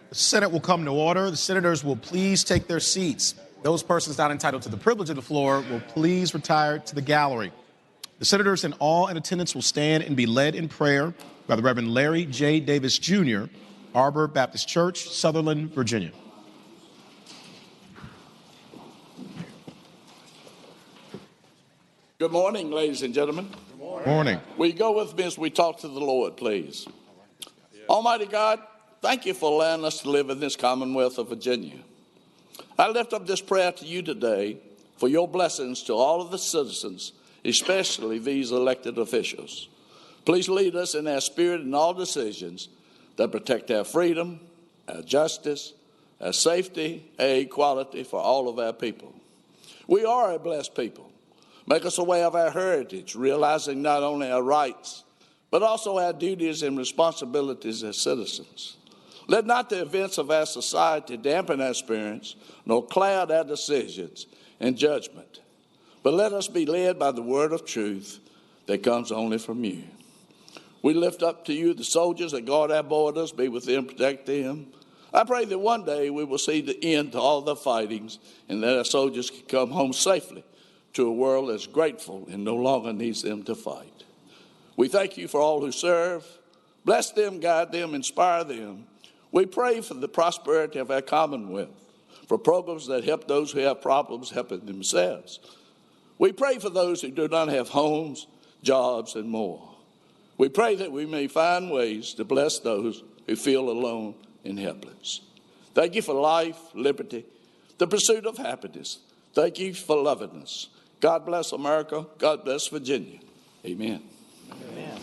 The Senate will come to order. The senators will please take their seats. Those persons not entitled to the privilege of the floor will please retire to the gallery. The senators and all in attendance will stand and be led in prayer by the Reverend Larry J. Davis, Jr., Arbor Baptist Church, Sutherland, Virginia. Good morning, ladies and gentlemen. Good morning. Will you go with me as we talk to the Lord, please? Almighty God, thank you for allowing us to live in this Commonwealth of Virginia. I lift up this prayer to you today for your blessings to all of the citizens, especially these elected officials. Please lead us in our spirit in all decisions that protect our freedom, our justice, our safety, our equality for all of our people. We are a blessed people. Make us aware of our heritage, realizing not only our rights, but also our duties and responsibilities as citizens. Let not the events of our society dampen our experience, nor cloud our decisions and judgment, but let us be led by the word of truth that comes only from you. We lift up to you the soldiers that guard our borders, be with them, protect them. I pray that one day we will see the end to all the fightings and that our soldiers can come home safely to a world that's grateful and no longer needs them to fight. We thank you for all who serve. Bless them, guide them, inspire them. We pray for the prosperity of our Commonwealth, for programs that help those who have problems helping themselves. We pray for those who do not have homes, jobs, and more. We pray that we may find ways to bless those who feel alone and helpless. Thank you for life, liberty, the pursuit of happiness. Thank you for loving us. God bless America. God bless Virginia. Amen. Amen.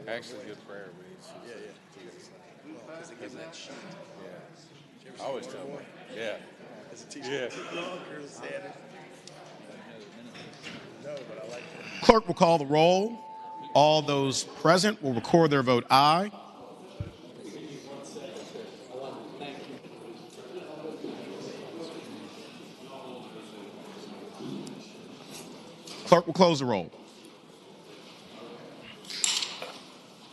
Actually, good prayer reads. Because it gives that sheet. Yeah. I always tell them. Yeah. As a teacher. Yeah. No, but I like it. Clerk will call the roll. All those present will record their vote aye. Clerk will close the roll.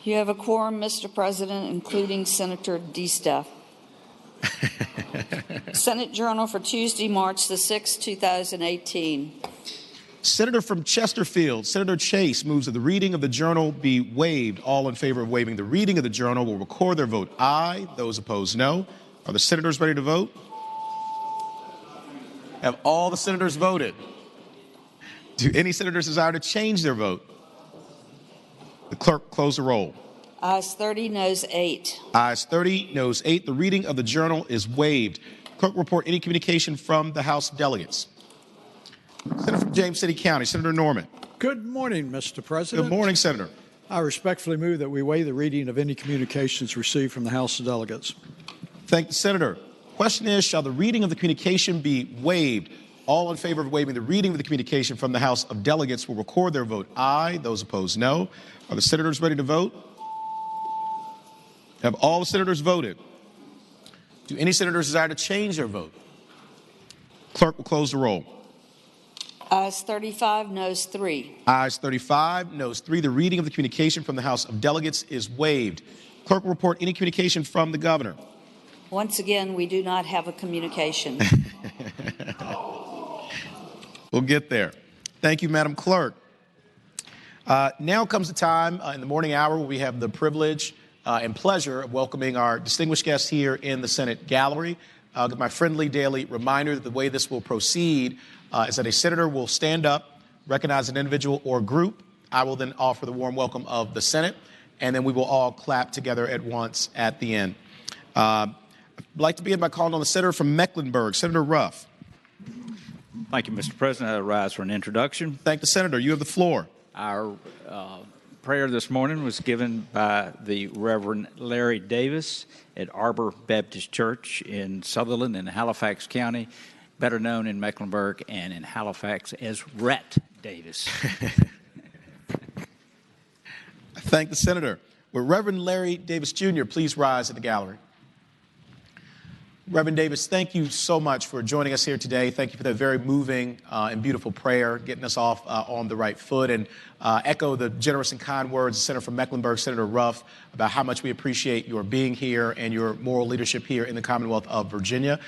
You have a quorum, Mr. President, including Senator DeStaff. Senate Journal for Tuesday, March the 6th, 2018. Senator from Chesterfield, Senator Chase, moves that the reading of the journal be waived. All in favor of waiving the reading of the journal will record their vote aye. Those opposed, no. Are the senators ready to vote? Have all the senators voted? Do any senators desire to change their vote? The clerk close the roll. Ayes 30, noes 8. Ayes 30, noes 8. The reading of the journal is waived. Clerk report any communication from the House of Delegates. Senator from James City County, Senator Norman. Good morning, Mr. President. Good morning, Senator. I respectfully move that we waive the reading of any communications received from the House of Delegates. Thank the Senator. Question is, shall the reading of the communication be waived? All in favor of waiving the reading of the communication from the House of Delegates will record their vote aye. Those opposed, no. Are the senators ready to vote? Have all the senators voted? Do any senators desire to change their vote? Clerk will close the roll. Ayes 35, noes 3. Ayes 35, noes 3. The reading of the communication from the House of Delegates is waived. Clerk will report any communication from the governor. Once again, we do not have a communication. We'll get there. Thank you, Madam Clerk. Now comes the time in the morning hour where we have the privilege and pleasure of welcoming our distinguished guests here in the Senate gallery. My friendly daily reminder that the way this will proceed is that a senator will stand up, recognize an individual or group. I will then offer the warm welcome of the Senate, and then we will all clap together at once at the end. I'd like to begin by calling on the senator from Mecklenburg, Senator Ruff. Thank you, Mr. President. I rise for an introduction. Thank the senator. You have the floor. Our prayer this morning was given by the Reverend Larry Davis at Arbor Baptist Church in Sutherland and Halifax County, better known in Mecklenburg and in Halifax as Rhett Davis. Thank the senator. Will Reverend Larry Davis, Jr. please rise at the gallery? Reverend Davis, thank you so much for joining us here today. Thank you for that very moving and beautiful prayer, getting us off on the right foot, and echo the generous and kind words of Senator from Mecklenburg, Senator Ruff, about how much we appreciate your being here and your moral leadership here in the Commonwealth of Virginia.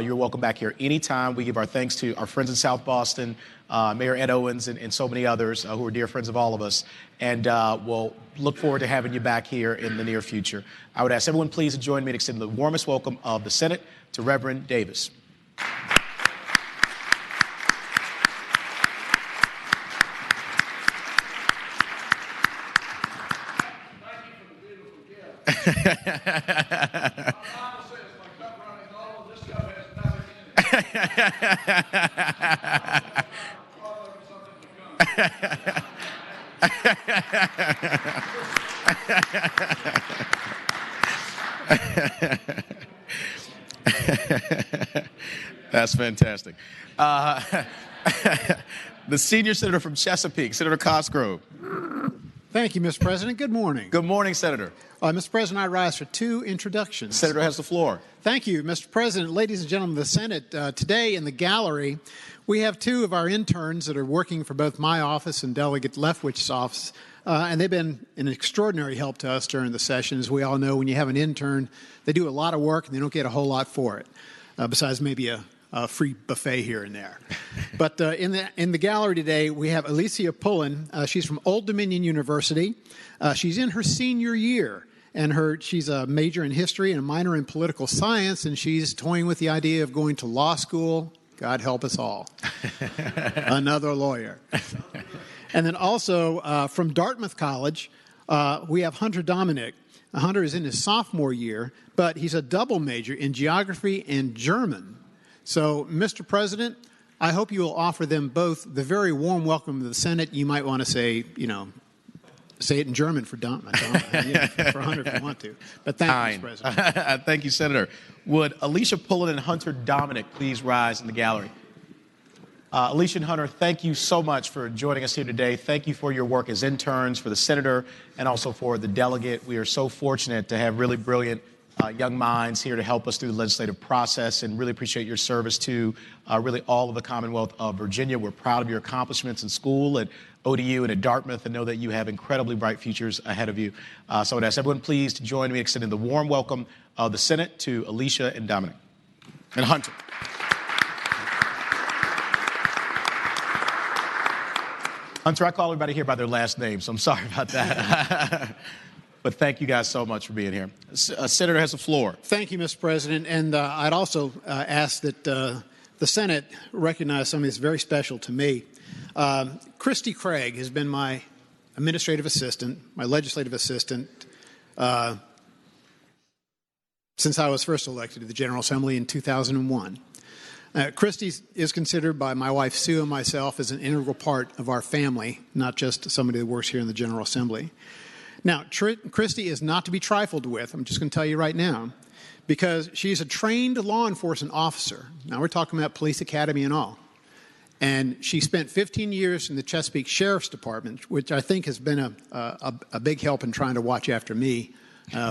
You're welcome back here anytime. We give our thanks to our friends in South Boston, Mayor Ed Owens, and so many others who are dear friends of all of us. And we'll look forward to having you back here in the near future. I would ask everyone please to join me in extending the warmest welcome of the Senate to Reverend Davis. That's fantastic. The senior senator from Chesapeake, Senator Cosgrove. Thank you, Mr. President. Good morning. Good morning, Senator. Mr. President, I rise for two introductions. Senator has the floor. Thank you, Mr. President. Ladies and gentlemen of the Senate, today in the gallery, we have two of our interns that are working for both my office and Delegate Leftwich's office, and they've been an extraordinary help to us during the session. As we all know, when you have an intern, they do a lot of work and they don't get a whole lot for it, besides maybe a free buffet here and there. But in the gallery today, we have Alicia Pullen. She's from Old Dominion University. She's in her senior year, and she's a major in history and a minor in political science, and she's toying with the idea of going to law school. God help us all. Another lawyer. And then also from Dartmouth College, we have Hunter Dominic. Hunter is in his sophomore year, but he's a double major in geography and German. So, Mr. President, I hope you will offer them both the very warm welcome of the Senate. You might want to say, say it in German for for Hunter if you want to. But thank you, Mr. President. Thank you, Senator. Would Alicia Pullen and Hunter Dominic please rise in the gallery? Alicia and Hunter, thank you so much for joining us here today. Thank you for your work as interns, for the senator, and also for the delegate. We are so fortunate to have really brilliant young minds here to help us through the legislative process, and really appreciate your service to really all of the Commonwealth of Virginia. We're proud of your accomplishments in school at ODU and at Dartmouth, and know that you have incredibly bright futures ahead of you. So I would ask everyone please to join me in extending the warm welcome of the Senate to Alicia and Dominic. And Hunter. Hunter, I call everybody here by their last name, so I'm sorry about that. But thank you guys so much for being here. Senator has the floor. Thank you, Mr. President. And I'd also ask that the Senate recognize something that's very special to me. Christy Craig has been my administrative assistant, my legislative assistant, since I was first elected to the General Assembly in 2001. Christy is considered by my wife Sue and myself as an integral part of our family, not just somebody that works here in the General Assembly. Now, Christy is not to be trifled with. I'm just going to tell you right now, because she's a trained law enforcement officer. Now, we're talking about police academy and all. And she spent 15 years in the Chesapeake Sheriff's Department, which I think has been a big help in trying to watch after me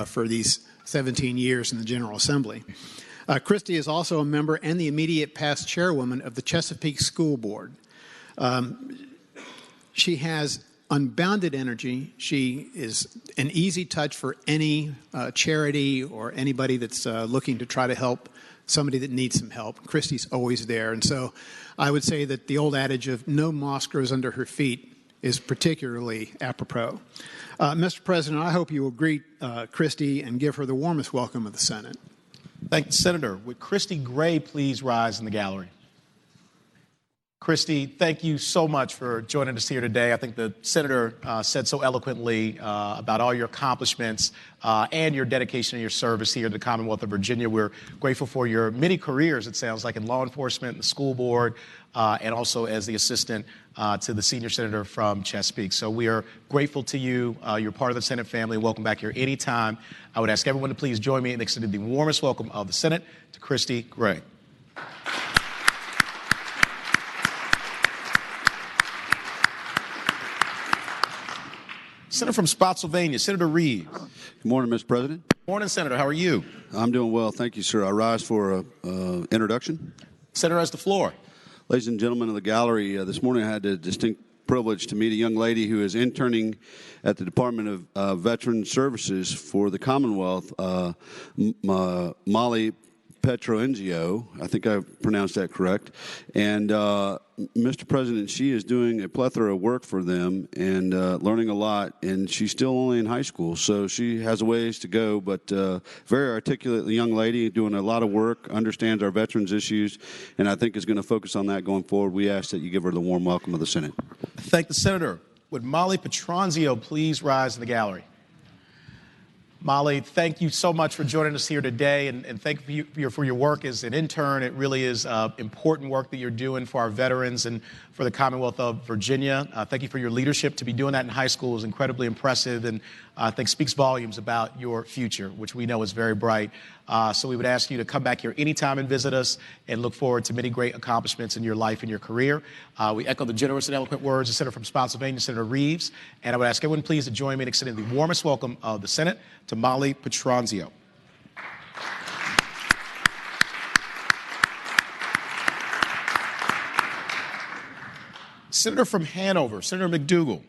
for these 17 years in the General Assembly. Christy is also a member and the immediate past chairwoman of the Chesapeake School Board. She has unbounded energy. She is an easy touch for any charity or anybody that's looking to try to help somebody that needs some help. Christy's always there. And so I would say that the old adage of no moss grows under her feet is particularly apropos. Mr. President, I hope you will greet Christy and give her the warmest welcome of the Senate. Thank you, Senator. Would Christy Gray please rise in the gallery? Christy, thank you so much for joining us here today. I think the Senator said so eloquently about all your accomplishments and your dedication and your service here to the Commonwealth of Virginia. We're grateful for your many careers, it sounds like, in law enforcement, the school board, and also as the assistant to the senior senator from Chesapeake. So we are grateful to you. You're part of the Senate family. Welcome back here anytime. I would ask everyone to please join me in extending the warmest welcome of the Senate to Christy Gray. Senator from Spotsylvania, Senator Reeves. Good morning, Mr. President. Morning, Senator. How are you? I'm doing well. Thank you, sir. I rise for introduction. Senator has the floor. Ladies and gentlemen of the gallery, this morning I had the distinct privilege to meet a young lady who is interning at the Department of Veteran Services for the Commonwealth, Molly Petroenzio. I think I pronounced that correct. And Mr. President, she is doing a plethora of work for them and learning a lot, and she's still only in high school, so she has a ways to go, but very articulate young lady doing a lot of work, understands our veterans issues, and I think is going to focus on that going forward. We ask that you give her the warm welcome of the Senate. Thank the Senator. Would Molly Petroenzio please rise in the gallery? Molly, thank you so much for joining us here today, and thank you for your work as an intern. It really is important work that you're doing for our veterans and for the Commonwealth of Virginia. Thank you for your leadership. To be doing that in high school is incredibly impressive, and I think speaks volumes about your future, which we know is very bright. So we would ask you to come back here anytime and visit us, and look forward to many great accomplishments in your life and your career. We echo the generous and eloquent words of the Senator from Spotsylvania, Senator Reeves, and I would ask everyone please to join me in extending the warmest welcome of the Senate to Molly Petroenzio. Senator from Hanover, Senator McDougal.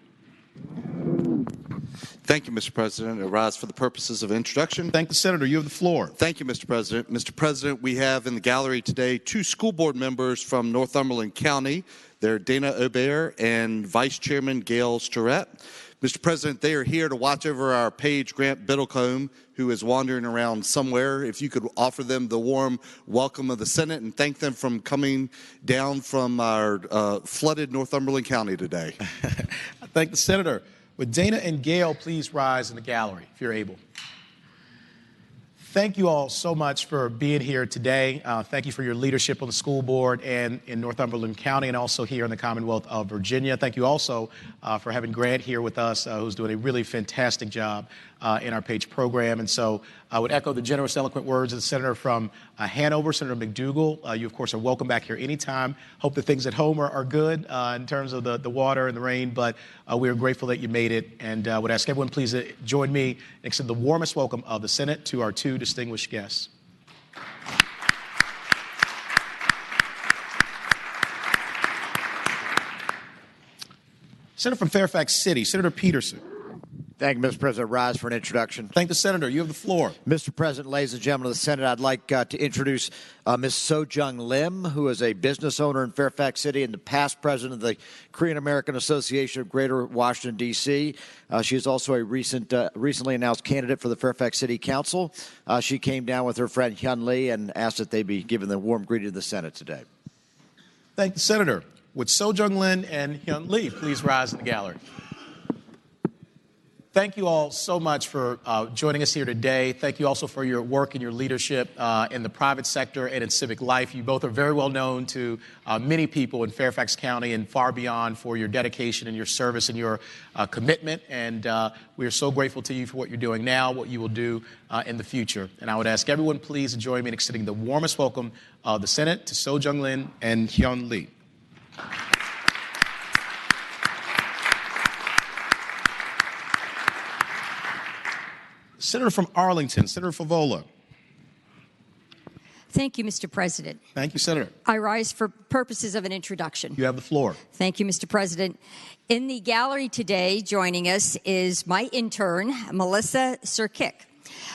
Thank you, Mr. President. I rise for the purposes of introduction. Thank the Senator. You have the floor. Thank you, Mr. President. Mr. President, we have in the gallery today 2 school board members from Northumberland County. They're Dana Aubert and Vice Chairman Gail Starrett. Mr. President, they are here to watch over our Paige Grant Biddlecombe, who is wandering around somewhere. If you could offer them the warm welcome of the Senate and thank them for coming down from our flooded Northumberland County today. I thank the Senator. Would Dana and Gail please rise in the gallery, if you're able? Thank you all so much for being here today. Thank you for your leadership on the school board and in Northumberland County, and also here in the Commonwealth of Virginia. Thank you also for having Grant here with us, who's doing a really fantastic job in our PAGE program. And so I would echo the generous, eloquent words of the Senator from Hanover, Senator McDougal. You, of course, are welcome back here anytime. Hope that things at home are good in terms of the water and the rain, but we are grateful that you made it, and would ask everyone please to join me and extend the warmest welcome of the Senate to our 2 distinguished guests. Senator from Fairfax City, Senator Peterson. Thank you, Mr. President. Rise for an introduction. Thank the Senator. You have the floor. Mr. President, ladies and gentlemen of the Senate, I'd like to introduce Ms. Sojung Lim, who is a business owner in Fairfax City and the past president of the Korean American Association of Greater Washington, D.C. She is also a recently announced candidate for the Fairfax City Council. She came down with her friend Hyun Lee and asked that they be given the warm greeting of the Senate today. Thank the Senator. Would Sojung Lim and Hyun Lee please rise in the gallery? Thank you all so much for joining us here today. Thank you also for your work and your leadership in the private sector and in civic life. You both are very well known to many people in Fairfax County and far beyond for your dedication and your service and your commitment. And we are so grateful to you for what you're doing now, what you will do in the future. And I would ask everyone please to join me in extending the warmest welcome of the Senate to Sojung Lim and Hyun Lee. Senator from Arlington, Senator Favola. Thank you, Mr. President. Thank you, Senator. I rise for purposes of an introduction. You have the floor. Thank you, Mr. President. In the gallery today, joining us is my intern, Melissa Sirkik.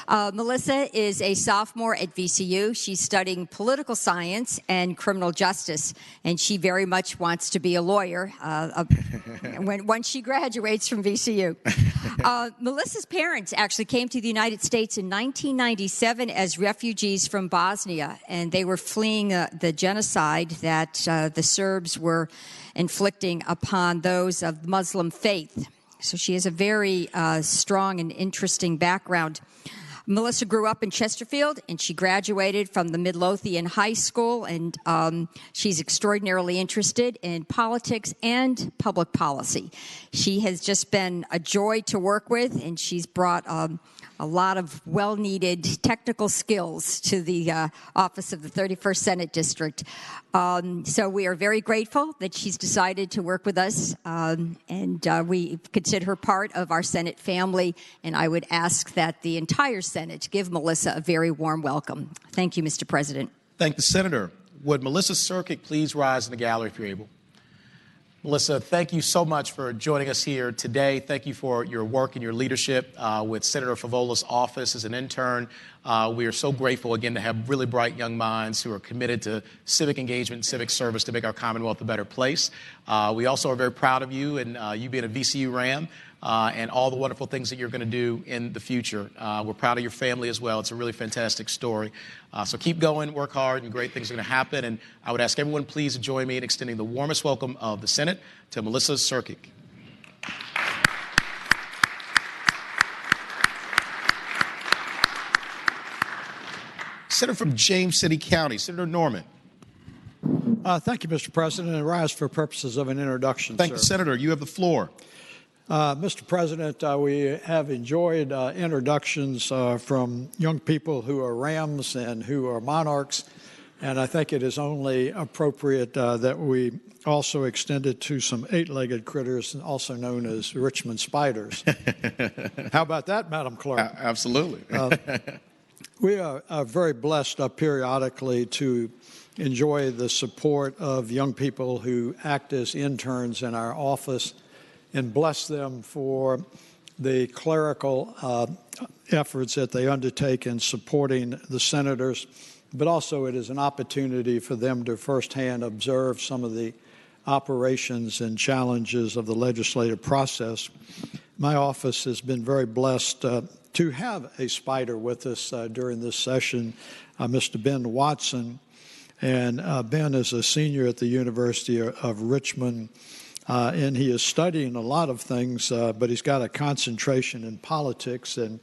Melissa is a sophomore at VCU. She's studying political science and criminal justice, and she very much wants to be a lawyer when she graduates from VCU. Melissa's parents actually came to the United States in 1997 as refugees from Bosnia, and they were fleeing the genocide that the Serbs were inflicting upon those of Muslim faith. So she has a very strong and interesting background. Melissa grew up in Chesterfield, and she graduated from the Midlothian High School, and she's extraordinarily interested in politics and public policy. She has just been a joy to work with, and she's brought a lot of well-needed technical skills to the office of the 31st Senate District. So we are very grateful that she's decided to work with us, and we consider her part of our Senate family, and I would ask that the entire Senate Senate. Give Melissa a very warm welcome. Thank you, Mr. President. Thank the Senator. Would Melissa Cirkic please rise in the gallery if you're able? Melissa, thank you so much for joining us here today. Thank you for your work and your leadership with Senator Favola's office as an intern. We are so grateful, again, to have really bright young minds who are committed to civic engagement and civic service to make our Commonwealth a better place. We also are very proud of you and you being a VCU Ram and all the wonderful things that you're going to do in the future. We're proud of your family as well. It's a really fantastic story. So keep going, work hard, and great things are going to happen. And I would ask everyone please to join me in extending the warmest welcome of the Senate to Melissa Cirkic. Senator from James City County, Senator Norman. Thank you, Mr. President. I rise for purposes of an introduction, Thank you, Senator. You have the floor. Mr. President, we have enjoyed introductions from young people who are Rams and who are Monarchs, and I think it is only appropriate that we also extend it to some eight-legged critters, also known as Richmond spiders. How about that, Madam Clerk? Absolutely. We are very blessed periodically to enjoy the support of young people who act as interns in our office, and bless them for the clerical efforts that they undertake in supporting the senators. But also it is an opportunity for them to firsthand observe some of the operations and challenges of the legislative process. My office has been very blessed to have a spider with us during this session, Mr. Ben Watson. And Ben is a senior at the University of Richmond. And he is studying a lot of things, but he's got a concentration in politics. And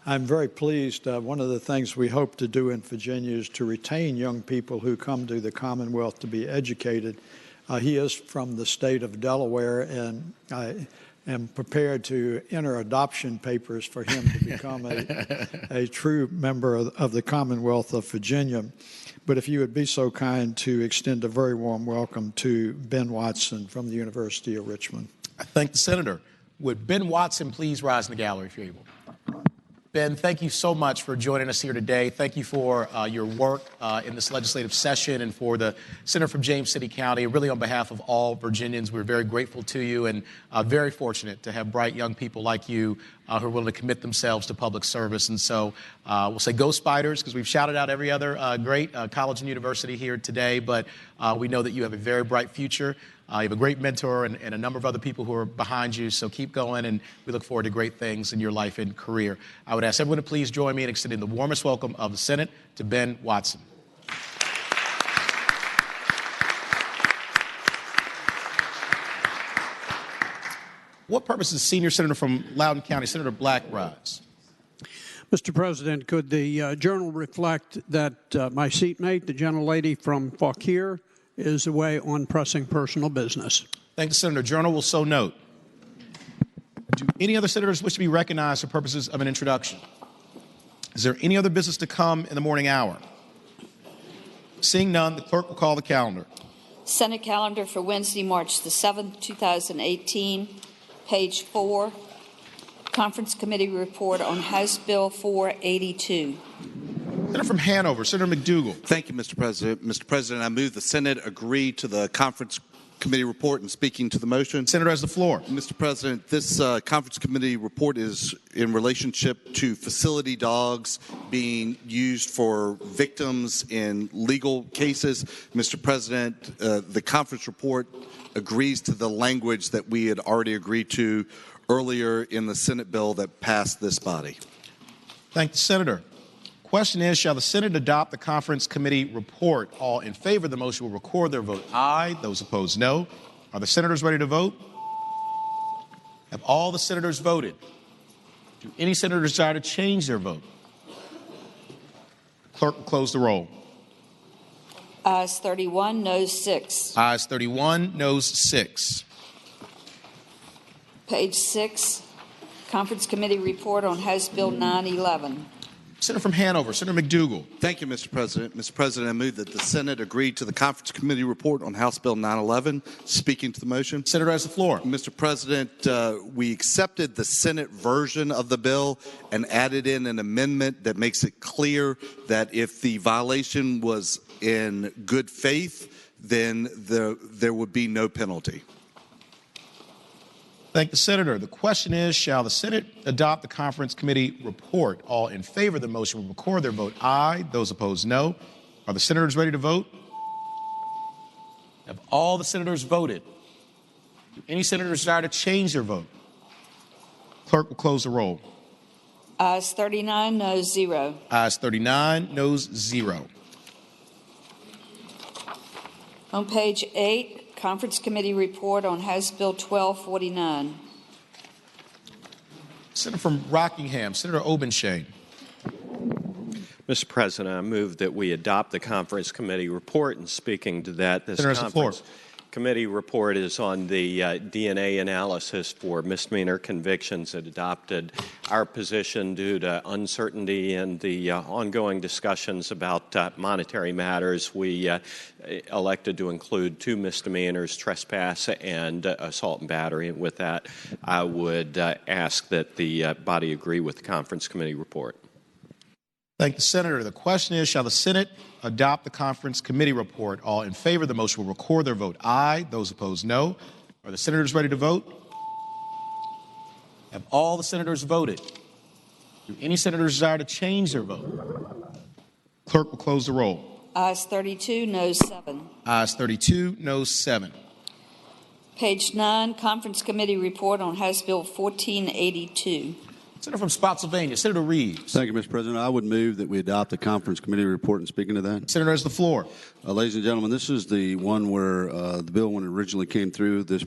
I'm very pleased. One of the things we hope to do in Virginia is to retain young people who come to the Commonwealth to be educated. He is from the state of Delaware, and I am prepared to enter adoption papers for him to become a true member of the Commonwealth of Virginia. But if you would be so kind to extend a very warm welcome to Ben Watson from the University of Richmond. I thank the Senator. Would Ben Watson please rise in the gallery if you're able? Ben, thank you so much for joining us here today. Thank you for your work in this legislative session and for the Senator from James City County. Really, on behalf of all Virginians, we're very grateful to you and very fortunate to have bright young people like you who are willing to commit themselves to public service. And so we'll say go Spiders, because we've shouted out every other great college and university here today. But we know that you have a very bright future. You have a great mentor and a number of other people who are behind you, so keep going, and we look forward to great things in your life and career. I would ask everyone to please join me in extending the warmest welcome of the Senate to Ben Watson. What purpose does Senior Senator from Loudoun County, Senator Black, rise? Mr. President, could the journal reflect that my seatmate, the gentlelady from Fauquier, is away on pressing personal business? Thank you, Senator. Journal will so note. Do any other senators wish to be recognized for purposes of an introduction? Is there any other business to come in the morning hour? Seeing none, the clerk will call the calendar. Senate calendar for Wednesday, March the 7th, 2018, page 4. Conference Committee report on House Bill 482. Senator from Hanover, Senator McDougal. Thank you, Mr. President. Mr. President, I move the Senate agree to the Conference Committee report and speaking to the motion. Senator has the floor. Mr. President, this Conference Committee report is in relationship to facility dogs being used for victims in legal cases. Mr. President, the conference report agrees to the language that we had already agreed to earlier in the Senate bill that passed this body. Thank the Senator. Question is, shall the Senate adopt the Conference Committee report? All in favor of the motion will record their vote aye. Those opposed, no. Are the senators ready to vote? Have all the senators voted? Do any senators desire to change their vote? Clerk will close the roll. Ayes 31, noes 6. Ayes 31, noes 6. Page 6, Conference Committee report on House Bill 911. Senator from Hanover, Senator McDougal. Thank you, Mr. President. Mr. President, I move that the Senate agree to the Conference Committee report on House Bill 911. Speaking to the motion. Senator has the floor. Mr. President, we accepted the Senate version of the bill and added in an amendment that makes it clear that if the violation was in good faith, then there would be no penalty. Thank the senator. The question is, shall the Senate adopt the conference committee report? All in favor of the motion will record their vote aye. Those opposed, no. Are the senators ready to vote? Have all the senators voted? Do any senators desire to change their vote? Clerk will close the roll. Ayes 39, noes 0. Ayes 39, noes 0. On page 8, Conference Committee report on House Bill 1249. Senator from Rockingham, Senator Obenshain. Mr. President, I move that we adopt the Conference Committee report. And speaking to that, this Senator, Conference Committee report is on the DNA analysis for misdemeanor convictions. It adopted our position due to uncertainty in the ongoing discussions about monetary matters. We elected to include 2 misdemeanors, trespass and assault and battery. And with that, I would ask that the body agree with the Conference Committee report. Thank the senator. The question is, shall the Senate adopt the conference committee report? All in favor of the motion will record their vote aye. Those opposed, no. Are the senators ready to vote? Have all the senators voted? Do any senators desire to change their vote? Clerk will close the roll. Ayes 32, noes 7. Ayes 32, noes 7. Page 9, Conference Committee report on House Bill 1482. Senator from Spotsylvania, Senator Reeves. Thank you, Mr. President. I would move that we adopt the conference committee report. And speaking to that, Senator has the floor. Ladies and gentlemen, this is the one where the bill, when it originally came through this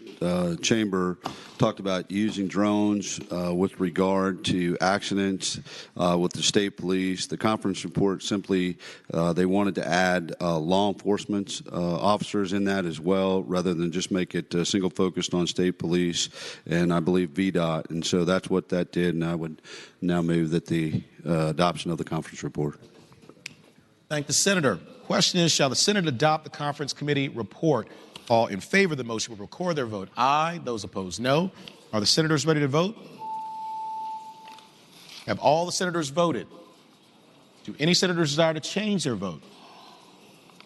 chamber, talked about using drones with regard to accidents with the state police. The conference report simply, they wanted to add law enforcement officers in that as well, rather than just make it single focused on state police and I believe VDOT. And so that's what that did, and I would now move that the adoption of the conference report. Thank the senator. Question is, shall the Senate adopt the conference committee report? All in favor of the motion will record their vote aye. Those opposed, no. Are the senators ready to vote? Have all the senators voted? Do any senators desire to change their vote?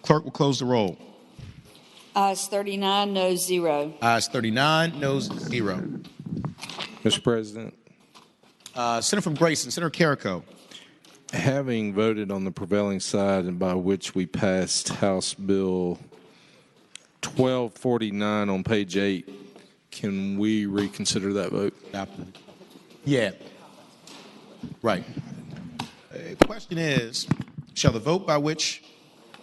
Clerk will close the roll. Ayes 39, noes 0. Ayes 39, noes 0. Mr. President, Senator from Grayson, Senator Carrico. having voted on the prevailing side and by which we passed House Bill 1249 on page 8, can we reconsider that vote? Yeah. Right. The question is, shall the vote by which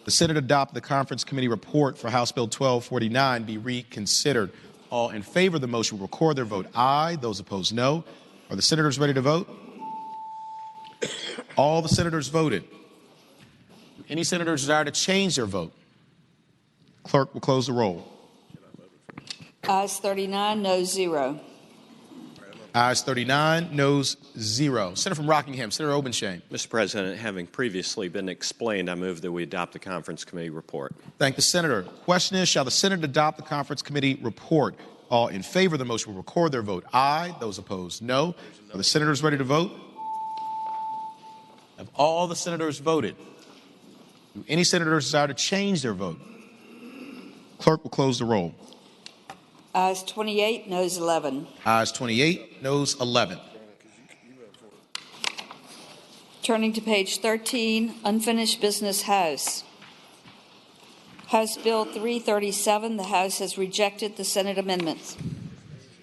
the Senate adopt the conference committee report for House Bill 1249 be reconsidered? All in favor of the motion will record their vote aye. Those opposed, no. Are the senators ready to vote? All the senators voted. Do any senators desire to change their vote? Clerk will close the roll. Ayes 39, noes 0. Ayes 39, noes 0. Senator from Rockingham, Senator Obenshain. Mr. President, having previously been explained, I move that we adopt the Conference Committee report. Thank the senator. Question is, shall the Senate adopt the conference committee report? All in favor of the motion will record their vote aye. Those opposed, no. Are the senators ready to vote? Have all the senators voted? Do any senators desire to change their vote? Clerk will close the roll. Ayes 28, noes 11. Ayes 28, noes 11. Turning to page 13, Unfinished Business House. House Bill 337, the House has rejected the Senate amendments.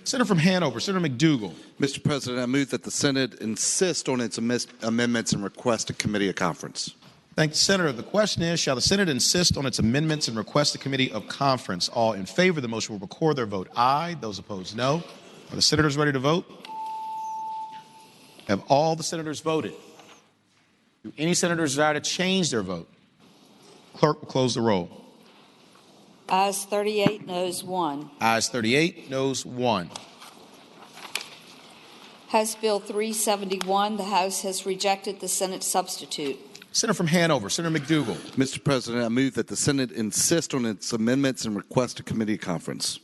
Senator from Hanover, Senator McDougal. Mr. President, I move that the Senate insist on its amendments and request a committee of conference. Thank the senator. The question is, shall the Senate insist on its amendments and request a committee of conference? All in favor of the motion will record their vote aye. Those opposed, no. Are the senators ready to vote? Have all the senators voted? Do any senators desire to change their vote? Clerk will close the roll. Ayes 38, noes 1. Ayes 38, noes 1. House Bill 371, the House has rejected the Senate substitute. Senator from Hanover, Senator McDougal. Mr. President, I move that the Senate insist on its amendments and request a committee conference.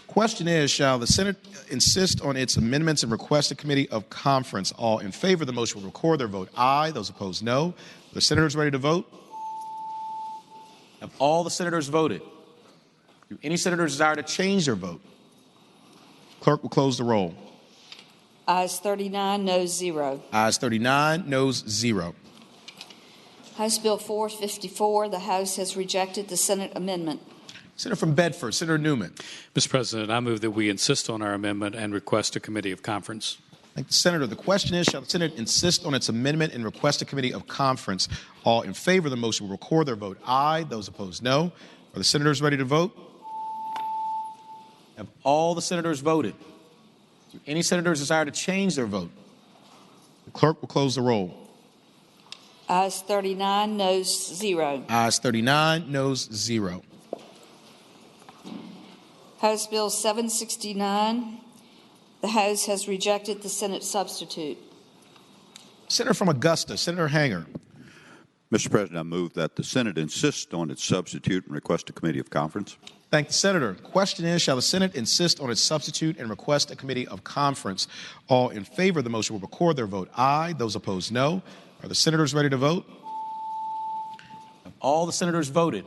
Question is, shall the Senate insist on its amendments and request a committee of conference? All in favor of the motion will record their vote aye. Those opposed, no. Are the senators ready to vote? Have all the senators voted? Do any senators desire to change their vote? Clerk will close the roll. Ayes 39, noes 0. Ayes 39, noes 0. House Bill 454, the House has rejected the Senate amendment. Senator from Bedford, Senator Newman. Mr. President, I move that we insist on our amendment and request a committee of conference. Thank the Senator. The question is, shall the Senate insist on its amendment and request a committee of conference? All in favor of the motion will record their vote aye. Those opposed, no. Are the senators ready to vote? Have all the senators voted? Do any senators desire to change their vote? The clerk will close the roll. Ayes 39, noes 0. Ayes 39, noes 0. House Bill 769, the House has rejected the Senate substitute. Senator from Augusta, Senator Hanger. Mr. President, I move that the Senate insist on its substitute and request a committee of conference. Thank the Senator. The question is, shall the Senate insist on its substitute and request a committee of conference? All in favor of the motion will record their vote aye. Those opposed, no. Are the senators ready to vote? Have all the senators voted?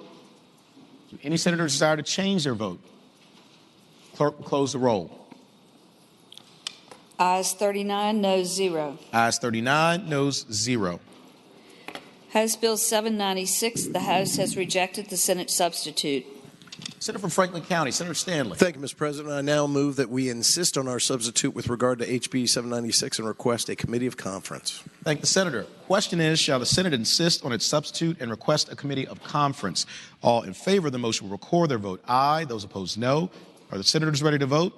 Do any senators desire to change their vote? Clerk will close the roll. Ayes 39, noes 0. Ayes 39, noes 0. House Bill 796, the House has rejected the Senate substitute. Senator from Franklin County, Senator Stanley. Thank you, Mr. President. I now move that we insist on our substitute with regard to HB 796 and request a committee of conference. Thank the Senator. Question is, shall the Senate insist on its substitute and request a committee of conference? All in favor of the motion will record their vote aye. Those opposed, no. Are the senators ready to vote?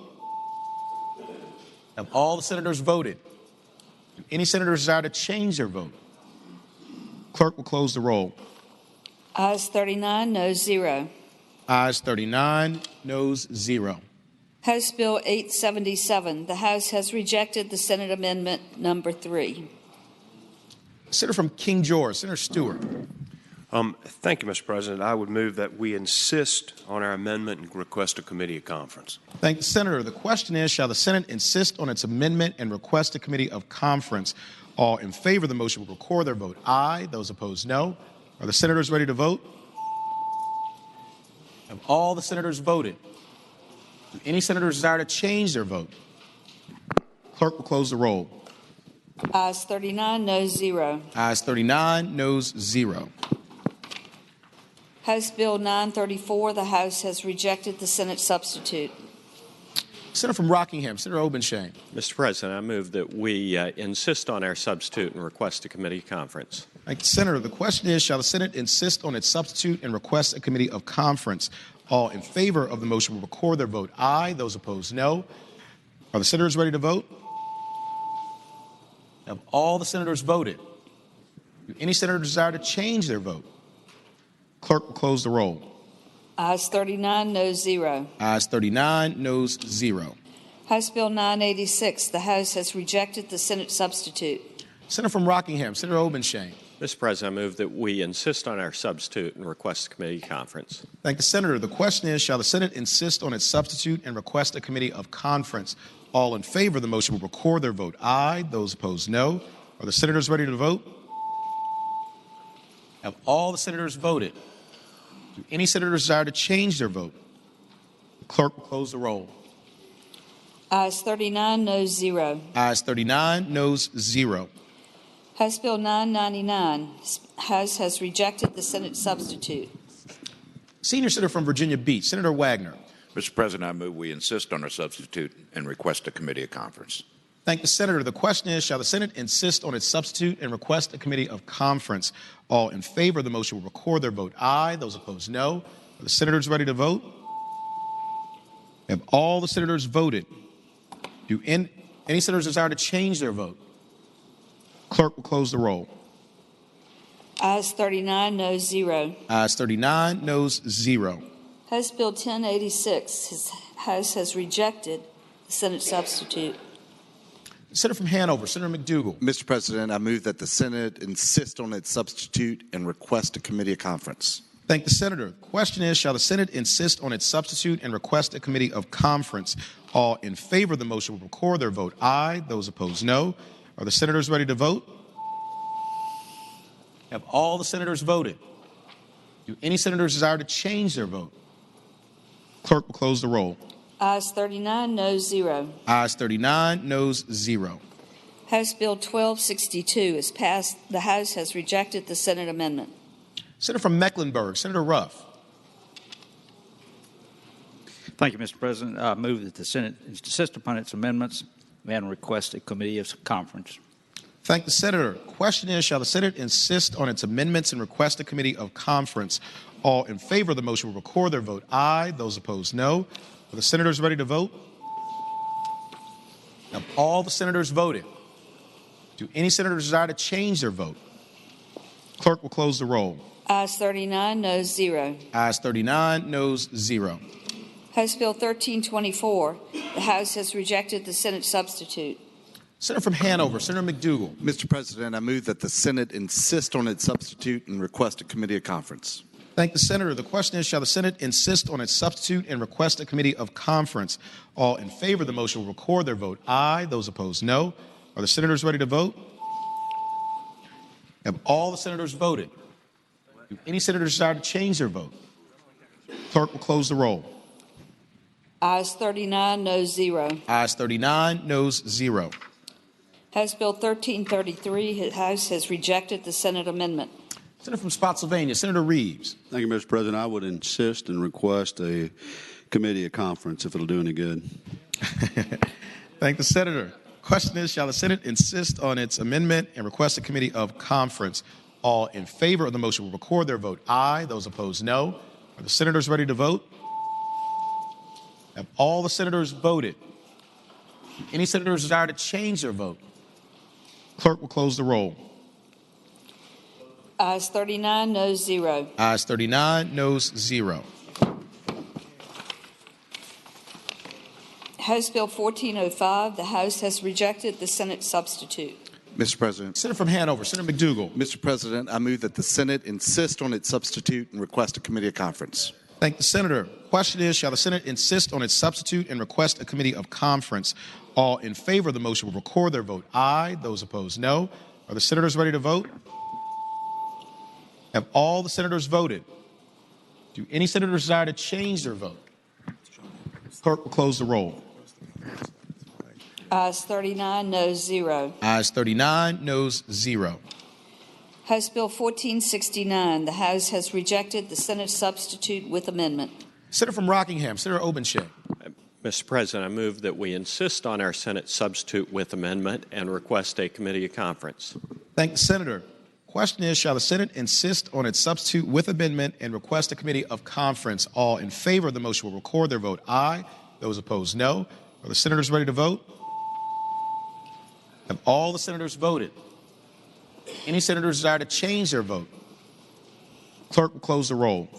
Have all the senators voted? Do any senators desire to change their vote? Clerk will close the roll. Ayes 39, noes 0. Ayes 39, noes 0. House Bill 877, the House has rejected the Senate amendment number 3. Senator from King George, Senator Stewart. Thank you, Mr. President. I would move that we insist on our amendment and request a committee of conference. Thank the Senator. The question is, shall the Senate insist on its amendment and request a committee of conference? All in favor of the motion will record their vote aye. Those opposed, no. Are the senators ready to vote? Have all the senators voted? Do any senators desire to change their vote? Clerk will close the roll. Ayes 39, noes 0. Ayes 39, noes 0. House Bill 934, the House has rejected the Senate substitute. Senator from Rockingham, Senator Obenshain. Mr. President, I move that we insist on our substitute and request a committee conference. Thank you, Senator. The question is, shall the Senate insist on its substitute and request a committee of conference? All in favor of the motion will record their vote aye. Those opposed, no. Are the senators ready to vote? Have all the senators voted? Do any senator desire to change their vote? Clerk will close the roll. Ayes 39, noes 0. Ayes 39, noes 0. House Bill 986, the House has rejected the Senate substitute. Senator from Rockingham, Senator Obenshain. Mr. President, I move that we insist on our substitute and request a committee conference. Thank the Senator. The question is, shall the Senate insist on its substitute and request a committee of conference? All in favor of the motion will record their vote aye. Those opposed, no. Are the senators ready to vote? Have all the senators voted? Do any senators desire to change their vote? The clerk will close the roll. Ayes 39, noes 0. Ayes 39, noes 0. House Bill 999, House has rejected the Senate substitute. Senior Senator from Virginia Beach, Senator Wagner. Mr. President, I move we insist on our substitute and request a committee of conference. Thank the Senator. The question is, shall the Senate insist on its substitute and request a committee of conference? All in favor of the motion will record their vote aye. Those opposed, no. Are the senators ready to vote? Have all the senators voted? Do any senators desire to change their vote? Clerk will close the roll. Ayes 39, noes 0. Ayes 39, noes 0. House Bill 1086, His House has rejected the Senate substitute. Senator from Hanover, Senator McDougal. Mr. President, I move that the Senate insist on its substitute and request a committee of conference. Thank the senator. Question is, shall the Senate insist on its substitute and request a committee of conference? All in favor of the motion will record their vote aye. Those opposed, no. Are the senators ready to vote? Have all the senators voted? Do any senators desire to change their vote? Clerk will close the roll. Ayes 39, noes 0. Ayes 39, noes 0. House Bill 1262 is passed. The House has rejected the Senate amendment. Senator from Mecklenburg, Senator Ruff. Thank you, Mr. President. I move that the Senate insist upon its amendments and request a committee of conference. Thank the senator. Question is, shall the Senate insist on its amendments and request a committee of conference? All in favor of the motion will record their vote aye. Those opposed, no. Are the senators ready to vote? Have all the senators voted? Do any senators desire to change their vote? Clerk will close the roll. Ayes 39, noes 0. Ayes 39, noes 0. House Bill 1324. The House has rejected the Senate substitute. Senator from Hanover, Senator McDougal. Mr. President, I move that the Senate insist on its substitute and request a committee of conference. Thank the senator. The question is, shall the Senate insist on its substitute and request a committee of conference? All in favor of the motion will record their vote aye. Those opposed, no. Are the senators ready to vote? Have all the senators voted? Do any senators desire to change their vote? Clerk will close the roll. Ayes 39, noes 0. Ayes 39, noes 0. House Bill 1333. The House has rejected the Senate amendment. Senator from Spotsylvania, Senator Reeves. Thank you, Mr. President. I would insist and request a committee of conference if it'll do any good. Thank the senator. Question is, shall the Senate insist on its amendment and request a committee of conference? All in favor of the motion will record their vote aye. Those opposed, no. Are the senators ready to vote? Have all the senators voted? Do any senators desire to change their vote? Clerk will close the roll. Ayes 39, noes 0. Ayes 39, noes 0. House Bill 1405. The House has rejected the Senate substitute. Mr. President. Senator from Hanover, Senator McDougal. Mr. President, I move that the Senate insist on its substitute and request a committee of conference. Thank the senator. Question is, shall the Senate insist on its substitute and request a committee of conference? All in favor of the motion will record their vote aye. Those opposed, no. Are the senators ready to vote? Have all the senators voted? Do any senators desire to change their vote? Clerk will close the roll. Ayes 39, noes 0. Ayes 39, noes 0. House Bill 1469. The House has rejected the Senate substitute with amendment. Senator from Rockingham, Senator Obenshain. Mr. President, I move that we insist on our Senate substitute with amendment and request a committee of conference. Thank the senator. Question is, shall the Senate insist on its substitute with amendment and request a committee of conference? All in favor of the motion will record their vote aye. Those opposed, no. Are the senators ready to vote? Have all the senators voted? Any senators desire to change their vote? Clerk will close the roll.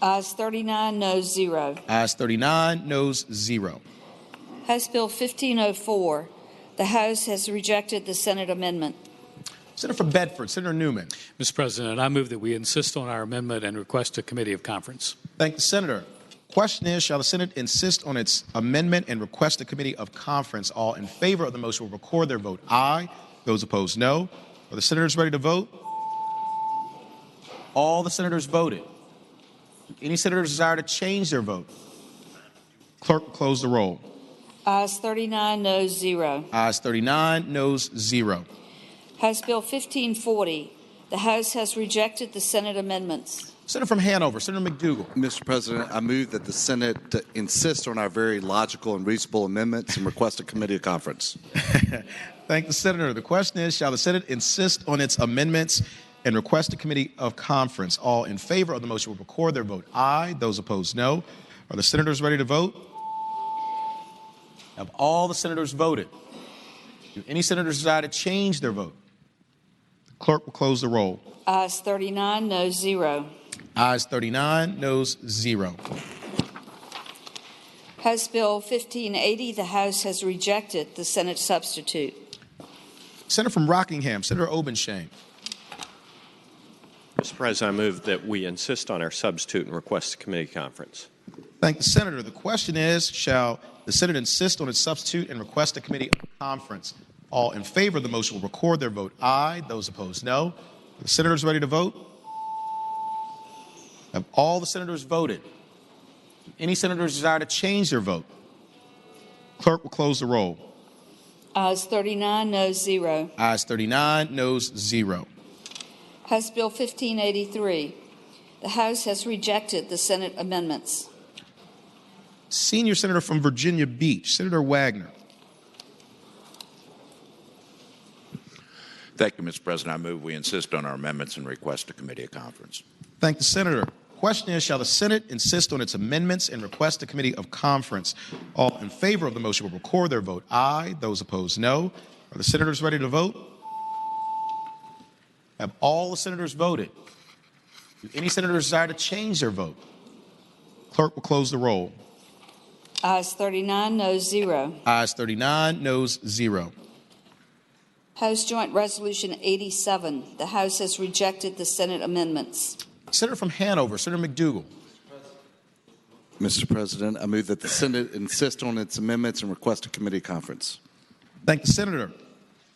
Ayes 39, noes 0. Ayes 39, noes 0. House Bill 1504. The House has rejected the Senate amendment. Senator from Bedford, Senator Newman. Mr. President, I move that we insist on our amendment and request a committee of conference. Thank the senator. Question is, shall the Senate insist on its amendment and request a committee of conference? All in favor of the motion will record their vote aye. Those opposed, no. Are the senators ready to vote? All the senators voted. Do any senators desire to change their vote? Clerk will close the roll. Ayes 39, noes 0. Ayes 39, noes 0. House Bill 1540. The House has rejected the Senate amendments. Senator from Hanover, Senator McDougal. Mr. President, I move that the Senate insist on our very logical and reasonable amendments and request a committee of conference. Thank the senator. The question is, shall the Senate insist on its amendments and request a committee of conference? All in favor of the motion will record their vote aye. Those opposed, no. Are the senators ready to vote? Have all the senators voted? Do any senators desire to change their vote? The clerk will close the roll. Ayes 39, noes 0. Ayes 39, noes 0. House Bill 1580, the House has rejected the Senate substitute. Senator from Rockingham, Senator Obenshain. Mr. President, I move that we insist on our substitute and request a committee conference. Thank the senator. The question is, shall the Senate insist on its substitute and request a committee conference? All in favor of the motion will record their vote aye. Those opposed, no. Are the senators ready to vote? Have all the senators voted? Any senators desire to change their vote? Clerk will close the roll. Ayes 39, noes 0. Ayes 39, noes 0. House Bill 1583. The House has rejected the Senate amendments. Senior Senator from Virginia Beach, Senator Wagner. Thank you, Mr. President. I move we insist on our amendments and request a committee of conference. Thank the senator. Question is, shall the Senate insist on its amendments and request a committee of conference? All in favor of the motion will record their vote aye. Those opposed, no. Are the senators ready to vote? Have all the senators voted? Do any senators desire to change their vote? Clerk will close the roll. Ayes 39, noes 0. Ayes 39, noes 0. House Joint Resolution 87. The House has rejected the Senate amendments. Senator from Hanover, Senator McDougal. Mr. President, I move that the Senate insist on its amendments and request a committee conference. Thank the senator.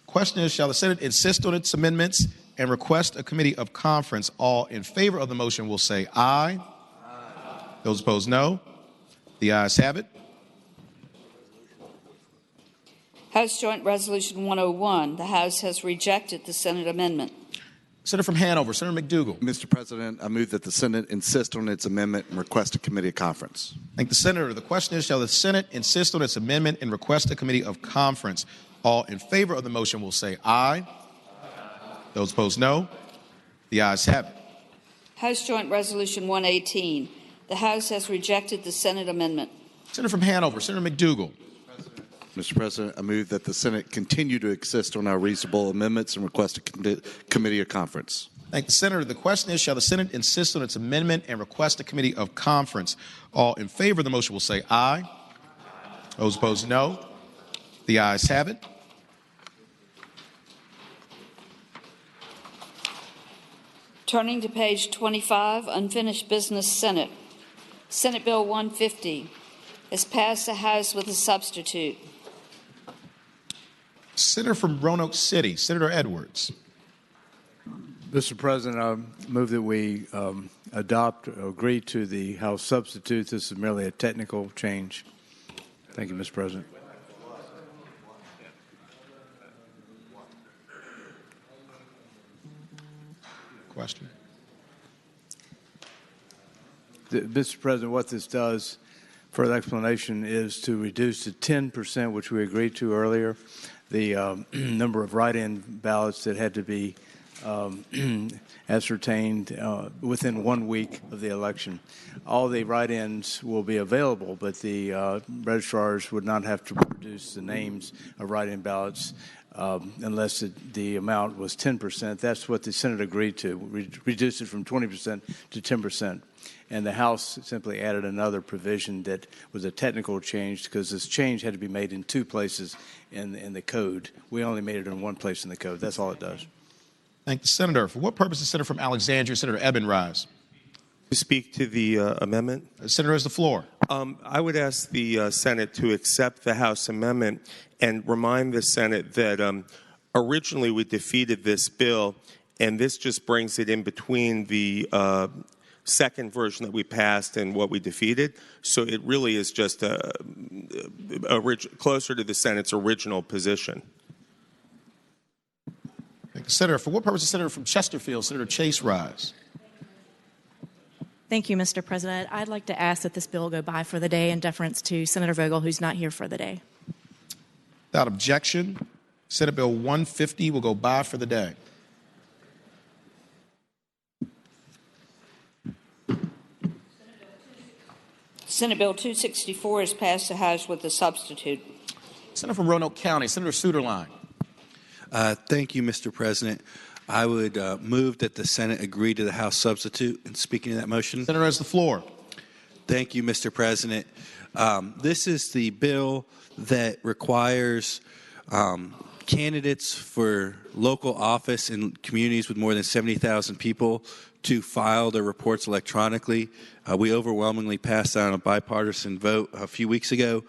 Question is, shall the Senate insist on its amendments and request a committee of conference? All in favor of the motion will say aye. Aye. Those opposed, no. The ayes have it. House Joint Resolution 101. The House has rejected the Senate amendment. Senator from Hanover, Senator McDougal. Mr. President, I move that the Senate insist on its amendment and request a committee of conference. Thank the senator. The question is, shall the Senate insist on its amendment and request a committee of conference? All in favor of the motion will say aye. Those opposed, no. The ayes have it. House Joint Resolution 118. The House has rejected the Senate amendment. Senator from Hanover, Senator McDougal. Mr. President, I move that the Senate continue to insist on our reasonable amendments and request a committee of conference. Thank the senator. The question is, shall the Senate insist on its amendment and request a committee of conference? All in favor of the motion will say aye. Those opposed, no. The ayes have it. Turning to page 25, Unfinished Business Senate. Senate Bill 150 has passed the House with a substitute. Senator from Roanoke City, Senator Edwards. Mr. President, I move that we adopt or agree to the House substitute. This is merely a technical change. Thank you, Mr. President. Question. Mr. President, what this does, further explanation, is to reduce to 10%, which we agreed to earlier, the number of write-in ballots that had to be ascertained within 1 week of the election. All the write-ins will be available, but the registrars would not have to produce the names of write-in ballots unless the amount was 10%. That's what the Senate agreed to, reduce it from 20% to 10%. And the House simply added another provision that was a technical change because this change had to be made in two places in the code. We only made it in one place in the code. That's all it does. Thank the senator. For what purpose is Senator from Alexandria, Senator Eben rise? To speak to the amendment. Senator has the floor. I would ask the Senate to accept the House amendment and remind the Senate that originally we defeated this bill, and this just brings it in between the second version that we passed and what we defeated. So it really is just closer to the Senate's original position. Thank the senator. For what purpose is Senator from Chesterfield, Senator Chase rise? Thank you, Mr. President. I'd like to ask that this bill go by for the day in deference to Senator Vogel, who's not here for the day. Without objection, Senate Bill 150 will go by for the day. Senate Bill 264 has passed the House with a substitute. Senator from Roanoke County, Senator Suderline. Thank you, Mr. President. I would move that the Senate agree to the House substitute. And speaking of that motion, Senator has the floor. Thank you, Mr. President. This is the bill that requires candidates for local office in communities with more than 70,000 people to file their reports electronically. We overwhelmingly passed that on a bipartisan vote a few weeks ago.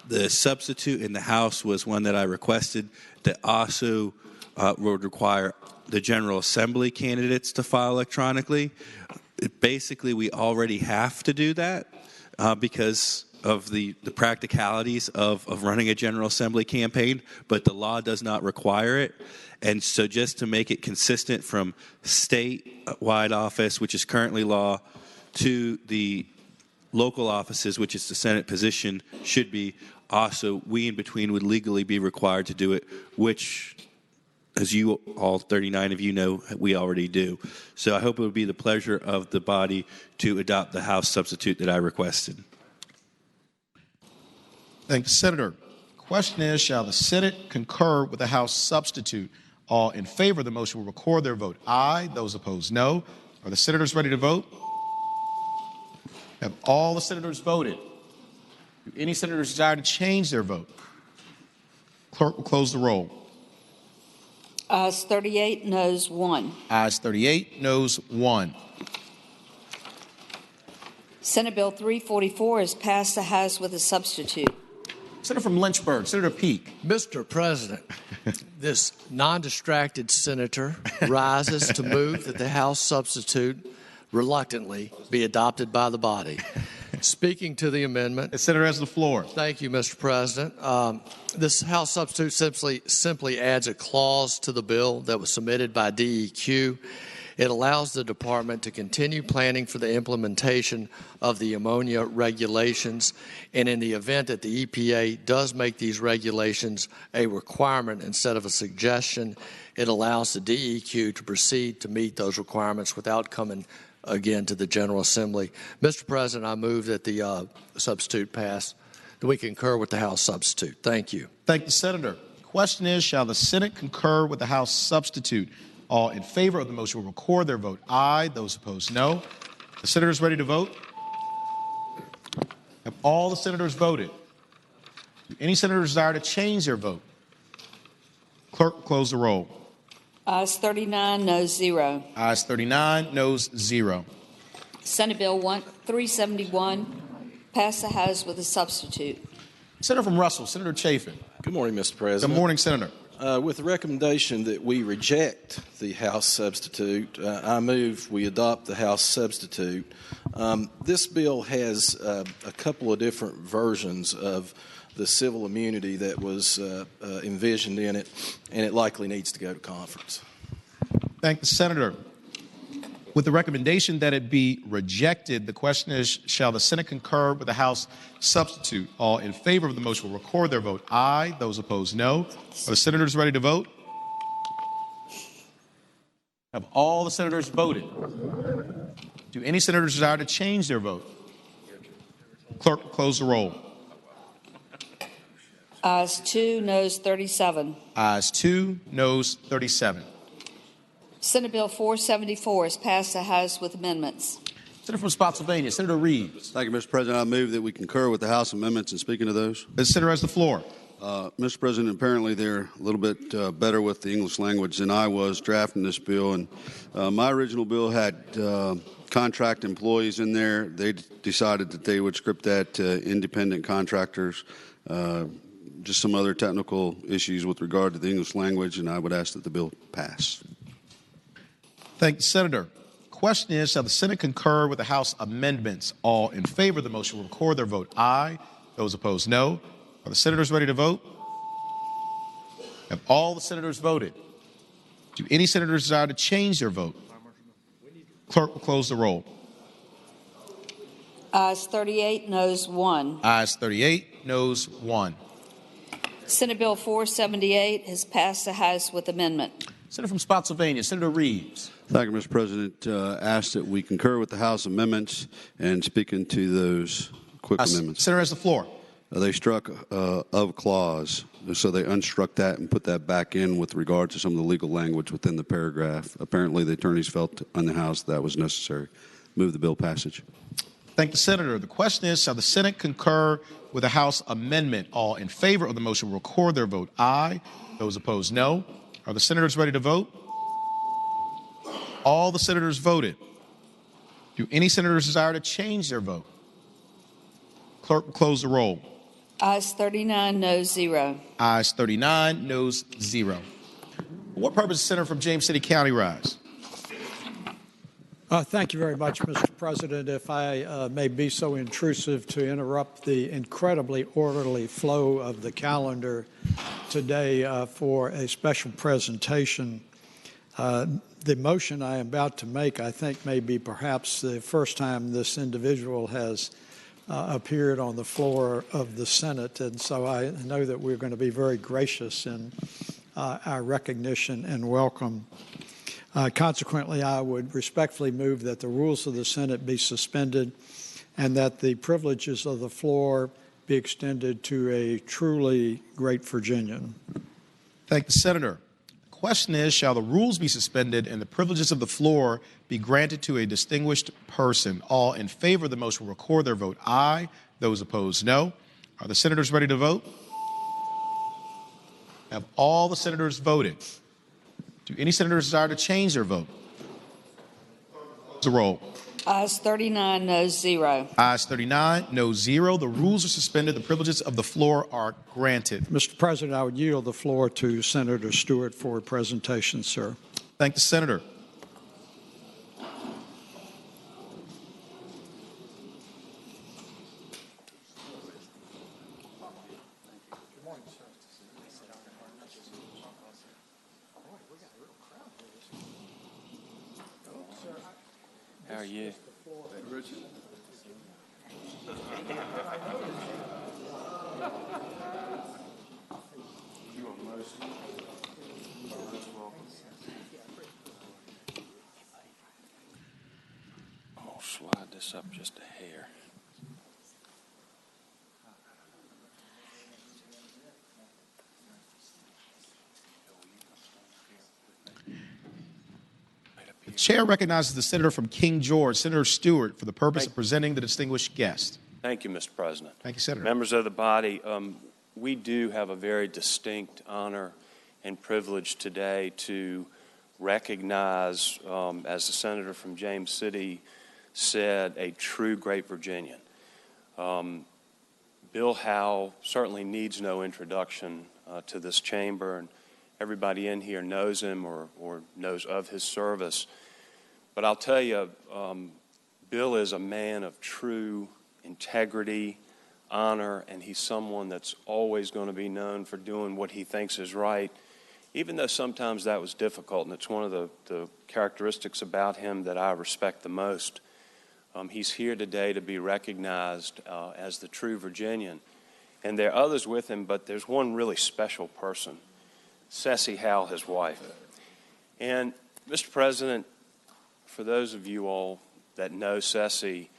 The substitute in the House was one that I requested that also would require the General Assembly candidates to file electronically. Basically, we already have to do that because of the practicalities of running a General Assembly campaign, but the law does not require it. And so just to make it consistent from statewide office, which is currently law, to the local offices, which is the Senate position, should be also, we in between would legally be required to do it, which, as you all 39 of you know, we already do. So I hope it would be the pleasure of the body to adopt the House substitute that I requested. Thank you, Senator. Question is, shall the Senate concur with the House substitute? All in favor of the motion will record their vote aye. Those opposed, no. Are the senators ready to vote? Have all the senators voted? Do any senators desire to change their vote? Clerk will close the roll. Ayes 38, noes 1. Ayes 38, noes 1. Senate Bill 344 is passed the House with a substitute. Senator from Lynchburg, Senator Peake. Mr. President, this non-distracted senator rises to move that the House substitute reluctantly be adopted by the body. Speaking to the amendment. The senator has the floor. Thank you, Mr. President. This House substitute simply adds a clause to the bill that was submitted by DEQ. It allows the department to continue planning for the implementation of the ammonia regulations, and in the event that the EPA does make these regulations a requirement instead of a suggestion, it allows the DEQ to proceed to meet those requirements without coming again to the General Assembly. Mr. President, I move that the substitute pass, that we concur with the House substitute. Thank you. Thank the Senator. The question is, shall the Senate concur with the House substitute? All in favor of the motion will record their vote aye. Those opposed, no. The senators ready to vote? Have all the senators voted? Do any senators desire to change their vote? Clerk, close the roll. Ayes 39, noes 0. Ayes 39, noes 0. Senate Bill 371 passed the House with a substitute. Senator from Russell, Senator Chafin. Good morning, Mr. President. Good morning, Senator. With the recommendation that we reject the House substitute, I move we adopt the House substitute. This bill has a couple of different versions of the civil immunity that was envisioned in it, and it likely needs to go to conference. Thank the Senator. With the recommendation that it be rejected, the question is, shall the Senate concur with the House substitute? All in favor of the motion will record their vote aye. Those opposed, no. Are the senators ready to vote? Have all the senators voted? Do any senators desire to change their vote? Clerk, close the roll. Ayes 2, noes 37. Ayes 2, noes 37. Senate Bill 474 is passed the House with amendments. Senator from Spotsylvania, Senator Reeves. Thank you, Mr. President. I move that we concur with the House amendments. And speaking of those, the senator has the floor. Mr. President, apparently they're a little bit better with the English language than I was drafting this bill. And my original bill had contract employees in there. They decided that they would script that to independent contractors. Just some other technical issues with regard to the English language, and I would ask that the bill pass. Thank the Senator. Question is, shall the Senate concur with the House amendments? All in favor of the motion will record their vote aye. Those opposed, no. Are the senators ready to vote? Have all the senators voted? Do any senators desire to change their vote? Clerk will close the roll. Ayes 38, noes 1. Ayes 38, noes 1. Senate Bill 478 has passed the House with amendment. Senator from Spotsylvania, Senator Reeves. Thank you, Mr. President. Ask that we concur with the House amendments and speaking to those quick amendments. Senator has the floor. They struck of clause, so they unstruck that and put that back in with regard to some of the legal language within the paragraph. Apparently, the attorneys felt on the House that was necessary. Move the bill passage. Thank the senator. The question is, shall the Senate concur with the House amendment? All in favor of the motion will record their vote aye. Those opposed, no. Are the senators ready to vote? All the senators voted. Do any senators desire to change their vote? Clerk will close the roll. Ayes 39, noes 0. Ayes 39, noes 0. For what purpose does the senator from James City County rise? Thank you very much, Mr. President. If I may be so intrusive to interrupt the incredibly orderly flow of the calendar today for a special presentation, the motion I am about to make, I think, may be perhaps the first time this individual has appeared on the floor of the Senate, and so I know that we're going to be very gracious in our recognition and welcome. Consequently, I would respectfully move that the rules of the Senate be suspended and that the privileges of the floor be extended to a truly great Virginian. Thank the senator. The question is, shall the rules be suspended and the privileges of the floor be granted to a distinguished person? All in favor of the motion will record their vote aye. Those opposed, no. Are the senators ready to vote? Have all the senators voted? Do any senators desire to change their vote? The roll. Ayes 39, noes 0. Ayes 39, no 0. The rules are suspended. The privileges of the floor are granted. Mr. President, I would yield the floor to Senator Stewart for a presentation, sir. Thank the senator. How are you? I'll slide this up just a hair. The chair recognizes the senator from King George, Senator Stewart, for the purpose of presenting the distinguished guest. Thank you, Mr. President. Thank you, Senator. Members of the body, we do have a very distinct honor and privilege today to recognize, as the senator from James City said, a true great Virginian. Bill Howe certainly needs no introduction to this chamber, and everybody in here knows him or knows of his service. But I'll tell you, Bill is a man of true integrity, honor, and he's someone that's always going to be known for doing what he thinks is right, even though sometimes that was difficult, and it's one of the characteristics about him that I respect the most. He's here today to be recognized as the true Virginian, and there are others with him, but there's one really special person, Ceci Howe, his wife. And, Mr. President, for those of you all that know Ceci,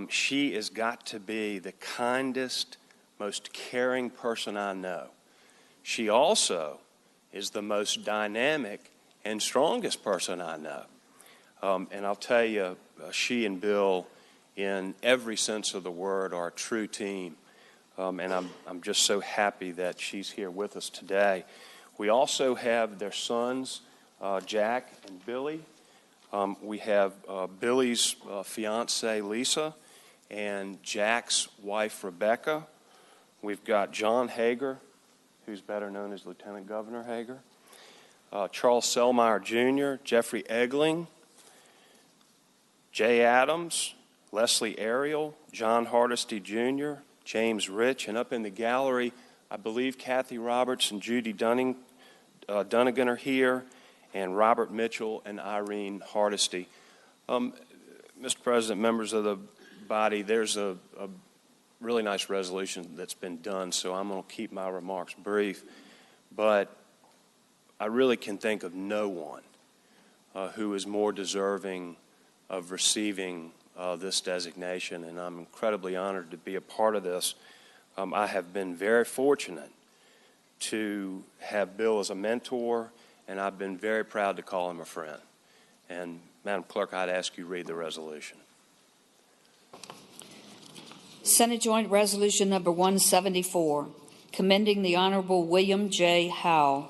she has got to be the kindest, most caring person I know. She also is the most dynamic and strongest person I know. And I'll tell you, she and Bill, in every sense of the word, are a true team. And I'm just so happy that she's here with us today. We also have their sons, Jack and Billy. We have Billy's fiancee, Lisa, and Jack's wife, Rebecca. We've got John Hager, who's better known as Lieutenant Governor Hager, Charles Selmeyer Jr., Jeffrey Egling, Jay Adams, Leslie Ariel, John Hardesty Jr., James Rich, and up in the gallery, I believe Kathy Roberts and Judy Dunnigan are here, and Robert Mitchell and Irene Hardesty. Mr. President, members of the body, there's a really nice resolution that's been done, so I'm going to keep my remarks brief. But I really can think of no one who is more deserving of receiving this designation, and I'm incredibly honored to be a part of this. I have been very fortunate to have Bill as a mentor, and I've been very proud to call him a friend. And, Madam Clerk, I'd ask you to read the resolution. Senate Joint Resolution Number 174, commending the Honorable William J. Howe.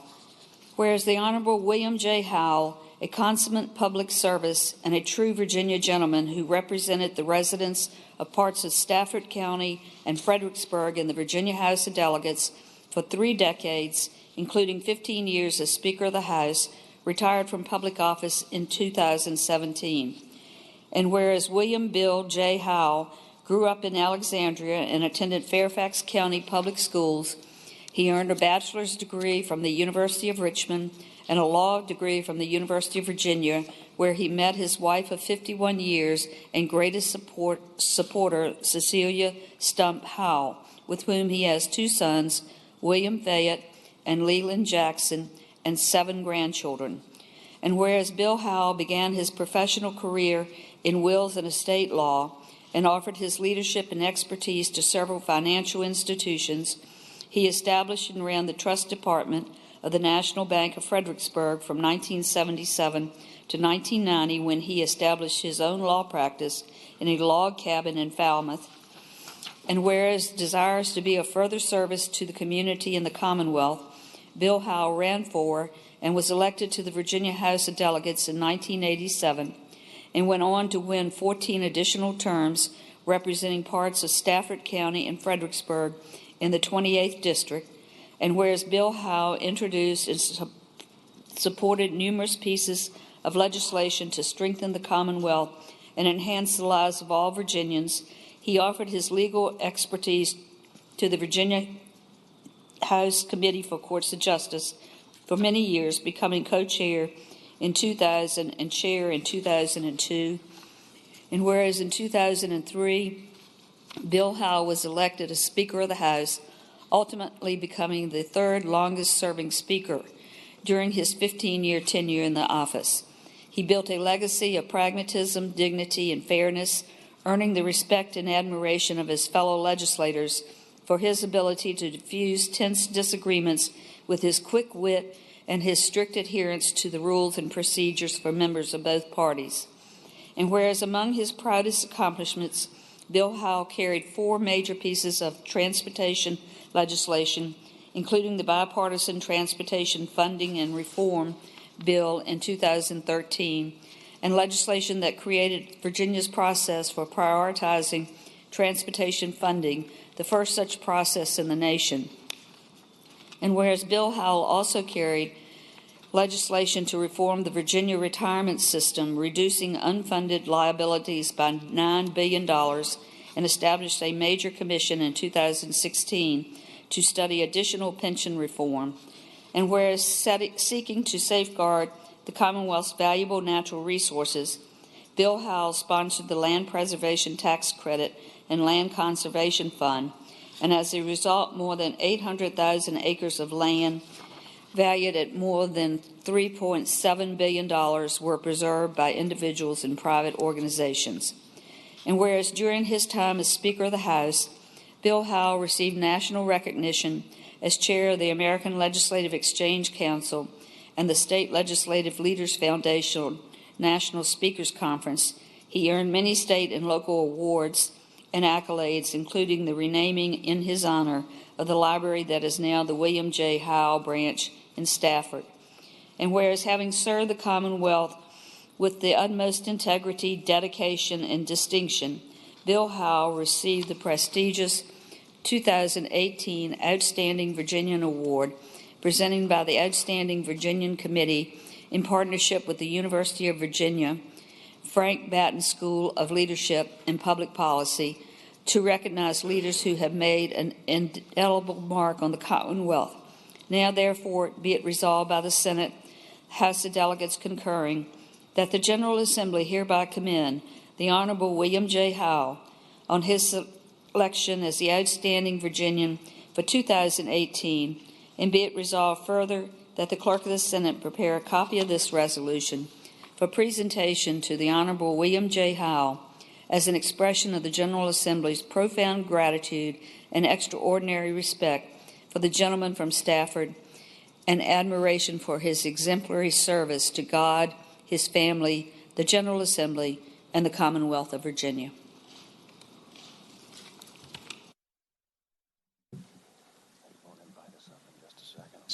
Whereas the Honorable William J. Howe, a consummate public service and a true Virginia gentleman who represented the residents of parts of Stafford County and Fredericksburg in the Virginia House of Delegates for 3 decades, including 15 years as Speaker of the House, retired from public office in 2017. And whereas William Bill J. Howe grew up in Alexandria and attended Fairfax County Public Schools, he earned a bachelor's degree from the University of Richmond and a law degree from the University of Virginia, where he met his wife of 51 years and greatest supporter, Cecilia Stump Howe, with whom he has 2 sons, William Fayette and Leland Jackson, and 7 grandchildren. And whereas Bill Howe began his professional career in wills and estate law and offered his leadership and expertise to several financial institutions, he established and ran the trust department of the National Bank of Fredericksburg from 1977 to 1990, when he established his own law practice in a log cabin in Falmouth. And whereas desirous to be of further service to the community and the Commonwealth, Bill Howe ran for and was elected to the Virginia House of Delegates in 1987 and went on to win 14 additional terms representing parts of Stafford County and Fredericksburg in the 28th District. And whereas Bill Howe introduced and supported numerous pieces of legislation to strengthen the Commonwealth and enhance the lives of all Virginians, he offered his legal expertise to the Virginia House Committee for Courts of Justice for many years, becoming co-chair in 2000 and chair in 2002. And whereas in 2003, Bill Howe was elected as Speaker of the House, ultimately becoming the 3rd longest-serving Speaker during his 15-year tenure in the office. He built a legacy of pragmatism, dignity, and fairness, earning the respect and admiration of his fellow legislators for his ability to diffuse tense disagreements with his quick wit and his strict adherence to the rules and procedures for members of both parties. And whereas among his proudest accomplishments, Bill Howe carried 4 major pieces of transportation legislation, including the Bipartisan Transportation Funding and Reform Bill in 2013, and legislation that created Virginia's process for prioritizing transportation funding, the first such process in the nation. And whereas Bill Howe also carried legislation to reform the Virginia retirement system, reducing unfunded liabilities by $9 billion, and established a major commission in 2016 to study additional pension reform. And whereas seeking to safeguard the Commonwealth's valuable natural resources, Bill Howe sponsored the Land Preservation Tax Credit and Land Conservation Fund, and as a result, more than 800,000 acres of land valued at more than $3.7 billion were preserved by individuals and private organizations. And whereas during his time as Speaker of the House, Bill Howe received national recognition as chair of the American Legislative Exchange Council and the State Legislative Leaders Foundation National Speakers Conference, he earned many state and local awards and accolades, including the renaming in his honor of the library that is now the William J. Howe branch in Stafford. And whereas having served the Commonwealth with the utmost integrity, dedication, and distinction, Bill Howe received the prestigious 2018 Outstanding Virginian Award, presented by the Outstanding Virginian Committee in partnership with the University of Virginia Frank Batten School of Leadership and Public Policy, to recognize leaders who have made an indelible mark on the Commonwealth. Now, therefore, be it resolved by the Senate, House of Delegates concurring, that the General Assembly hereby commend the Honorable William J. Howe on his selection as the Outstanding Virginian for 2018, and be it resolved further that the Clerk of the Senate prepare a copy of this resolution for presentation to the Honorable William J. Howe as an expression of the General Assembly's profound gratitude and extraordinary respect for the gentleman from Stafford and admiration for his exemplary service to God, his family, the General Assembly, and the Commonwealth of Virginia.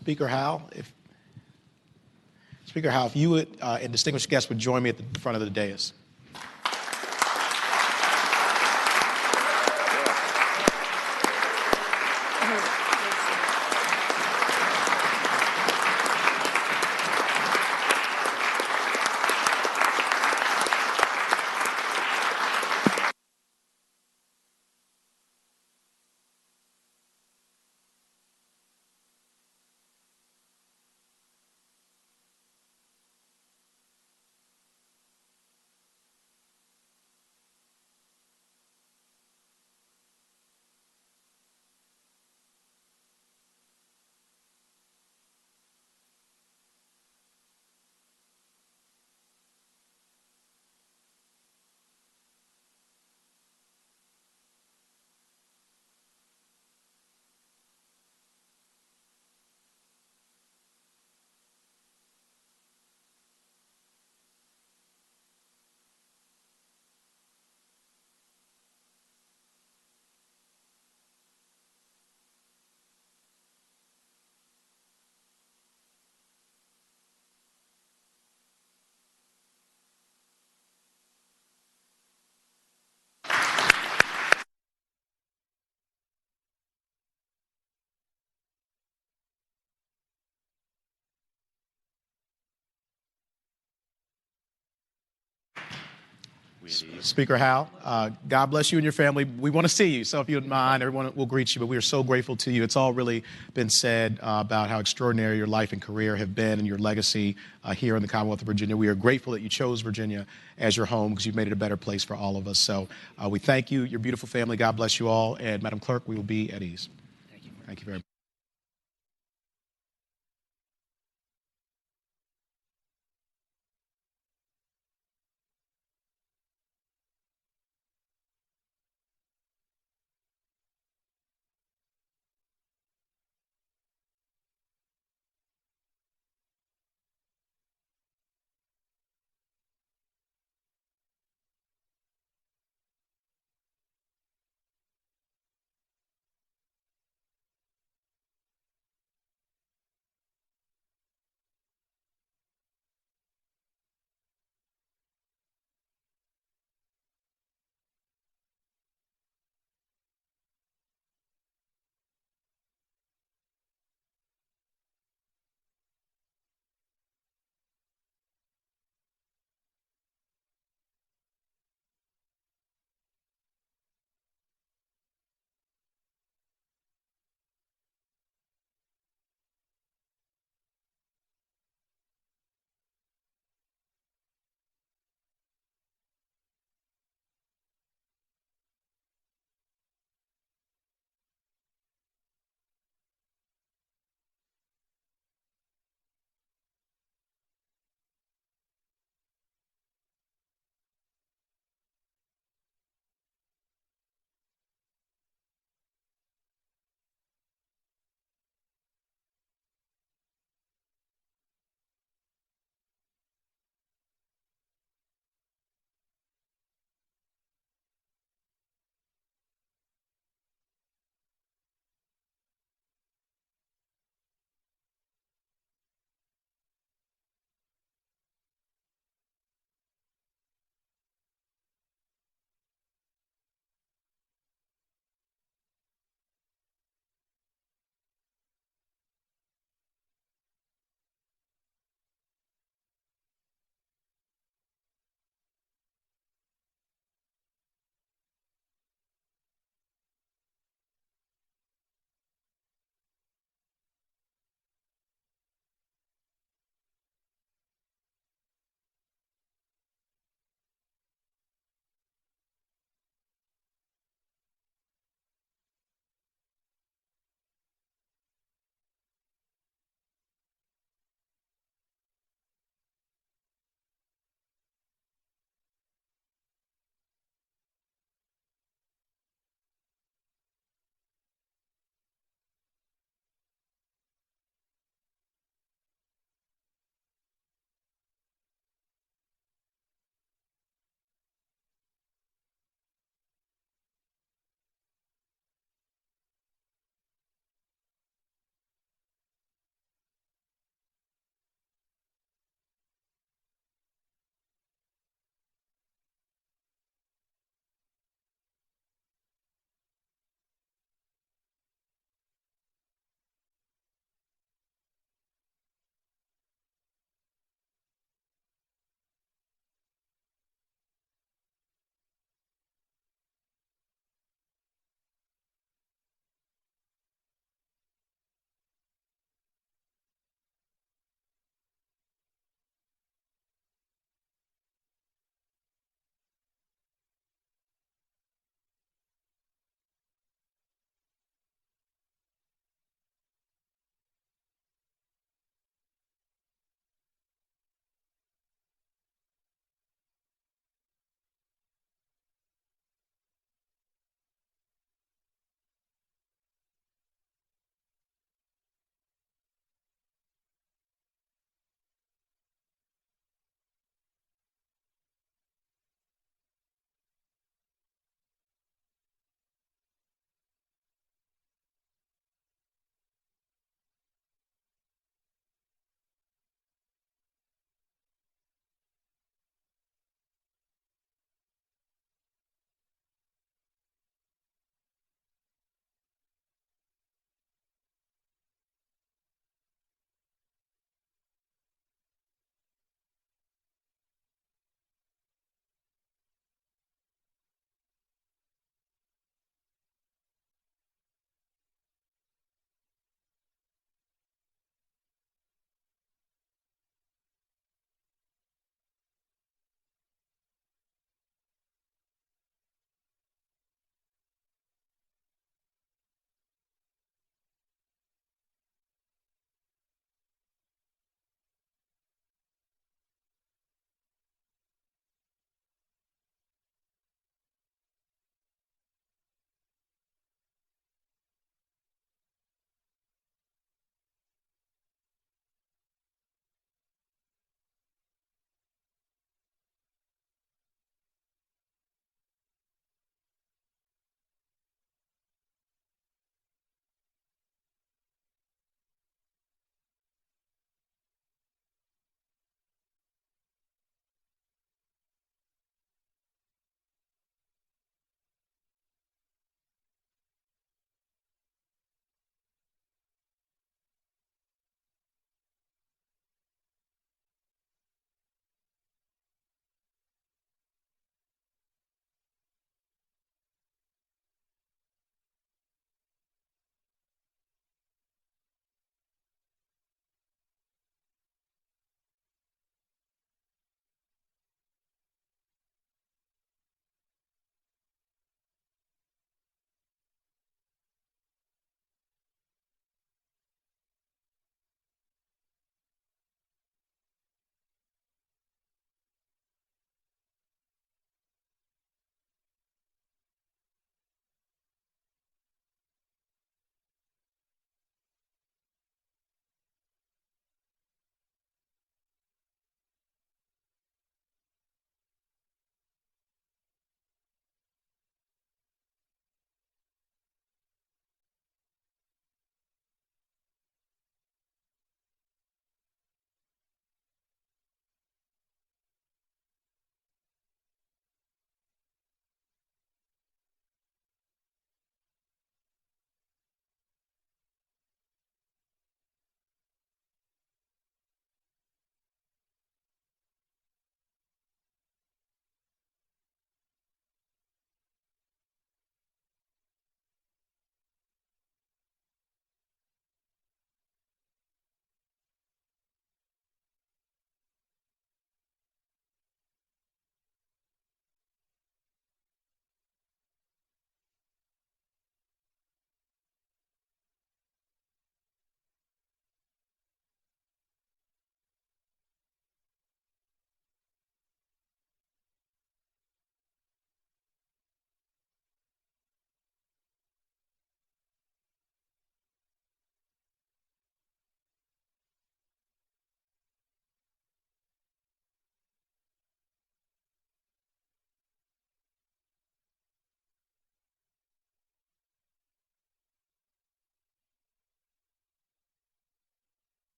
Speaker Howe, if you would, and distinguished guests would join me at the front of the dais. Speaker Howe, God bless you and your family. We want to see you, so if you wouldn't mind, everyone will greet you, but we are so grateful to you. It's all really been said about how extraordinary your life and career have been and your legacy here in the Commonwealth of Virginia. We are grateful that you chose Virginia as your home because you've made it a better place for all of us. So we thank you, your beautiful family. God bless you all. And Madam Clerk, we will be at ease. Thank you. Thank you very much.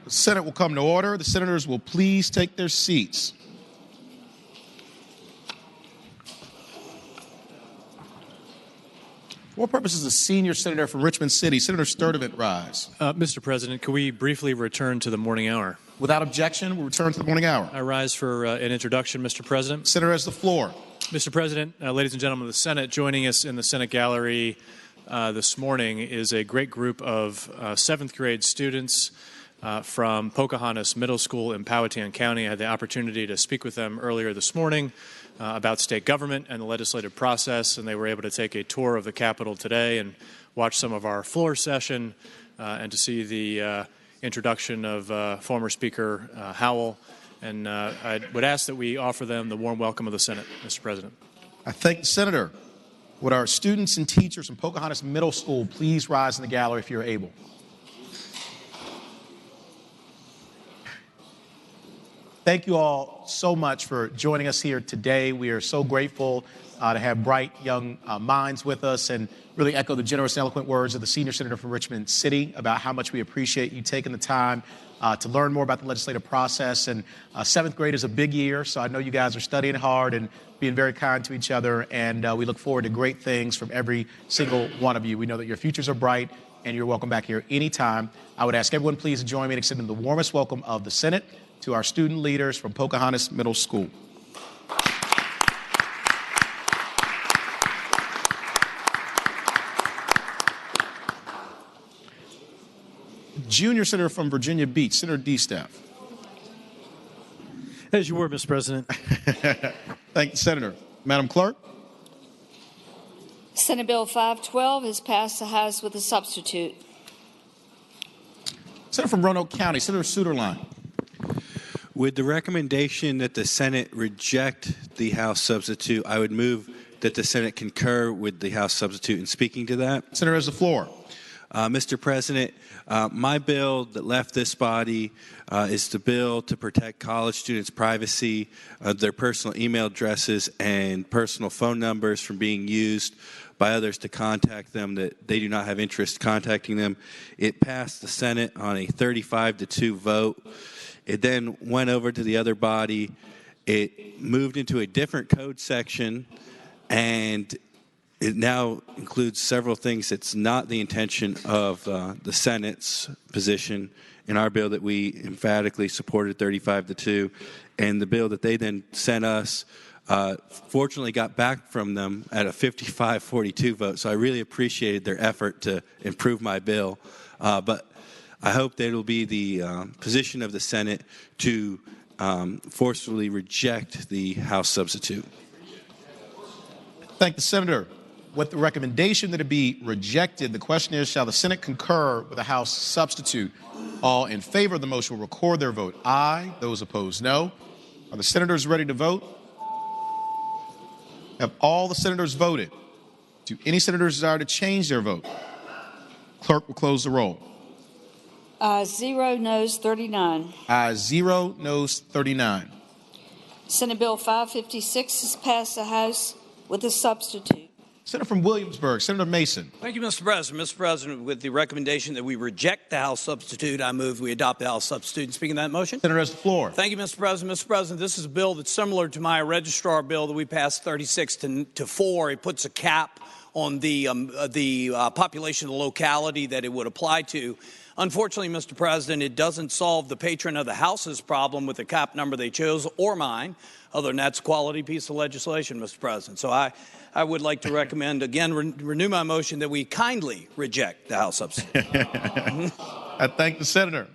The Senate will come to order. The senators will please take their seats. For what purpose is the senior senator from Richmond City, Senator Sturdivant, rise? Mr. President, could we briefly return to the morning hour? Without objection, we'll return to the morning hour. I rise for an introduction, Mr. President. Senator has the floor. Mr. President, ladies and gentlemen of the Senate, joining us in the Senate gallery this morning is a great group of 7th grade students from Pocahontas Middle School in Powhatan County. I had the opportunity to speak with them earlier this morning about state government and the legislative process, and they were able to take a tour of the Capitol today and watch some of our floor session and to see the introduction of former Speaker Howell. And I would ask that we offer them the warm welcome of the Senate, Mr. President. I thank the Senator. Would our students and teachers from Pocahontas Middle School please rise in the gallery if you're able? Thank you all so much for joining us here today. We are so grateful to have bright young minds with us and really echo the generous and eloquent words of the senior senator from Richmond City about how much we appreciate you taking the time to learn more about the legislative process. And 7th grade is a big year, so I know you guys are studying hard and being very kind to each other, and we look forward to great things from every single one of you. We know that your futures are bright, and you're welcome back here anytime. I would ask everyone please to join me in extending the warmest welcome of the Senate to our student leaders from Pocahontas Middle School. Junior Senator from Virginia Beach, Senator D-Staff. As you were, Mr. President. Thank you, Senator. Madam Clerk. Senate Bill 512 is passed the House with a substitute. Senator from Roanoke County, Senator Suderline. With the recommendation that the Senate reject the House substitute, I would move that the Senate concur with the House substitute in speaking to that. Senator has the floor. Mr. President, my bill that left this body is the bill to protect college students' privacy, their personal email addresses and personal phone numbers from being used by others to contact them that they do not have interest contacting them. It passed the Senate on a 35-2 vote. It then went over to the other body. It moved into a different code section, and it now includes several things that's not the intention of the Senate's position in our bill that we emphatically supported 35-2. And the bill that they then sent us fortunately got back from them at a 55-42 vote. So I really appreciated their effort to improve my bill. But I hope that it will be the position of the Senate to forcefully reject the House substitute. Thank the Senator. With the recommendation that it be rejected, the question is, shall the Senate concur with the House substitute? All in favor of the motion will record their vote aye. Those opposed, no. Are the senators ready to vote? Have all the senators voted? Do any senators desire to change their vote? Clerk will close the roll. 0, noes 39. Ayes 0, noes 39. Senate Bill 556 is passed the House with a substitute. Senator from Williamsburg, Senator Mason. Thank you, Mr. President. Mr. President, with the recommendation that we reject the House substitute, I move we adopt the House substitute. Speaking of that motion. Senator has the floor. Thank you, Mr. President. Mr. President, this is a bill that's similar to my registrar bill that we passed 36-4. It puts a cap on the population of the locality that it would apply to. Unfortunately, Mr. President, it doesn't solve the patron of the House's problem with the cap number they chose or mine. Other than that's a quality piece of legislation, Mr. President. So I would like to recommend, again, renew my motion that we kindly reject the House substitute. I thank the Senator.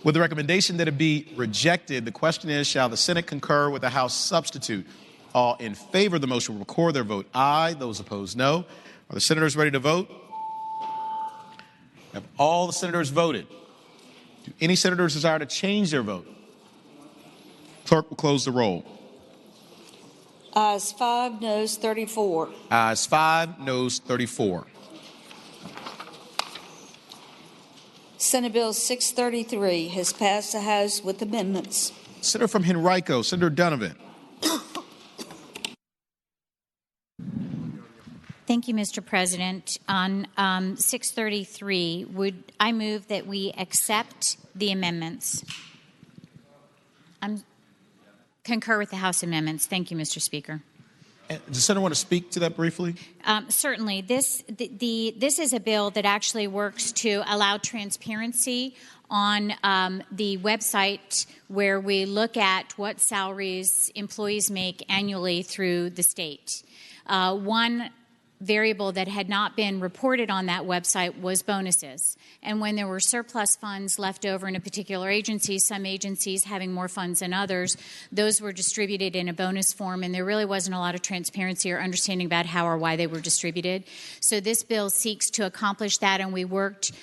With the recommendation that it be rejected, the question is, shall the Senate concur with the House substitute? All in favor of the motion will record their vote aye. Those opposed, no. Are the senators ready to vote? Have all the senators voted? Do any senators desire to change their vote? Clerk will close the roll. Ayes 5, noes 34. Ayes 5, noes 34. Senate Bill 633 has passed the House with amendments. Senator from Henrico, Senator Donovan. Thank you, Mr. President. On 633, I move that we accept the amendments. Concur with the House amendments. Thank you, Mr. Speaker. Does the senator want to speak to that briefly? Certainly. This is a bill that actually works to allow transparency on the website where we look at what salaries employees make annually through the state. One variable that had not been reported on that website was bonuses. And when there were surplus funds left over in a particular agency, some agencies having more funds than others, those were distributed in a bonus form, and there really wasn't a lot of transparency or understanding about how or why they were distributed. So this bill seeks to accomplish that, and we worked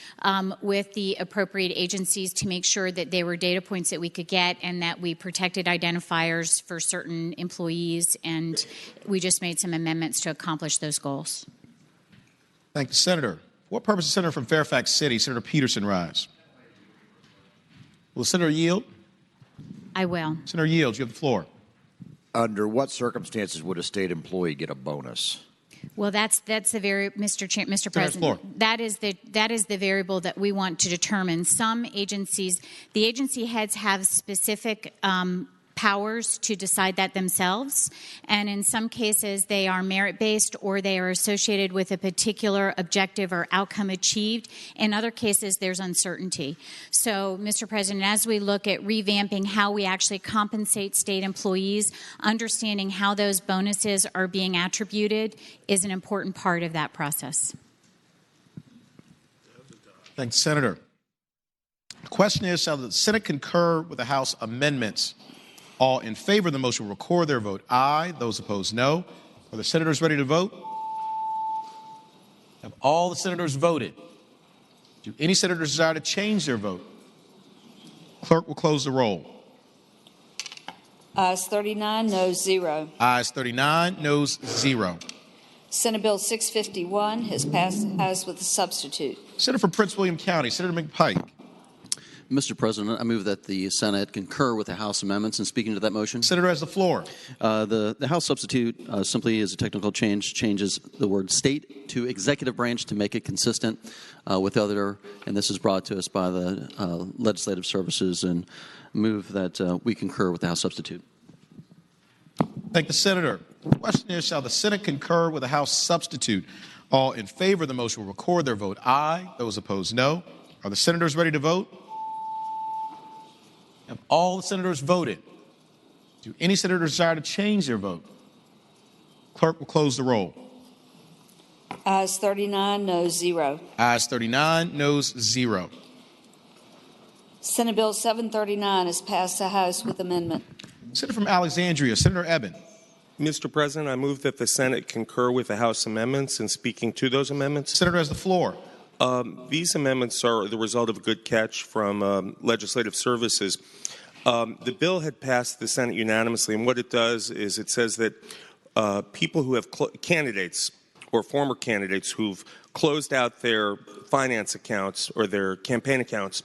with the appropriate agencies to make sure that there were data points that we could get and that we protected identifiers for certain employees, and we just made some amendments to accomplish those goals. Thank you, Senator. For what purpose does the Senator from Fairfax City, Senator Peterson, rise? Will the Senator yield? I will. Senator Yields, you have the floor. Under what circumstances would a state employee get a bonus? Well, that's the very Mr. President. That is the variable that we want to determine. Some agencies, the agency heads have specific powers to decide that themselves, and in some cases they are merit-based or they are associated with a particular objective or outcome achieved. In other cases, there's uncertainty. So, Mr. President, as we look at revamping how we actually compensate state employees, understanding how those bonuses are being attributed is an important part of that process. Thanks, Senator. The question is, shall the Senate concur with the House amendments? All in favor of the motion will record their vote aye. Those opposed, no. Are the senators ready to vote? Have all the senators voted? Do any senators desire to change their vote? Clerk will close the roll. Ayes 39, noes 0. Ayes 39, noes 0. Senate Bill 651 has passed the House with a substitute. Senator from Prince William County, Senator McPike. Mr. President, I move that the Senate concur with the House amendments. And speaking to that motion, Senator has the floor. The House substitute simply is a technical change, changes the word state to executive branch to make it consistent with other, and this is brought to us by the Legislative Services, and move that we concur with the House substitute. Thank the Senator. The question is, shall the Senate concur with the House substitute? All in favor of the motion will record their vote aye. Those opposed, no. Are the senators ready to vote? Have all the senators voted? Do any senators desire to change their vote? Clerk will close the roll. Ayes 39, noes 0. Ayes 39, noes 0. Senate Bill 739 has passed the House with amendment. Senator from Alexandria, Senator Eben. Mr. President, I move that the Senate concur with the House amendments. And speaking to those amendments, Senator has the floor. These amendments are the result of a good catch from Legislative Services. The bill had passed the Senate unanimously, and what it does is it says that people who have candidates or former candidates who've closed out their finance accounts or their campaign accounts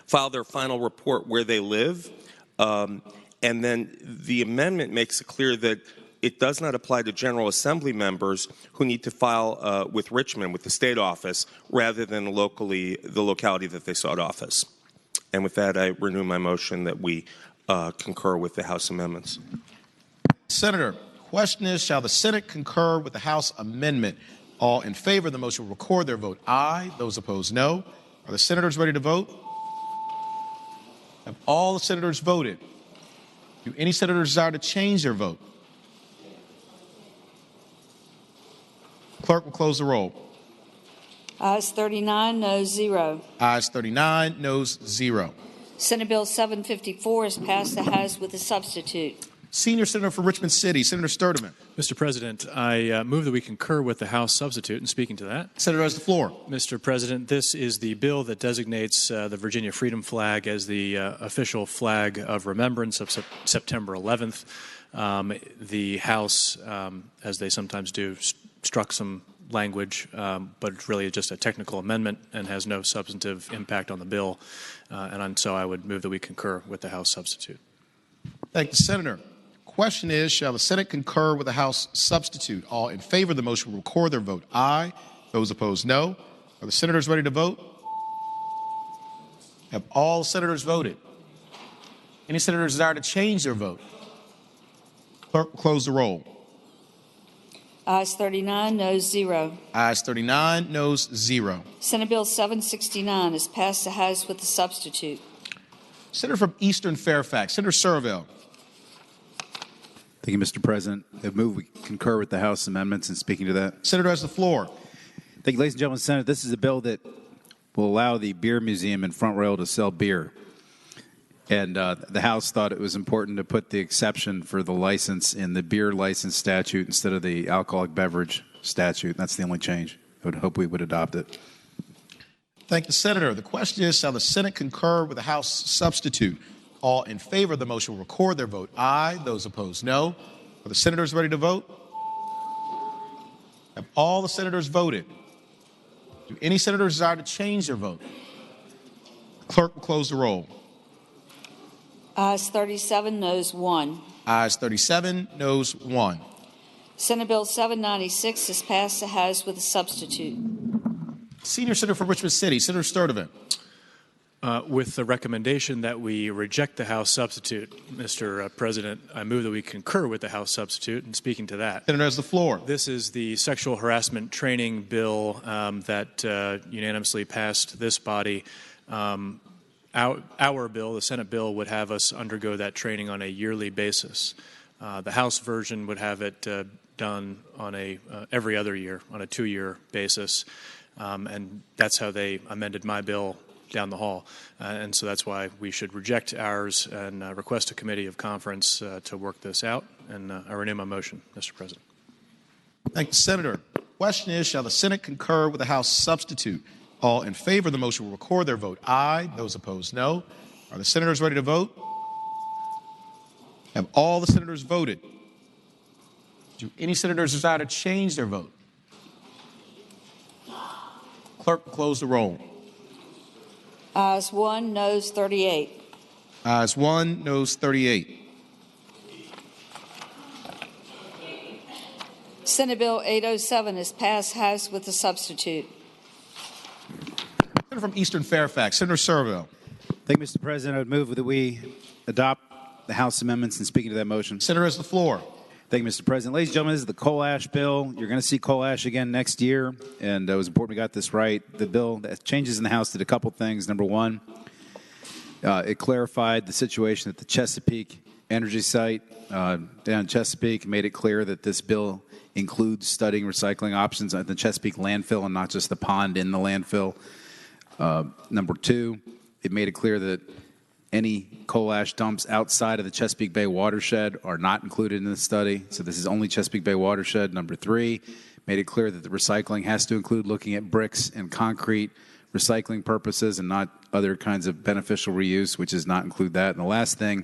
file their final report where they live, and then the amendment makes it clear that it does not apply to General Assembly members who need to file with Richmond, with the state office, rather than the locality that they sought office. And with that, I renew my motion that we concur with the House amendments. Senator, question is, shall the Senate concur with the House amendment? All in favor of the motion will record their vote aye. Those opposed, no. Are the senators ready to vote? Have all the senators voted? Do any senators desire to change their vote? Clerk will close the roll. Ayes 39, noes 0. Ayes 39, noes 0. Senate Bill 754 has passed the House with a substitute. Senior Senator for Richmond City, Senator Sturtevant. Mr. President, I move that we concur with the House substitute. And speaking to that, Senator has the floor. Mr. President, this is the bill that designates the Virginia Freedom Flag as the official flag of remembrance of September 11th. The House, as they sometimes do, struck some language, but it's really just a technical amendment and has no substantive impact on the bill. And so I would move that we concur with the House substitute. Thank you, Senator. question is, shall the Senate concur with the House substitute? All in favor of the motion will record their vote aye. Those opposed, no. Are the senators ready to vote? Have all senators voted? Any senators desire to change their vote? Clerk will close the roll. Ayes 39, noes 0. Ayes 39, noes 0. Senate Bill 769 is passed the House with a substitute. Senator from Eastern Fairfax, Senator Serville. Thank you, Mr. President. I move we concur with the House amendments and speaking to that. Senator has the floor. Thank you, ladies and gentlemen of the Senate. This is a bill that will allow the Beer Museum in Front Royal to sell beer. And the House thought it was important to put the exception for the license in the beer license statute instead of the alcoholic beverage statute. That's the only change. I would hope we would adopt it. Thank the Senator. The question is, shall the Senate concur with the House substitute? All in favor of the motion will record their vote aye. Those opposed, no. Are the senators ready to vote? Have all the senators voted? Do any senators desire to change their vote? Clerk will close the roll. Ayes 37, noes 1. Ayes 37, noes 1. Senate Bill 796 is passed the House with a substitute. Senior Senator from Richmond City, Senator Sturdivant. With the recommendation that we reject the House substitute, Mr. President, I move that we concur with the House substitute. And speaking to that, Senator has the floor. This is the sexual harassment training bill that unanimously passed this body. Our bill, the Senate bill, would have us undergo that training on a yearly basis. The House version would have it done on every other year, on a 2-year basis. And that's how they amended my bill down the hall. And so that's why we should reject ours and request a committee of conference to work this out. And I renew my motion, Mr. President. Thank you, Senator. The question is, shall the Senate concur with the House substitute? All in favor of the motion will record their vote aye. Those opposed, no. Are the senators ready to vote? Have all the senators voted? Do any senators desire to change their vote? Clerk will close the roll. Ayes 1, noes 38. Ayes 1, noes 38. Senate Bill 807 is passed House with a substitute. Senator from Eastern Fairfax, Senator Serville. Thank you, Mr. President. I would move that we adopt the House amendments and speaking to that motion. Senator has the floor. Thank you, Mr. President. Ladies and gentlemen, this is the coal ash bill. You're going to see coal ash again next year, and it was important we got this right. The bill that changes in the House did a couple things. Number one, it clarified the situation at the Chesapeake energy site down in Chesapeake, made it clear that this bill includes studying recycling options at the Chesapeake landfill and not just the pond in the landfill. Number two, it made it clear that any coal ash dumps outside of the Chesapeake Bay watershed are not included in the study. So this is only Chesapeake Bay watershed. Number three, made it clear that the recycling has to include looking at bricks and concrete recycling purposes and not other kinds of beneficial reuse, which does not include that. And the last thing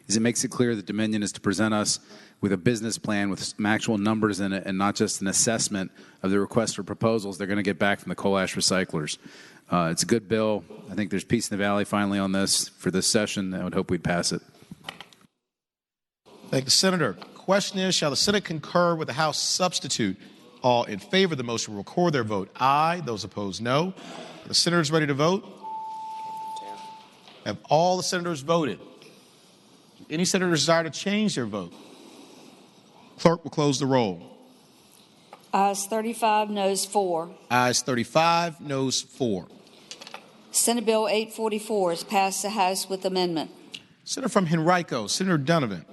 is it makes it clear that Dominion is to present us with a business plan with some actual numbers in it and not just an assessment of the request for proposals they're going to get back from the coal ash recyclers. It's a good bill. I think there's peace in the valley finally on this for this session. I would hope we'd pass it. Thank the Senator. Question is, shall the Senate concur with the House substitute? All in favor of the motion will record their vote aye. Those opposed, no. Are the senators ready to vote? Have all the senators voted? Do any senators desire to change their vote? Clerk will close the roll. Ayes 35, noes 4. Ayes 35, noes 4. Senate Bill 844 is passed the House with amendment. Senator from Henrico, Senator Donovan.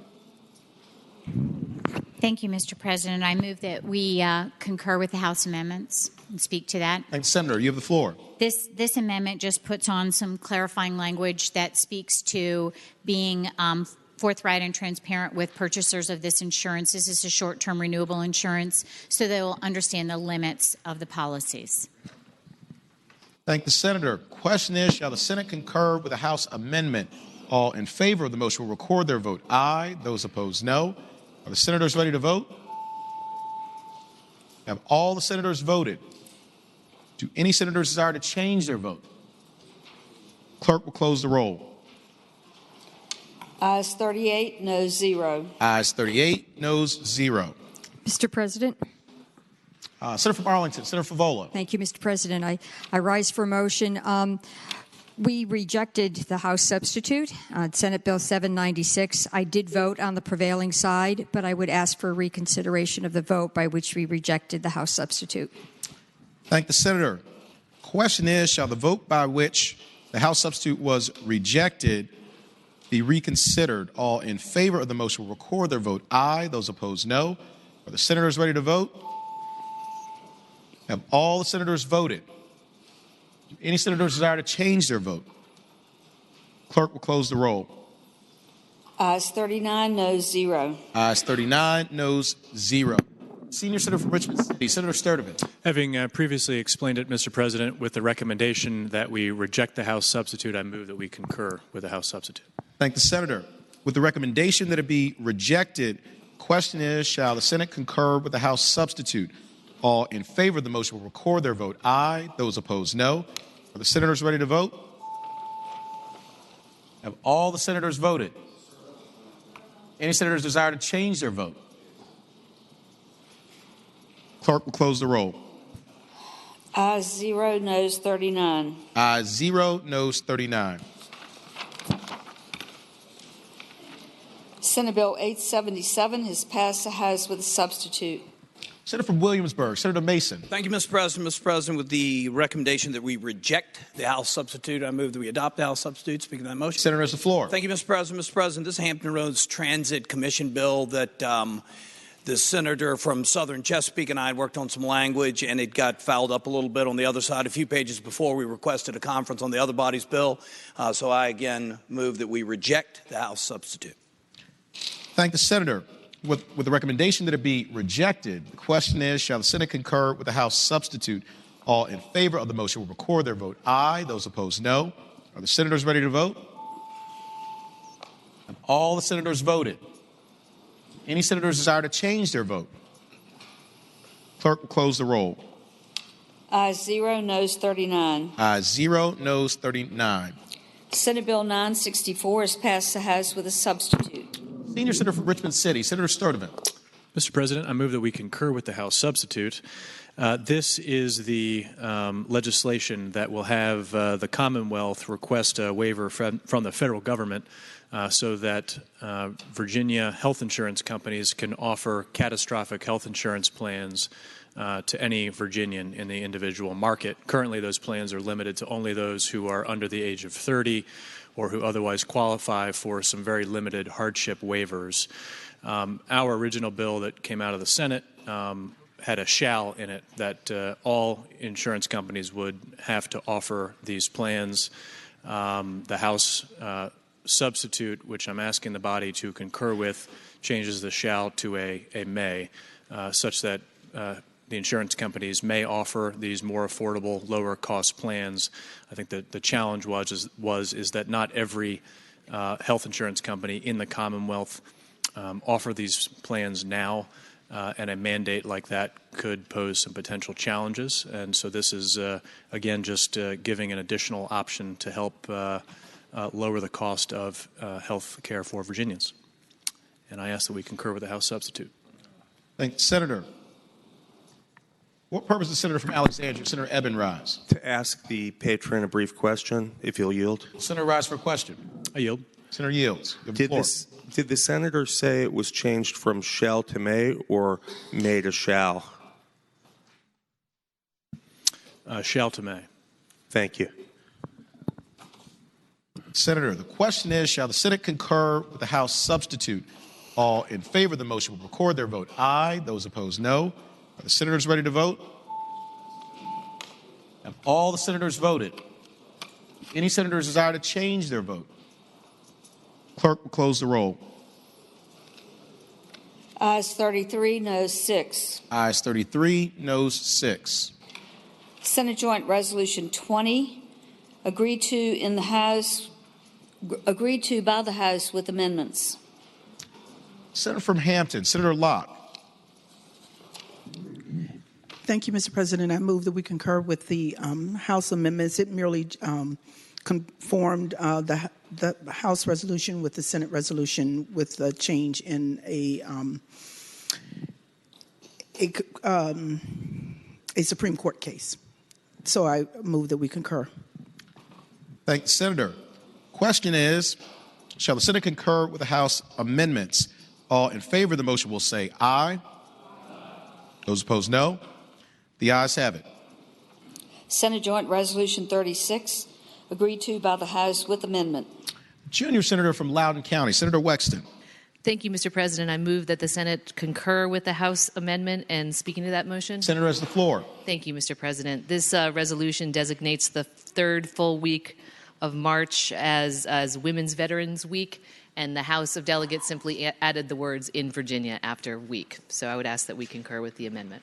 Thank you, Mr. President. I move that we concur with the House amendments and speak to that. Thanks, Senator. You have the floor. This amendment just puts on some clarifying language that speaks to being forthright and transparent with purchasers of this insurance. This is a short-term renewable insurance, so they will understand the limits of the policies. Thank the Senator. Question is, shall the Senate concur with the House amendment? All in favor of the motion will record their vote aye. Those opposed, no. Are the senators ready to vote? Have all the senators voted? Do any senators desire to change their vote? Clerk will close the roll. Ayes 38, noes 0. Ayes 38, noes 0. Mr. President. Senator from Arlington, Senator Favola. Thank you, Mr. President. I rise for a motion. We rejected the House substitute on Senate Bill 796. I did vote on the prevailing side, but I would ask for a reconsideration of the vote by which we rejected the House substitute. Thank the senator. Question is, shall the vote by which the House substitute was rejected be reconsidered? All in favor of the motion will record their vote aye. Those opposed, no. Are the senators ready to vote? Have all the senators voted? Do any senators desire to change their vote? Clerk will close the roll. Ayes 39, noes 0. Ayes 39, noes 0. Senior Senator from Richmond City, Senator Sturdivant. Having previously explained it, Mr. President, with the recommendation that we reject the House substitute, I move that we concur with the House substitute. Thank the senator. With the recommendation that it be rejected, question is, shall the Senate concur with the House substitute? All in favor of the motion will record their vote aye. Those opposed, no. Are the senators ready to vote? Have all the senators voted? Any senators desire to change their vote? Clerk will close the roll. Ayes 0, noes 39. Ayes 0, noes 39. Senate Bill 877 has passed the House with a substitute. Senator from Williamsburg, Senator Mason. Thank you, Mr. President. Mr. President, with the recommendation that we reject the House substitute, I move that we adopt the House substitute. Speaking of that motion. Senator has the floor. Thank you, Mr. President. Mr. President, this Hampton Roads Transit Commission bill that the senator from Southern Chesapeake and I had worked on some language, and it got fouled up a little bit on the other side. A few pages before, we requested a conference on the other body's bill. So I, again, move that we reject the House substitute. Thank the senator. With the recommendation that it be rejected, the question is, shall the Senate concur with the House substitute? All in favor of the motion will record their vote aye. Those opposed, no. Are the senators ready to vote? Have all the senators voted? Any senators desire to change their vote? Clerk will close the roll. Ayes 0, noes 39. Ayes 0, noes 39. Senate Bill 964 has passed the House with a substitute. Senior Senator from Richmond City, Senator Sturdivant. Mr. President, I move that we concur with the House substitute. This is the legislation that will have the Commonwealth request a waiver from the federal government so that Virginia health insurance companies can offer catastrophic health insurance plans to any Virginian in the individual market. Currently, those plans are limited to only those who are under the age of 30 or who otherwise qualify for some very limited hardship waivers. Our original bill that came out of the Senate had a shall in it that all insurance companies would have to offer these plans. The House substitute, which I'm asking the body to concur with, changes the shall to a may, such that the insurance companies may offer these more affordable, lower-cost plans. I think that the challenge was that not every health insurance company in the Commonwealth offer these plans now, and a mandate like that could pose some potential challenges. And so this is, again, just giving an additional option to help lower the cost of health care for Virginians. And I ask that we concur with the House substitute. Thank you, Senator. What purpose does Senator from Alexandria, Senator Eben, rise? To ask the patron a brief question, if you'll yield. Senator rise for a question. I yield. Senator yields. Did the senator say it was changed from shall to may or may to shall? Shall to may. Thank you. Senator, the question is, shall the Senate concur with the House substitute? All in favor of the motion will record their vote aye. Those opposed, no. Are the senators ready to vote? Have all the senators voted? Any senators desire to change their vote? Clerk will close the roll. Ayes 33, noes 6. Ayes 33, noes 6. Senate Joint Resolution 20, agreed to by the House with amendments. Senator from Hampton, Senator Locke. Thank you, Mr. President. I move that we concur with the House amendments. It merely conformed the House resolution with the Senate resolution with the change in a Supreme Court case. So I move that we concur. Thank the Senator. Question is, shall the Senate concur with the House amendments? All in favor of the motion will say aye. Those opposed, no. The ayes have it. Senate Joint Resolution 36, agreed to by the House with amendment. Junior Senator from Loudoun County, Senator Wexton. Thank you, Mr. President. I move that the Senate concur with the House amendment. And speaking to that motion. Senator has the floor. Thank you, Mr. President. This resolution designates the third full week of March as Women's Veterans Week, and the House of Delegates simply added the words "in Virginia" after week. So I would ask that we concur with the amendment.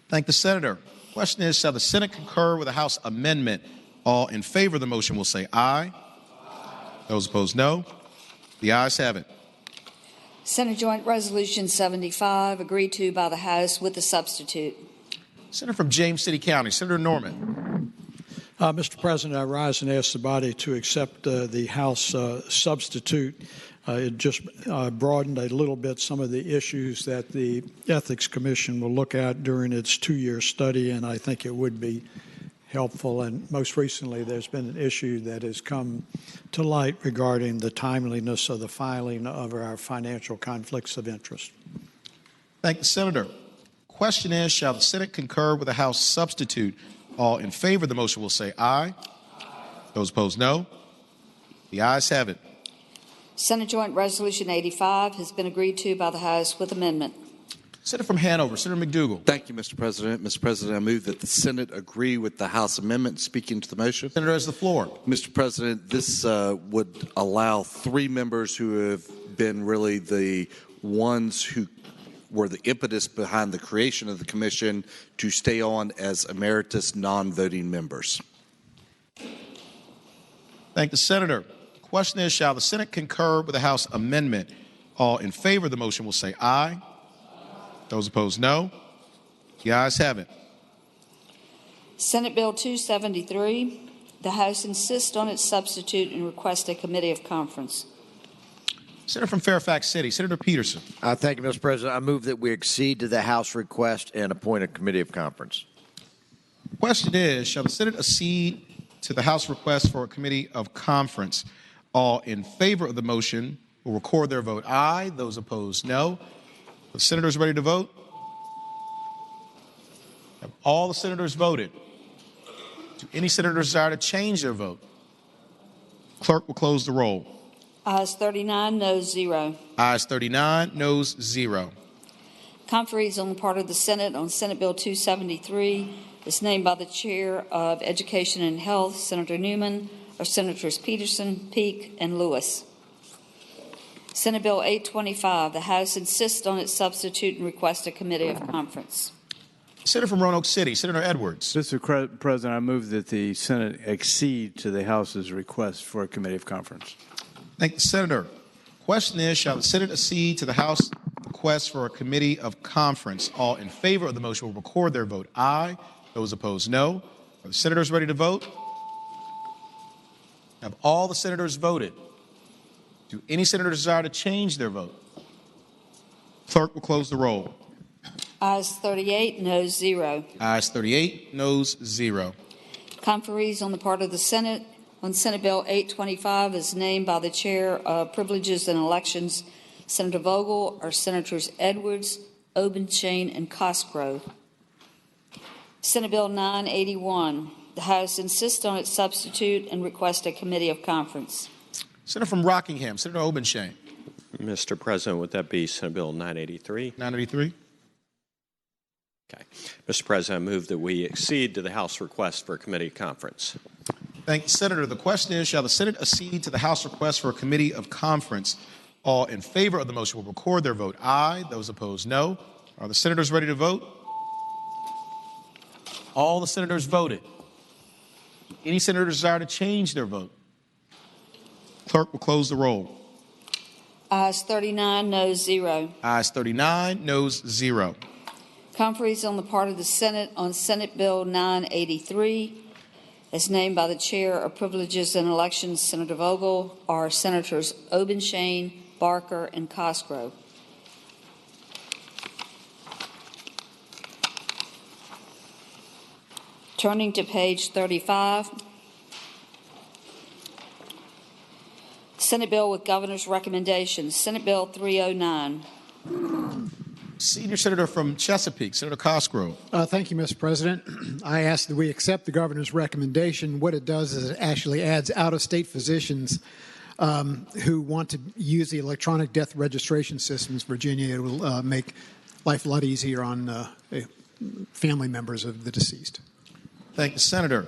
Thank the Senator. Question is, shall the Senate concur with the House amendment? All in favor of the motion will say aye. Those opposed, no. The ayes have it. Senate Joint Resolution 75, agreed to by the House with the substitute. Senator from James City County, Senator Norman. Mr. President, I rise and ask the body to accept the House substitute. It just broadened a little bit some of the issues that the Ethics Commission will look at during its 2-year study, and I think it would be helpful. And most recently, there's been an issue that has come to light regarding the timeliness of the filing of our financial conflicts of interest. Thank the Senator. Question is, shall the Senate concur with the House substitute? All in favor of the motion will say aye. Those opposed, no. The ayes have it. Senate Joint Resolution 85 has been agreed to by the House with amendment. Senator from Hanover, Senator McDougal. Thank you, Mr. President. Mr. President, I move that the Senate agree with the House amendment. Speaking to the motion. Senator has the floor. Mr. President, this would allow 3 members who have been really the ones who were the impetus behind the creation of the commission to stay on as emeritus non-voting members. Thank the Senator. Question is, shall the Senate concur with the House amendment? All in favor of the motion will say aye. Those opposed, no. The ayes have it. Senate Bill 273, the House insists on its substitute and requests a committee of conference. Senator from Fairfax City, Senator Peterson. Thank you, Mr. President. I move that we accede to the House request and appoint a committee of conference. The question is, shall the Senate accede to the House request for a committee of conference? All in favor of the motion will record their vote aye. Those opposed, no. The senators ready to vote? Have all the senators voted? Do any senators desire to change their vote? Clerk will close the roll. Ayes 39, noes 0. Ayes 39, noes 0. Conferees on the part of the Senate on Senate Bill 273 is named by the Chair of Education and Health, Senator Newman, or Senators Peterson, Peake, and Lewis. Senate Bill 825, the House insists on its substitute and requests a committee of conference. Senator from Roanoke City, Senator Edwards. Mr. President, I move that the Senate accede to the House's request for a committee of conference. Thank the Senator. Question is, shall the Senate accede to the House request for a committee of conference? All in favor of the motion will record their vote aye. Those opposed, no. Are the senators ready to vote? Have all the senators voted? Do any senators desire to change their vote? Clerk will close the roll. Ayes 38, noes 0. Ayes 38, noes 0. Conferees on the part of the Senate on Senate Bill 825 is named by the Chair of Privileges and Elections, Senator Vogel, or Senators Edwards, Obenshain, and Cosgrove. Senate Bill 981. The House insists on its substitute and requests a committee of conference. Senator from Rockingham, Senator Obenshain. Mr. President, would that be Senate Bill 983? 983. Okay. Mr. President, I move that we accede to the House request for a committee conference. Thank you, Senator. The question is, shall the Senate accede to the House request for a committee of conference? All in favor of the motion will record their vote aye. Those opposed, no. Are the senators ready to vote? All the senators voted. Any senator desire to change their vote? Clerk will close the roll. Ayes 39, noes 0. Ayes 39, noes 0. Conferees on the part of the Senate on Senate Bill 983 as named by the Chair of Privileges and Elections, Senator Vogel, are Senators Obenshain, Barker, and Cosgrove. Turning to page 35, Senate bill with governor's recommendations. Senate Bill 309. Senior Senator from Chesapeake, Senator Cosgrove. Thank you, Mr. President. I ask that we accept the governor's recommendation. What it does is it actually adds out-of-state physicians who want to use the electronic death registration systems. Virginia, it will make life a lot easier on family members of the deceased. Thank you, Senator.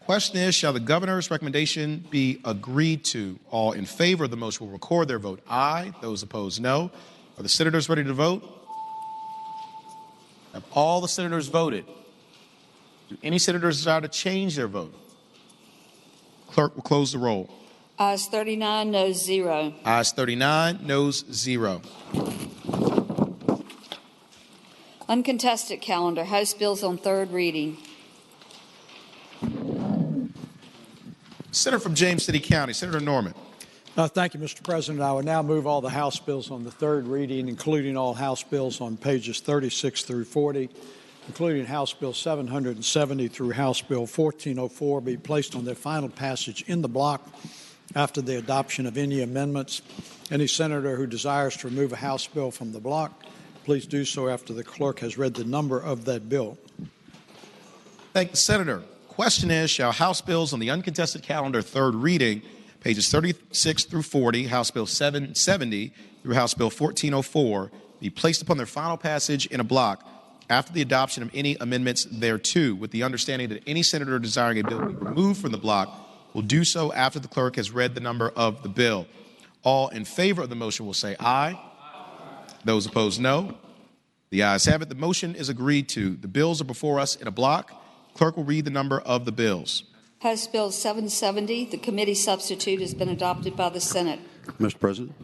Question is, shall the governor's recommendation be agreed to? All in favor of the motion will record their vote aye. Those opposed, no. Are the senators ready to vote? Have all the senators voted? Do any senators desire to change their vote? Clerk will close the roll. Ayes 39, noes 0. Ayes 39, noes 0. Uncontested calendar. House bills on third reading. Senator from James City County, Senator Norman. Thank you, Mr. President. I would now move all the House bills on the third reading, including all House bills on pages 36 through 40, including House Bill 770 through House Bill 1404, be placed on their final passage in the block after the adoption of any amendments. Any senator who desires to remove a House bill from the block, please do so after the clerk has read the number of that bill. Thank you, Senator. Question is, shall House bills on the uncontested calendar third reading, pages 36 through 40, House Bill 770 through House Bill 1404, be placed upon their final passage in a block after the adoption of any amendments thereto, with the understanding that any senator desiring a bill to be removed from the block will do so after the clerk has read the number of the bill. All in favor of the motion will say aye. Those opposed, no. The ayes have it. The motion is agreed to. The bills are before us in a block. Clerk will read the number of the bills. House Bill 770, the committee substitute, has been adopted by the Senate. Mr. President?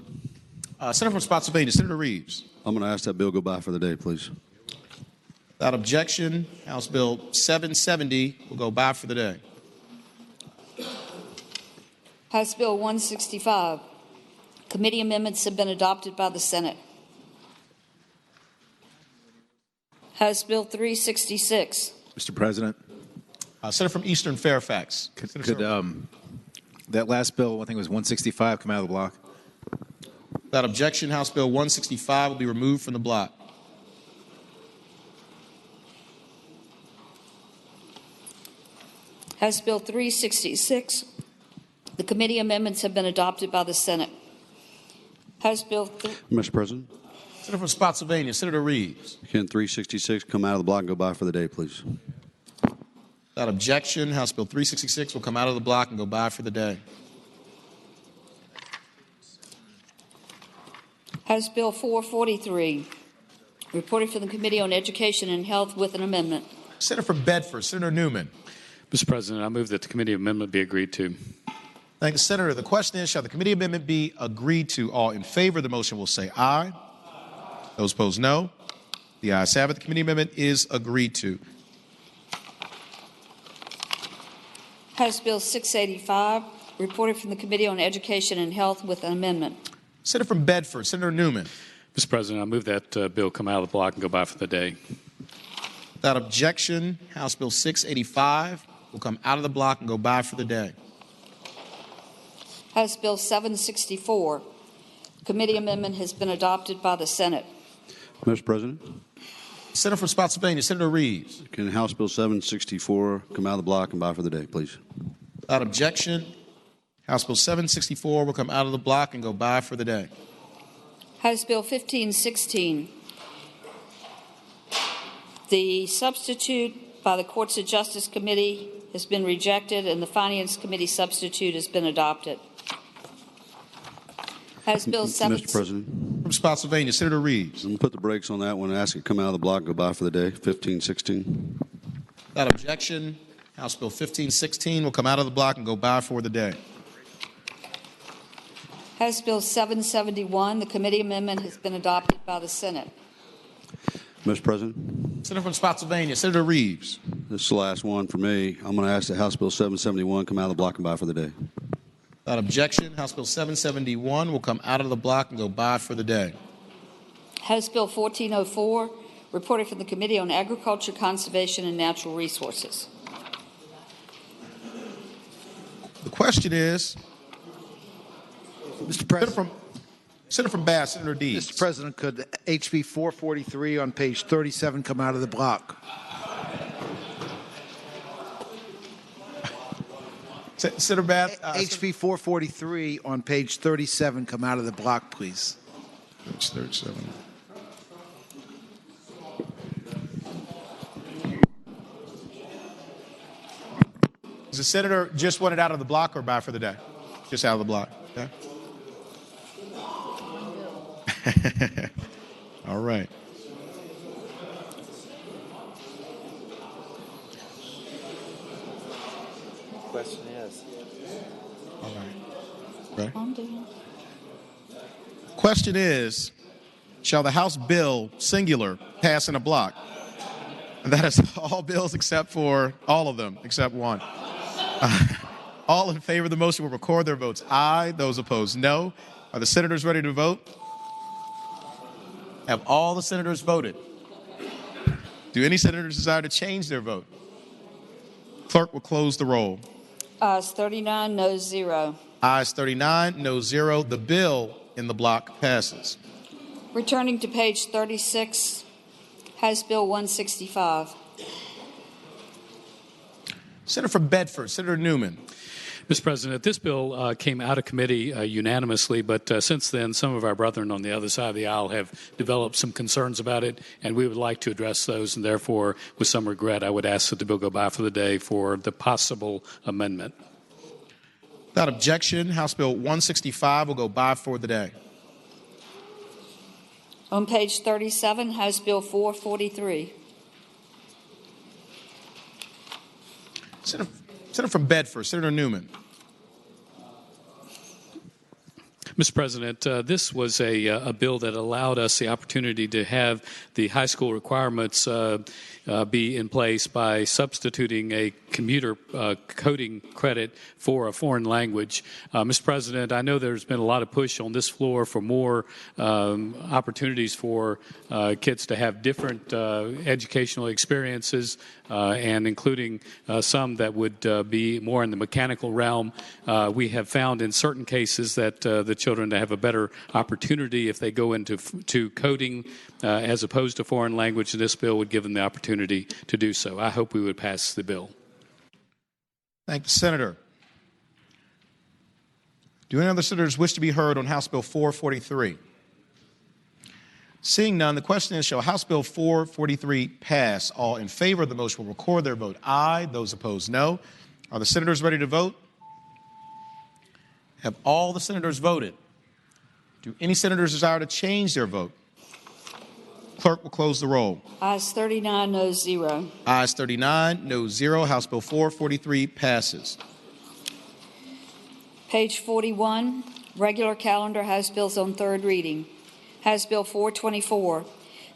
Senator from Spotsylvania, Senator Reeves. I'm going to ask that bill go by for the day, please. Without objection, House Bill 770 will go by for the day. House Bill 165. Committee amendments have been adopted by the Senate. House Bill 366. Mr. President. Senator from Eastern Fairfax. Could that last bill, I think it was 165, come out of the block? Without objection, House Bill 165 will be removed from the block. House Bill 366. The committee amendments have been adopted by the Senate. House Bill... Mr. President? Senator from Spotsylvania, Senator Reeves. Can 366 come out of the block and go by for the day, please? Without objection, House Bill 366 will come out of the block and go by for the day. House Bill 443, reported from the Committee on Education and Health with an amendment. Senator from Bedford, Senator Newman. Mr. President, I move that the committee amendment be agreed to. Thank you, Senator. The question is, shall the committee amendment be agreed to? All in favor of the motion will say aye. Those opposed, no. The ayes have it. The committee amendment is agreed to. House Bill 685, reported from the Committee on Education and Health with an amendment. Senator from Bedford, Senator Newman. Mr. President, I move that bill come out of the block and go by for the day. Without objection, House Bill 685 will come out of the block and go by for the day. House Bill 764, committee amendment has been adopted by the Senate. Mr. President? Senator from Spotsylvania, Senator Reeves. Can House Bill 764 come out of the block and by for the day, please? Without objection, House Bill 764 will come out of the block and go by for the day. House Bill 1516. The substitute by the Courts of Justice Committee has been rejected, and the Finance Committee substitute has been adopted. House Bill 7. Mr. President. From Spotsylvania, Senator Reeves. I'm going to put the brakes on that one and ask it to come out of the block and go by for the day. 1516. Without objection, House Bill 1516 will come out of the block and go by for the day. House Bill 771, the committee amendment has been adopted by the Senate. Mr. President. Senator from Spotsylvania, Senator Reeves. This is the last one for me. I'm going to ask that House Bill 771 come out of the block and by for the day. Without objection, House Bill 771 will come out of the block and go by for the day. House Bill 1404, reported from the Committee on Agriculture, Conservation, and Natural Resources. The question is, Mr. President. Senator from Bass, Senator Deeds. Mr. President, could HB 443 on page 37 come out of the block? Senator Bass. HB 443 on page 37 come out of the block, please. Page 37. Does the senator just want it out of the block or by for the day? Just out of the block. Okay. All right. Question is. All right. Ready? Question is, shall the House bill, singular, pass in a block? And that is all bills except for, all of them, except one. All in favor of the motion will record their votes aye. Those opposed, no. Are the senators ready to vote? Have all the senators voted? Do any senators desire to change their vote? Clerk will close the roll. Ayes 39, noes 0. Ayes 39, no 0. The bill in the block passes. Returning to page 36, House Bill 165. Senator from Bedford, Senator Newman. Mr. President, this bill came out of committee unanimously, but since then, some of our brethren on the other side of the aisle have developed some concerns about it, and we would like to address those, and therefore, with some regret, I would ask that the bill go by for the day for the possible amendment. Without objection, House Bill 165 will go by for the day. On page 37, House Bill 443. Senator from Bedford, Senator Newman. Mr. President, this was a bill that allowed us the opportunity to have the high school requirements be in place by substituting a computer coding credit for a foreign language. Mr. President, I know there's been a lot of push on this floor for more opportunities for kids to have different educational experiences, and including some that would be more in the mechanical realm. We have found in certain cases that the children to have a better opportunity if they go into coding as opposed to foreign language, and this bill would give them the opportunity to do so. I hope we would pass the bill. Thank you, Senator. Do any other senators wish to be heard on House Bill 443? Seeing none, the question is, shall House Bill 443 pass? All in favor of the motion will record their vote aye. Those opposed, no. Are the senators ready to vote? Have all the senators voted? Do any senators desire to change their vote? Clerk will close the roll. Ayes 39, noes 0. Ayes 39, no 0. House Bill 443 passes. Page 41, regular calendar House bills on third reading. House Bill 424,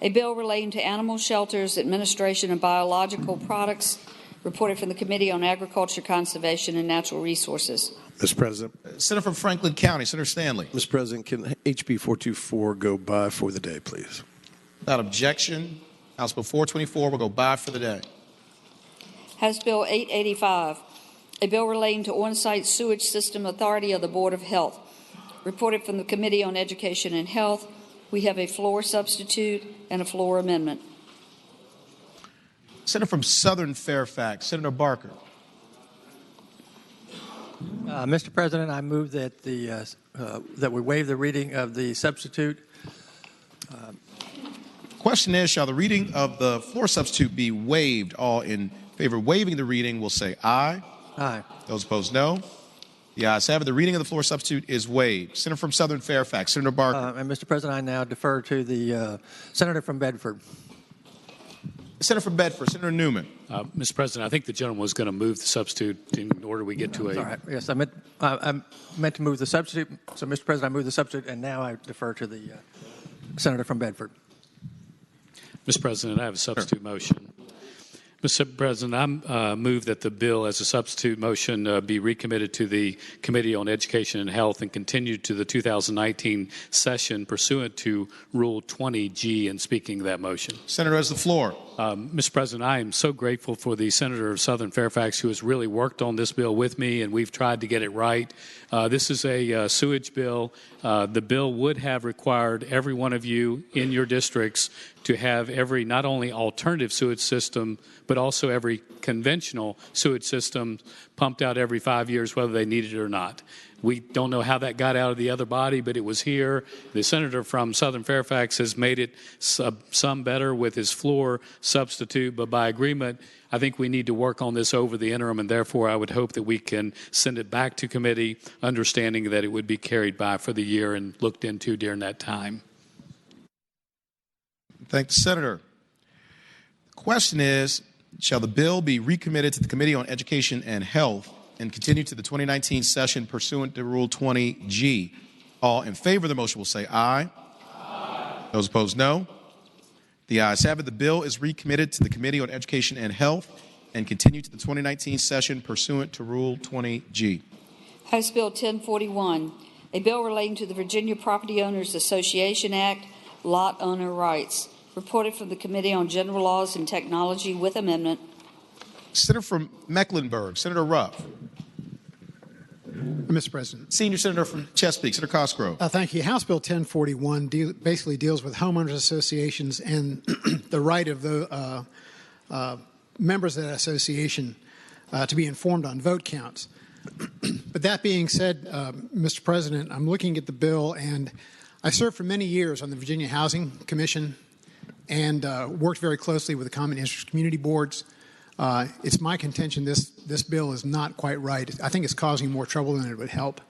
a bill relating to animal shelters, administration of biological products, reported from the Committee on Agriculture, Conservation, and Natural Resources. Mr. President. Senator from Franklin County, Senator Stanley. Mr. President, can HB 424 go by for the day, please? Without objection, House Bill 424 will go by for the day. House Bill 885, a bill relating to on-site sewage system authority of the Board of Health, reported from the Committee on Education and Health. We have a floor substitute and a floor amendment. Senator from Southern Fairfax, Senator Barker. Mr. President, I move that that we waive the reading of the substitute. Question is, shall the reading of the floor substitute be waived? All in favor of waiving the reading will say aye. Aye. Those opposed, no. The ayes have it. The reading of the floor substitute is waived. Senator from Southern Fairfax, Senator Barker. And Mr. President, I now defer to the Senator from Bedford. Senator from Bedford, Senator Newman. Mr. President, I think the gentleman was going to move the substitute in order we get to a... All right. Yes, I meant to move the substitute. So, Mr. President, I move the substitute, and now I defer to the Senator from Bedford. Mr. President, I have a substitute motion. Mr. President, I move that the bill as a substitute motion be recommitted to the Committee on Education and Health and continued to the 2019 session pursuant to Rule 20G, and speaking that motion. Senator has the floor. Mr. President, I am so grateful for the Senator of Southern Fairfax who has really worked on this bill with me, and we've tried to get it right. This is a sewage bill. The bill would have required every one of you in your districts to have every not only alternative sewage system, but also every conventional sewage system pumped out every 5 years, whether they need it or not. We don't know how that got out of the other body, but it was here. The senator from Southern Fairfax has made it some better with his floor substitute, but by agreement, I think we need to work on this over the interim, and therefore I would hope that we can send it back to committee, understanding that it would be carried by for the year and looked into during that time. Thank the senator. The question is, shall the bill be recommitted to the Committee on Education and Health and continue to the 2019 session pursuant to Rule 20G? All in favor of the motion will say aye. Aye. Those opposed, no. The ayes have it. The bill is recommitted to the Committee on Education and Health and continue to the 2019 session pursuant to Rule 20G. House Bill 1041, a bill relating to the Virginia Property Owners Association Act, lot owner rights. Reported from the Committee on General Laws and Technology with amendment. Senator from Mecklenburg, Senator Ruff. Mr. President. Senior Senator from Chesapeake, Senator Cosgrove. Thank you. House Bill 1041 basically deals with homeowners associations and the right of the members of that association to be informed on vote counts. But that being said, Mr. President, I'm looking at the bill, and I served for many years on the Virginia Housing Commission and worked very closely with the Common Interest Community Boards. It's my contention this bill is not quite right. I think it's causing more trouble than it would help.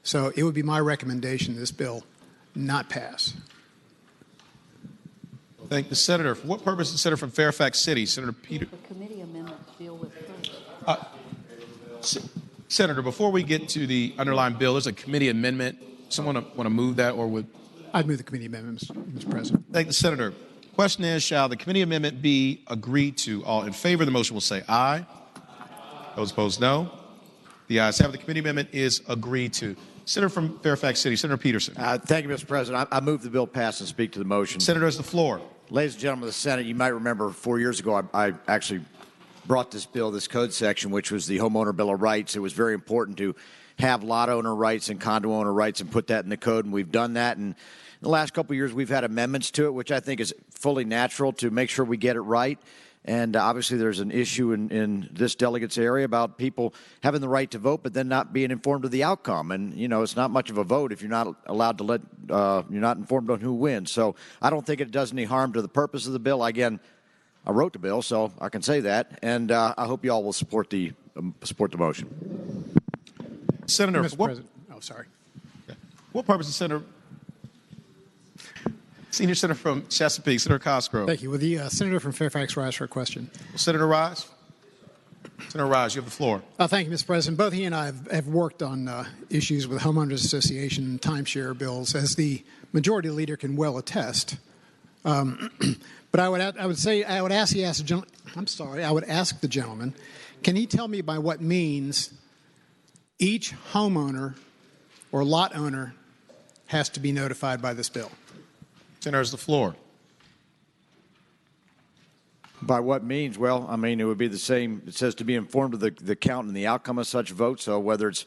So it would be my recommendation this bill not pass. Thank the senator. For what purpose is the senator from Fairfax City, Senator Peter? The committee amendment to deal with first. Senator, before we get to the underlying bill, there's a committee amendment. Someone want to move that, or would? I'd move the committee amendment, Mr. President. Thank the senator. Question is, shall the committee amendment be agreed to? All in favor of the motion will say aye. Those opposed, no. The ayes have it. The committee amendment is agreed to. Senator from Fairfax City, Senator Peterson. Thank you, Mr. President. I move the bill pass and speak to the motion. Senator has the floor. Ladies and gentlemen of the Senate, you might remember 4 years ago I actually brought this bill, this code section, which was the Homeowner Bill of Rights. It was very important to have lot owner rights and condo owner rights and put that in the code, and we've done that. And in the last couple of years, we've had amendments to it, which I think is fully natural to make sure we get it right. And obviously, there's an issue in this delegate's area about people having the right to vote, but then not being informed of the outcome. And, you know, it's not much of a vote if you're not allowed to you're not informed on who wins. So I don't think it does any harm to the purpose of the bill. Again, I wrote the bill, so I can say that. And I hope you all will support the motion. Senator, Mr. President. Oh, sorry. What purpose is Senator? Senior Senator from Chesapeake, Senator Cosgrove. Thank you. Will the senator from Fairfax rise for a question? Senator rise. Senator Rise, you have the floor. Thank you, Mr. President. Both he and I have worked on issues with homeowners association and timeshare bills, as the majority leader can well attest. But I would ask the gentleman, can he tell me by what means each homeowner or lot owner has to be notified by this bill? Senator has the floor. By what means? Well, I mean, it would be the same. It says to be informed of the count and the outcome of such vote. So whether it's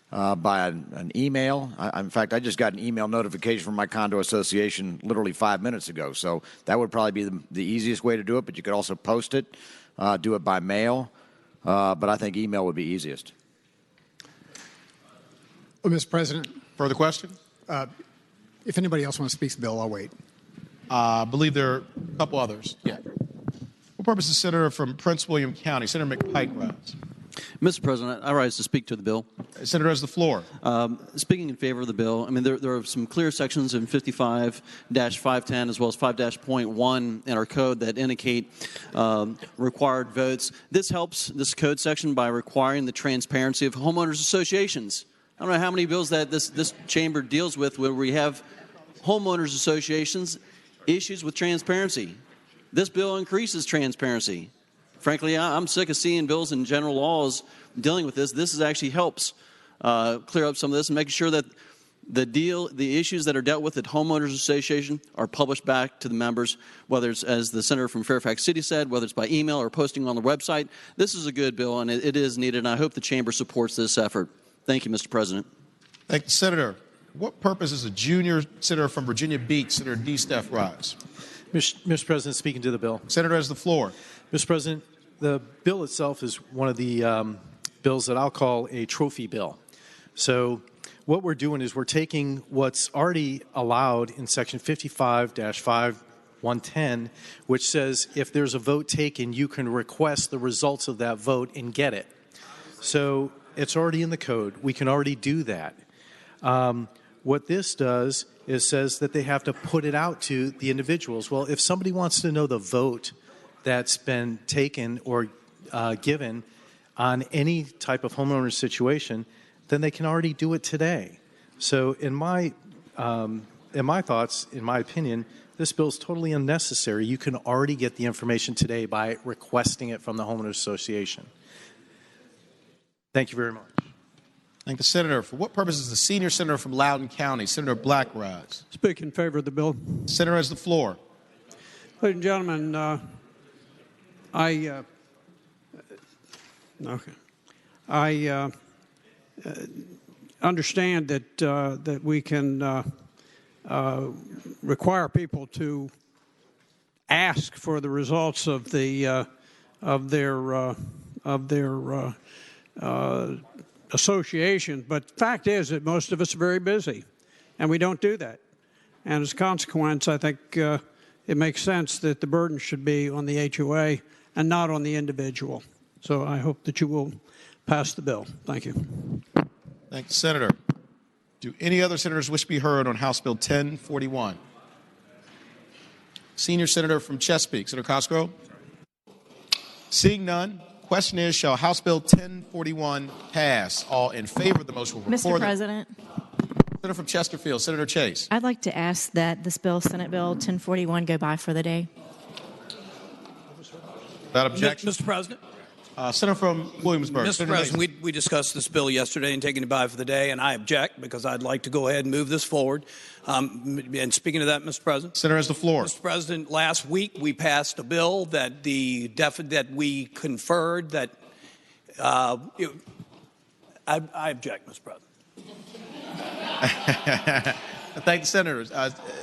by an email. In fact, I just got an email notification from my condo association literally 5 minutes ago. So that would probably be the easiest way to do it. But you could also post it, do it by mail. But I think email would be easiest. Well, Mr. President. Further question? If anybody else wants to speak to the bill, I'll wait. I believe there are a couple others. Yeah. What purpose is Senator from Prince William County? Senator McPike rise. Mr. President, I rise to speak to the bill. Senator has the floor. Speaking in favor of the bill, I mean, there are some clear sections in 55-510 as well as 5-.1 in our code that indicate required votes. This helps, this code section, by requiring the transparency of homeowners associations. I don't know how many bills that this chamber deals with where we have homeowners associations issues with transparency. This bill increases transparency. Frankly, I'm sick of seeing bills and general laws dealing with this. This actually helps clear up some of this and making sure that the issues that are dealt with at homeowners association are published back to the members, whether it's, as the senator from Fairfax City said, whether it's by email or posting on the website. This is a good bill, and it is needed, and I hope the chamber supports this effort. Thank you, Mr. President. Thank you, Senator. What purpose is a junior senator from Virginia Beach, Senator D. Steph Rise? Mr. President, speaking to the bill. Senator has the floor. Mr. President, the bill itself is one of the bills that I'll call a trophy bill. So what we're doing is we're taking what's already allowed in Section 55-5110, which says if there's a vote taken, you can request the results of that vote and get it. So it's already in the code. We can already do that. What this does is says that they have to put it out to the individuals. Well, if somebody wants to know the vote that's been taken or given on any type of homeowner situation, then they can already do it today. So in my thoughts, in my opinion, this bill is totally unnecessary. You can already get the information today by requesting it from the homeowners association. Thank you very much. Thank the senator. For what purpose is the senior senator from Loudoun County, Senator Black, rise? Speak in favor of the bill. Senator has the floor. Ladies and gentlemen, I understand that we can require people to ask for the results of their association, but the fact is that most of us are very busy, and we don't do that. And as a consequence, I think it makes sense that the burden should be on the HOA and not on the individual. So I hope that you will pass the bill. Thank you. Thank the senator. Do any other senators wish to be heard on House Bill 1041? Senior senator from Chesapeake, Senator Cosgrove. Seeing none, question is, shall House Bill 1041 pass? All in favor of the motion will record. Mr. President. Senator from Chesterfield, Senator Chase. I'd like to ask that this bill, Senate Bill 1041, go by for the day. Without objection. Mr. President. Senator from Williamsburg. Mr. President, we discussed this bill yesterday and taking it by for the day, and I object because I'd like to go ahead and move this forward. And speaking of that, Mr. President. Senator has the floor. Mr. President, last week we passed a bill that that we conferred that I object, Mr. President. Thank the senators.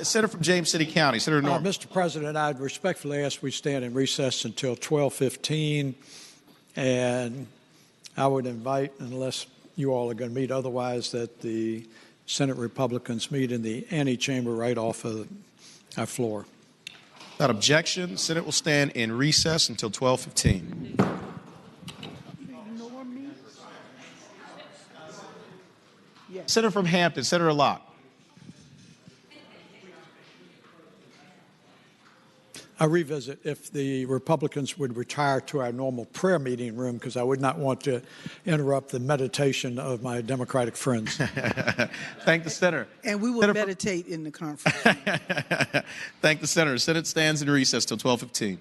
Senator from James City County, Senator Norton. Mr. President, I'd respectfully ask we stand in recess until 12:15, and I would invite, unless you all are going to meet otherwise, that the Senate Republicans meet in the antechamber right off of our floor. Without objection, Senate will stand in recess until 12:15. Senator from Hampton, Senator Locke. I revisit if the Republicans would retire to our normal prayer meeting room, because I would not want to interrupt the meditation of my Democratic friends. Thank the senator. And we will meditate in the conference. Thank the senator. Senate stands in recess till 12:15.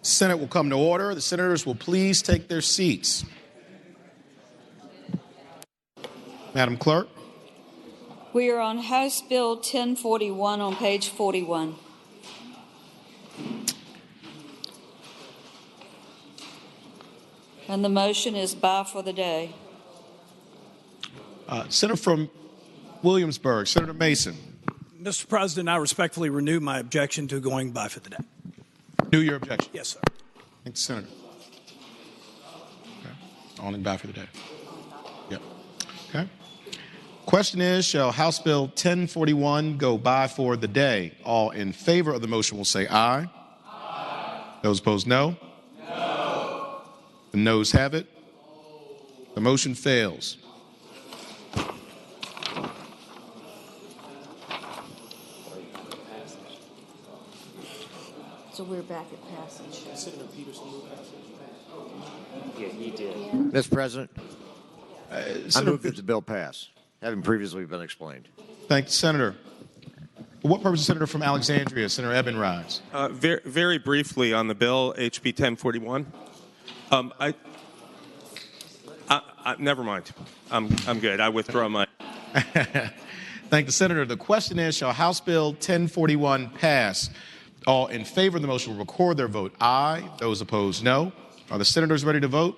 Senate will come to order. The senators will please take their seats. Madam Clerk. We are on House Bill 1041 on page 41. And the motion is bye for the day. Senator from Williamsburg, Senator Mason. Mr. President, I respectfully renew my objection to going bye for the day. Renew your objection. Yes, sir. Thank the Senator. Okay. Only bye for the day. Yep. Okay. Question is, shall House Bill 1041 go by for the day? All in favor of the motion will say aye. Aye. Those opposed, no. No. The noes have it. The motion fails. So we're back at passage. Senator Peterson moved passage. Yeah, he did. Mr. President, I move that the bill pass, having previously been explained. Thank the Senator. For what purpose, Senator from Alexandria, Senator Eben Rise? Very briefly on the bill, HB 1041. Never mind. I'm good. I withdraw my. Thank the Senator. The question is, shall House Bill 1041 pass? All in favor of the motion will record their vote aye. Those opposed, no. Are the senators ready to vote?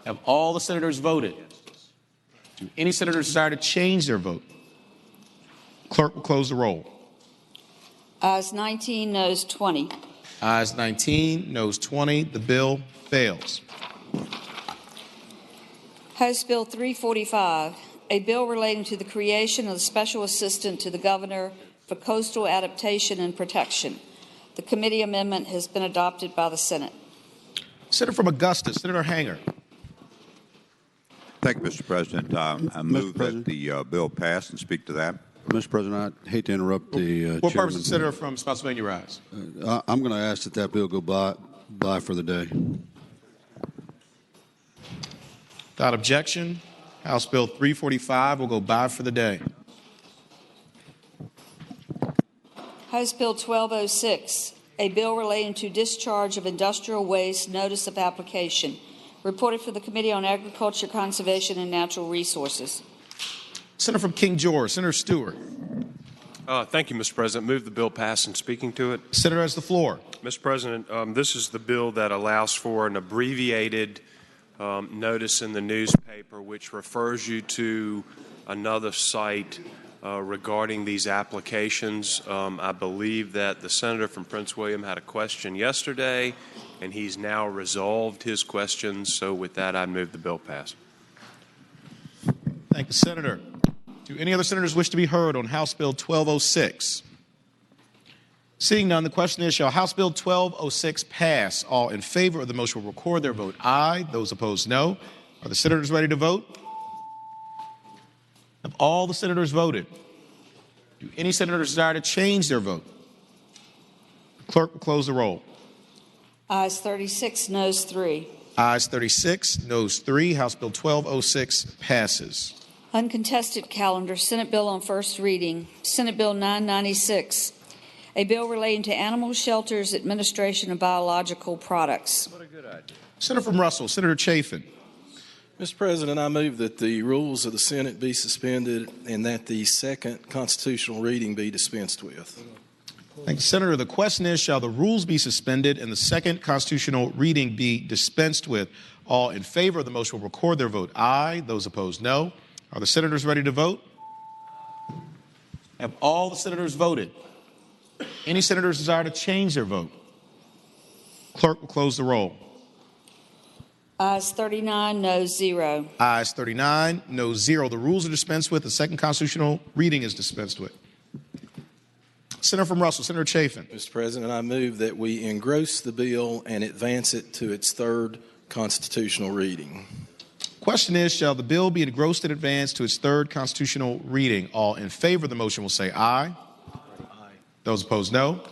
Have all the senators voted? Do any senators desire to change their vote? Clerk will close the roll. Ayes 19, noes 20. Ayes 19, noes 20. The bill fails. House Bill 345, a bill relating to the creation of the Special Assistant to the Governor for Coastal Adaptation and Protection. The committee amendment has been adopted by the Senate. Senator from Augusta, Senator Hanger. Thank you, Mr. President. I move that the bill pass and speak to that. Mr. President, I hate to interrupt the What chairman. purpose, Senator from Spotsylvania Rise? I'm going to ask that that bill go by for the day. Without objection, House Bill 345 will go by for the day. House Bill 1206, a bill relating to discharge of industrial waste notice of application. Reported for the Committee on Agriculture, Conservation, and Natural Resources. Senator from King George, Senator Stewart. Thank you, Mr. President. Move the bill pass and speaking to it. Senator has the floor. Mr. President, this is the bill that allows for an abbreviated notice in the newspaper which refers you to another site regarding these applications. I believe that the senator from Prince William had a question yesterday, and he's now resolved his questions. So with that, I move the bill pass. Thank you, Senator. Do any other senators wish to be heard on House Bill 1206? Seeing none, the question is, shall House Bill 1206 pass? All in favor of the motion will record their vote aye. Those opposed, no. Are the senators ready to vote? Have all the senators voted? Do any senators desire to change their vote? The clerk will close the roll. Ayes 36, noes 3. Ayes 36, noes 3. House Bill 1206 passes. Uncontested calendar, Senate bill on first reading. Senate Bill 996, a bill relating to animal shelters, administration of biological products. What a good idea. Senator from Russell, Senator Chafin. Mr. President, I move that the rules of the Senate be suspended and that the second constitutional reading be dispensed with. Thank you, Senator. The question is, shall the rules be suspended and the second constitutional reading be dispensed with? All in favor of the motion will record their vote aye. Those opposed, no. Are the senators ready to vote? Have all the senators voted? Any senators desire to change their vote? Clerk will close the roll. Ayes 39, noes 0. Ayes 39, noes 0. The rules are dispensed with. The second constitutional reading is dispensed with. Senator from Russell, Senator Chafin. Mr. President, I move that we engross the bill and advance it to its third constitutional reading. Question is, shall the bill be engrossed and advanced to its third constitutional reading? All in favor of the motion will say aye. Aye. Those opposed, no.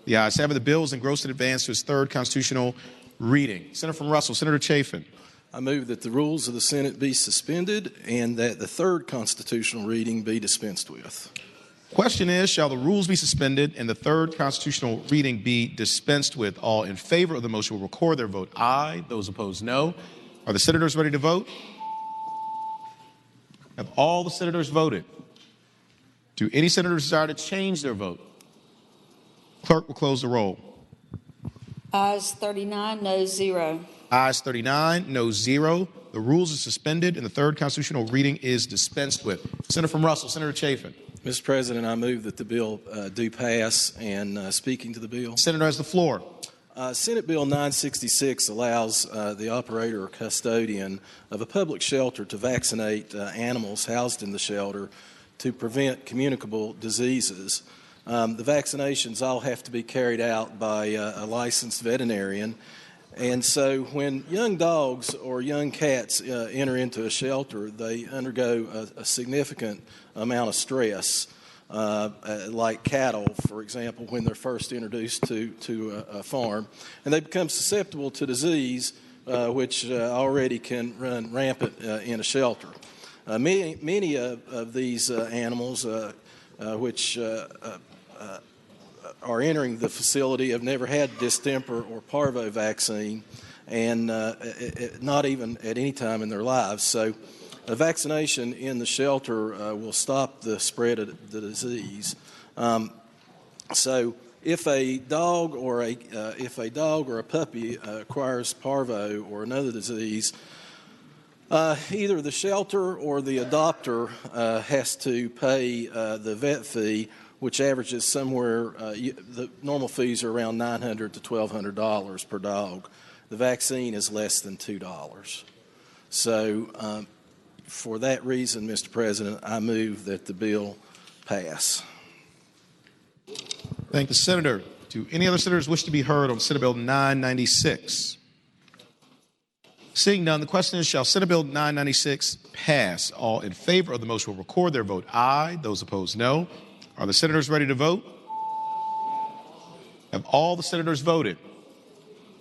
The ayes have it. The bill is engrossed and advanced to its third constitutional reading. Senator from Russell, Senator Chafin. I move that the rules of the Senate be suspended and that the third constitutional reading be dispensed with. Question is, shall the rules be suspended and the third constitutional reading be dispensed with? All in favor of the motion will record their vote aye. Those opposed, no. Are the senators ready to vote? Have all the senators voted? Do any senators desire to change their vote? Clerk will close the roll. Ayes 39, noes 0. Ayes 39, noes 0. The rules are suspended and the third constitutional reading is dispensed with. Senator from Russell, Senator Chafin. Mr. President, I move that the bill do pass. And speaking to the bill, Senator has the floor. Senate Bill 966 allows the operator or custodian of a public shelter to vaccinate animals housed in the shelter to prevent communicable diseases. The vaccinations all have to be carried out by a licensed veterinarian. And so when young dogs or young cats enter into a shelter, they undergo a significant amount of stress, like cattle, for example, when they're first introduced to a farm. And they become susceptible to disease, which already can run rampant in a shelter. Many of these animals, which are entering the facility, have never had distemper or parvo vaccine, and not even at any time in their lives. So a vaccination in the shelter will stop the spread of the disease. So if a dog or a puppy acquires parvo or another disease, either the shelter or the adopter has to pay the vet fee, which averages somewhere, the normal fees are around $900 to $1,200 per dog. The vaccine is less than $2. So for that reason, Mr. President, I move that the bill pass. Thank the senator. Do any other senators wish to be heard on Senate Bill 996? Seeing none, the question is, shall Senate Bill 996 pass? All in favor of the motion will record their vote aye. Those opposed, no. Are the senators ready to vote? Have all the senators voted?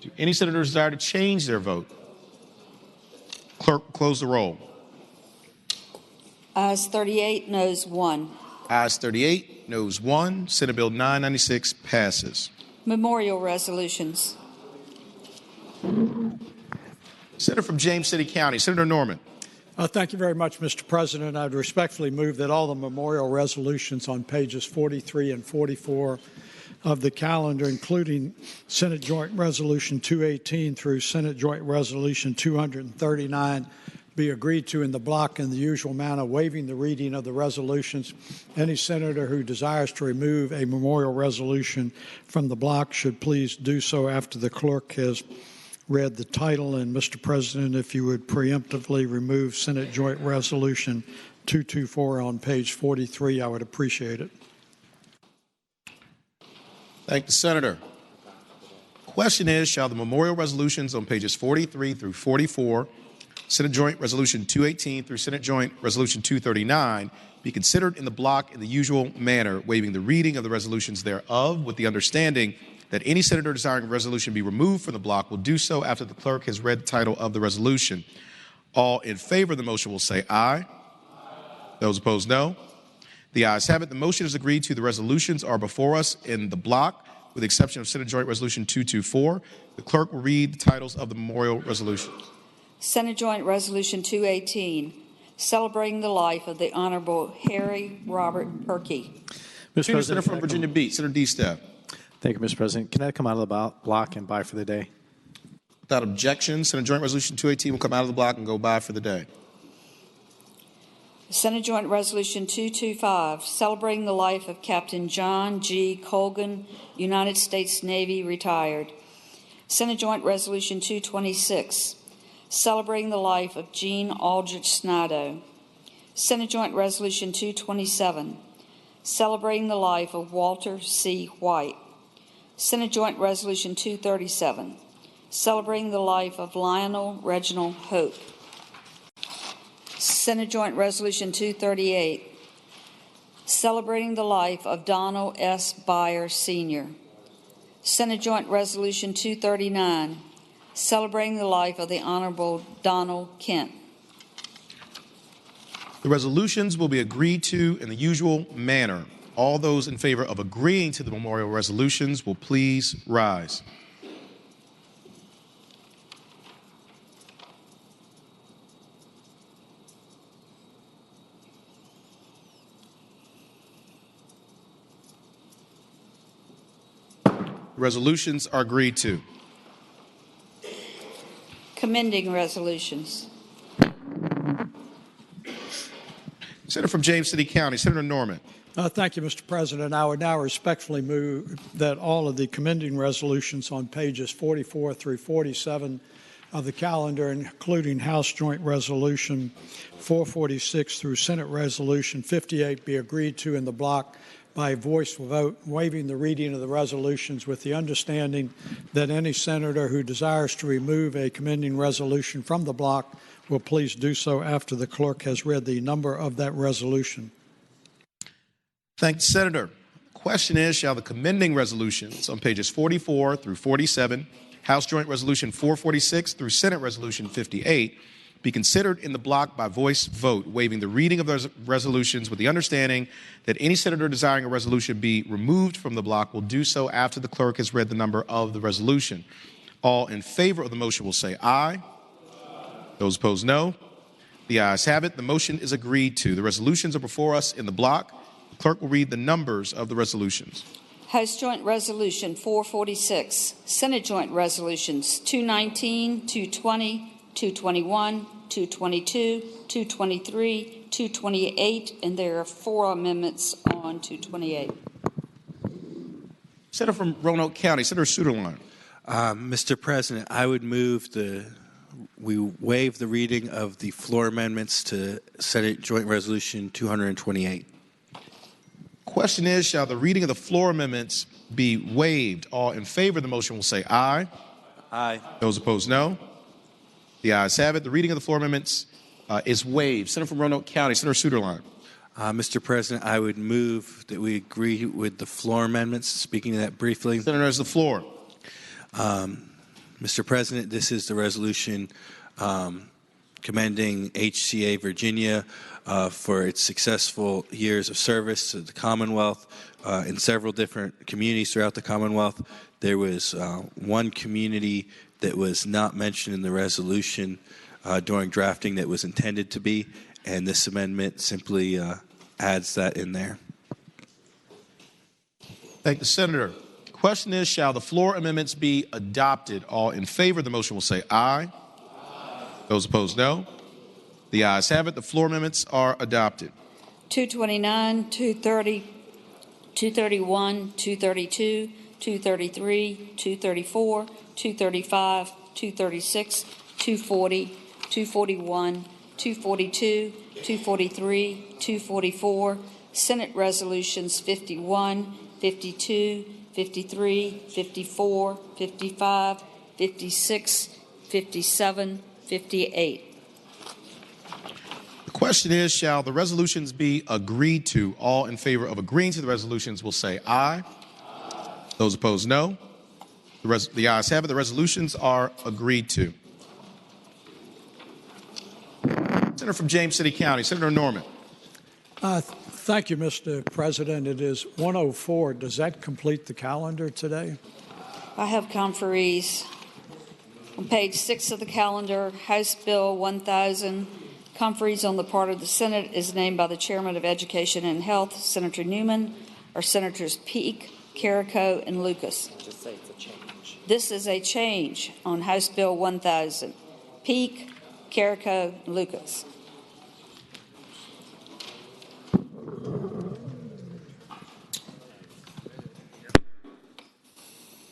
Do any senators desire to change their vote? Clerk, close the roll. Ayes 38, noes 1. Ayes 38, noes 1. Senate Bill 996 passes. Memorial resolutions. Senator from James City County, Senator Norman. Thank you very much, Mr. President. I'd respectfully move that all the memorial resolutions on pages 43 and 44 of the calendar, including Senate Joint Resolution 218 through Senate Joint Resolution 239, be agreed to in the block in the usual manner, waiving the reading of the resolutions. Any senator who desires to remove a memorial resolution from the block should please do so after the clerk has read the title. And Mr. President, if you would preemptively remove Senate Joint Resolution 224 on page 43, I would appreciate it. Thank the senator. Question is, shall the memorial resolutions on pages 43 through 44, Senate Joint Resolution 218 through Senate Joint Resolution 239, be considered in the block in the usual manner, waiving the reading of the resolutions thereof, with the understanding that any senator desiring a resolution be removed from the block will do so after the clerk has read the title of the resolution. All in favor of the motion will say aye. Those opposed, no. The ayes have it. The motion is agreed to. The resolutions are before us in the block, with the exception of Senate Joint Resolution 224. The clerk will read the titles of the memorial resolutions. Senate Joint Resolution 218, celebrating the life of the Honorable Harry Robert Perkey. Mr. President, Senator from Virginia Beach, Senator D-Staff. Thank you, Mr. President. Can that come out of the block and by for the day? Without objection, Senate Joint Resolution 218 will come out of the block and go by for the day. Senate Joint Resolution 225, celebrating the life of Captain John G. Colgan, United States Navy, retired. Senate Joint Resolution 226, celebrating the life of Jean Aldrich Snido. Senate Joint Resolution 227, celebrating the life of Walter C. White. Senate Joint Resolution 237, celebrating the life of Lionel Reginald Hope. Senate Joint Resolution 238, celebrating the life of Donald S. Byer, Sr. Senate Joint Resolution 239, celebrating the life of the Honorable Donald Kent. The resolutions will be agreed to in the usual manner. All those in favor of agreeing to the memorial resolutions will please rise. Resolutions are agreed to. Commending resolutions. Senator from James City County, Senator Norman. Thank you, Mr. President. I would now respectfully move that all of the commending resolutions on pages 44 through 47 of the calendar, including House Joint Resolution 446 through Senate Resolution 58, be agreed to in the block by voice vote, waiving the reading of the resolutions with the understanding that any senator who desires to remove a commending resolution from the block will please do so after the clerk has read the number of that resolution. Thank the Senator. The question is, shall the commending resolutions on pages 44 through 47, House Joint Resolution 446 through Senate Resolution 58, be considered in the block by voice vote, waiving the reading of those resolutions with the understanding that any senator desiring a resolution be removed from the block will do so after the clerk has read the number of the resolution. All in favor of the motion will say aye. Those opposed, no. The ayes have it. The motion is agreed to. The resolutions are before us in the block. The clerk will read the numbers of the resolutions. House Joint Resolution 446, Senate Joint Resolutions 219, 220, 221, 222, 223, 228, and there are 4 amendments on 228. Senator from Roanoke County, Senator Suderline. Mr. President, I would move we waive the reading of the floor amendments to Senate Joint Resolution 228. Question is, shall the reading of the floor amendments be waived? All in favor of the motion will say aye. Aye. Those opposed, no. The ayes have it. The reading of the floor amendments is waived. Senator from Roanoke County, Senator Suderline. Mr. President, I would move that we agree with the floor amendments. Speaking to that briefly. Senator has the floor. Mr. President, this is the resolution commending HCA Virginia for its successful years of service to the Commonwealth in several different communities throughout the Commonwealth. There was one community that was not mentioned in the resolution during drafting that was intended to be, and this amendment simply adds that in there. Thank the Senator. The question is, shall the floor amendments be adopted? All in favor of the motion will say aye. Those opposed, no. The ayes have it. The floor amendments are adopted. 229, 230, 231, 232, 233, 234, 235, 236, 240, 241, 242, 243, 244, Senate Resolutions 51, 52, 53, 54, 55, 56, 57, 58. The question is, shall the resolutions be agreed to? All in favor of agreeing to the resolutions will say aye. Those opposed, no. The ayes have it. The resolutions are agreed to. Senator from James City County, Senator Norman. Thank you, Mr. President. It is 1:04. Does that complete the calendar today? I have conferees. On page 6 of the calendar, House Bill 1000, conferees on the part of the Senate is named by the Chairman of Education and Health, Senator Newman, or Senators Peake, Carrico, and Lucas. Just say it's a change. This is a change on House Bill 1000. Peake, Carrico, and Lucas.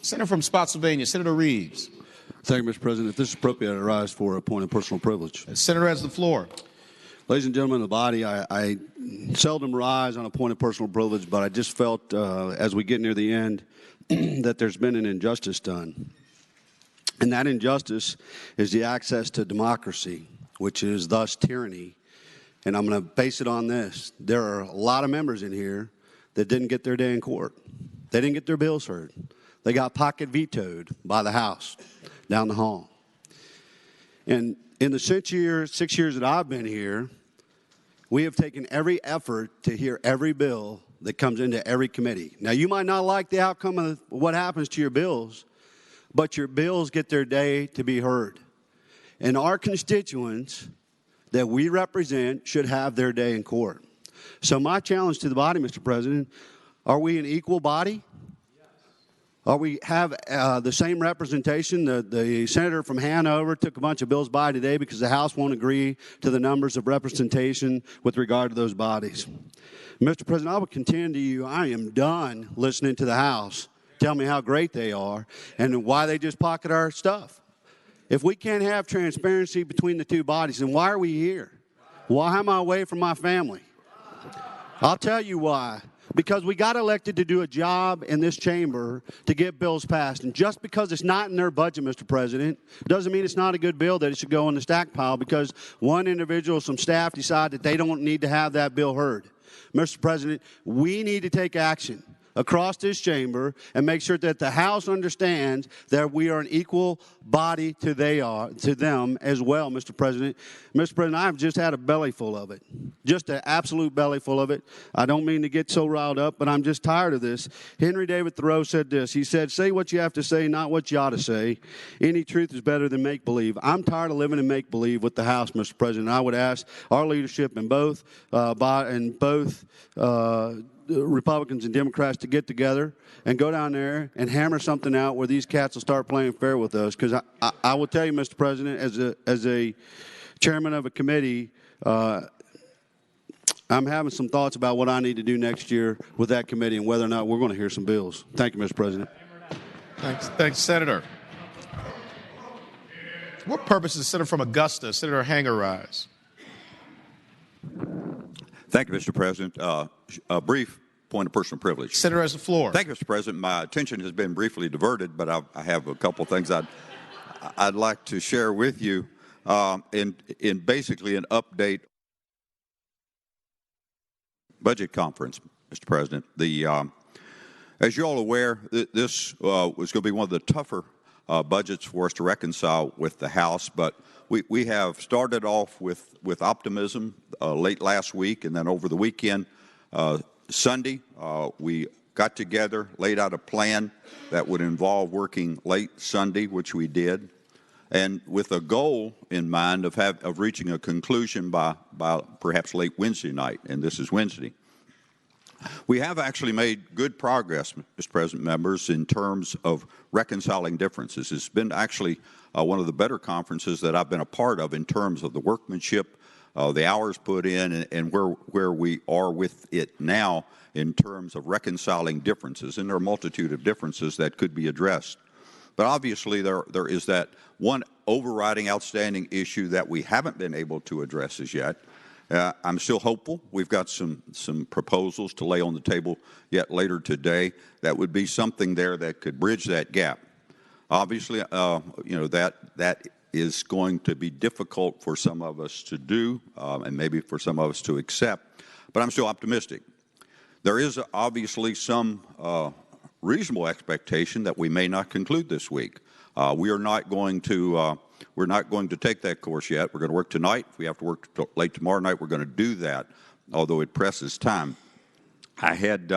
Senator from Spotsylvania, Senator Reeves. Thank you, Mr. President. If this is appropriate, I rise for a point of personal privilege. The Senator has the floor. Ladies and gentlemen of the body, I seldom rise on a point of personal privilege, but I just felt as we get near the end that there's been an injustice done. And that injustice is the access to democracy, which is thus tyranny. And I'm going to base it on this. There are a lot of members in here that didn't get their day in court. They didn't get their bills heard. They got pocket vetoed by the House down the hall. And in the 6 years that I've been here, we have taken every effort to hear every bill that comes into every committee. Now, you might not like the outcome of what happens to your bills, but your bills get their day to be heard. And our constituents that we represent should have their day in court. So my challenge to the body, Mr. President, are we an equal body? Are we have the same representation? The senator from Hanover took a bunch of bills by today because the House won't agree to the numbers of representation with regard to those bodies. Mr. President, I would contend to you, I am done listening to the House tell me how great they are and why they just pocket our stuff. If we can't have transparency between the two bodies, then why are we here? Why am I away from my family? I'll tell you why. Because we got elected to do a job in this chamber to get bills passed. And just because it's not in their budget, Mr. President, doesn't mean it's not a good bill that it should go in the stack pile because one individual, some staff decide that they don't need to have that bill heard. Mr. President, we need to take action across this chamber and make sure that the House understands that we are an equal body to them as well, Mr. President. Mr. President, I've just had a belly full of it, just an absolute belly full of it. I don't mean to get so riled up, but I'm just tired of this. Henry David Thoreau said this. He said, say what you have to say, not what you ought to say. Any truth is better than make-believe. I'm tired of living in make-believe with the House, Mr. President. I would ask our leadership in both Republicans and Democrats to get together and go down there and hammer something out where these cats will start playing fair with us. Because I will tell you, Mr. President, as a chairman of a committee, I'm having some thoughts about what I need to do next year with that committee and whether or not we're going to hear some bills. Thank you, Mr. President. Thanks, Senator. What purpose is the senator from Augusta, Senator Hanger, rise? Thank you, Mr. President. A brief point of personal privilege. Senator has the floor. Thank you, Mr. President. My attention has been briefly diverted, but I have a couple of things I'd like to share with you in basically an update budget conference, Mr. President. As you're all aware, this was going to be one of the tougher budgets for us to reconcile with the House, but we have started off with optimism late last week, and then over the weekend, Sunday, we got together, laid out a plan that would involve working late Sunday, which we did, and with a goal in mind of reaching a conclusion by perhaps late Wednesday night, and this is Wednesday. We have actually made good progress, Mr. President, members, in terms of reconciling differences. It's been actually one of the better conferences that I've been a part of in terms of the workmanship, the hours put in, and where we are with it now in terms of reconciling differences. And there are a multitude of differences that could be addressed. But obviously there is that one overriding outstanding issue that we haven't been able to address as yet. I'm still hopeful. We've got some proposals to lay on the table yet later today that would be something there that could bridge that gap. Obviously, that is going to be difficult for some of us to do and maybe for some of us to accept, but I'm still optimistic. There is obviously some reasonable expectation that we may not conclude this week. We're not going to take that course yet. We're going to work tonight. If we have to work late tomorrow night, we're going to do that, although it presses time. I had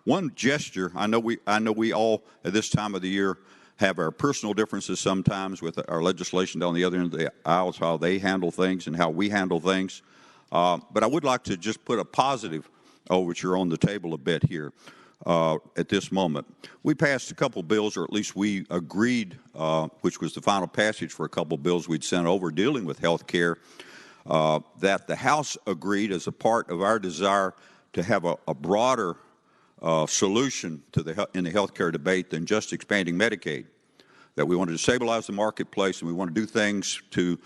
one gesture. I know we all at this time of the year have our personal differences sometimes with our legislation down the other end of the aisles, how they handle things and how we handle things. But I would like to just put a positive overture on the table a bit here. At this moment, we passed a couple bills, or at least we agreed, which was the final passage for a couple bills we'd sent over dealing with health care, that the House agreed as a part of our desire to have a broader solution to in the health care debate than just expanding Medicaid, that we wanted to stabilize the marketplace and we want to do things to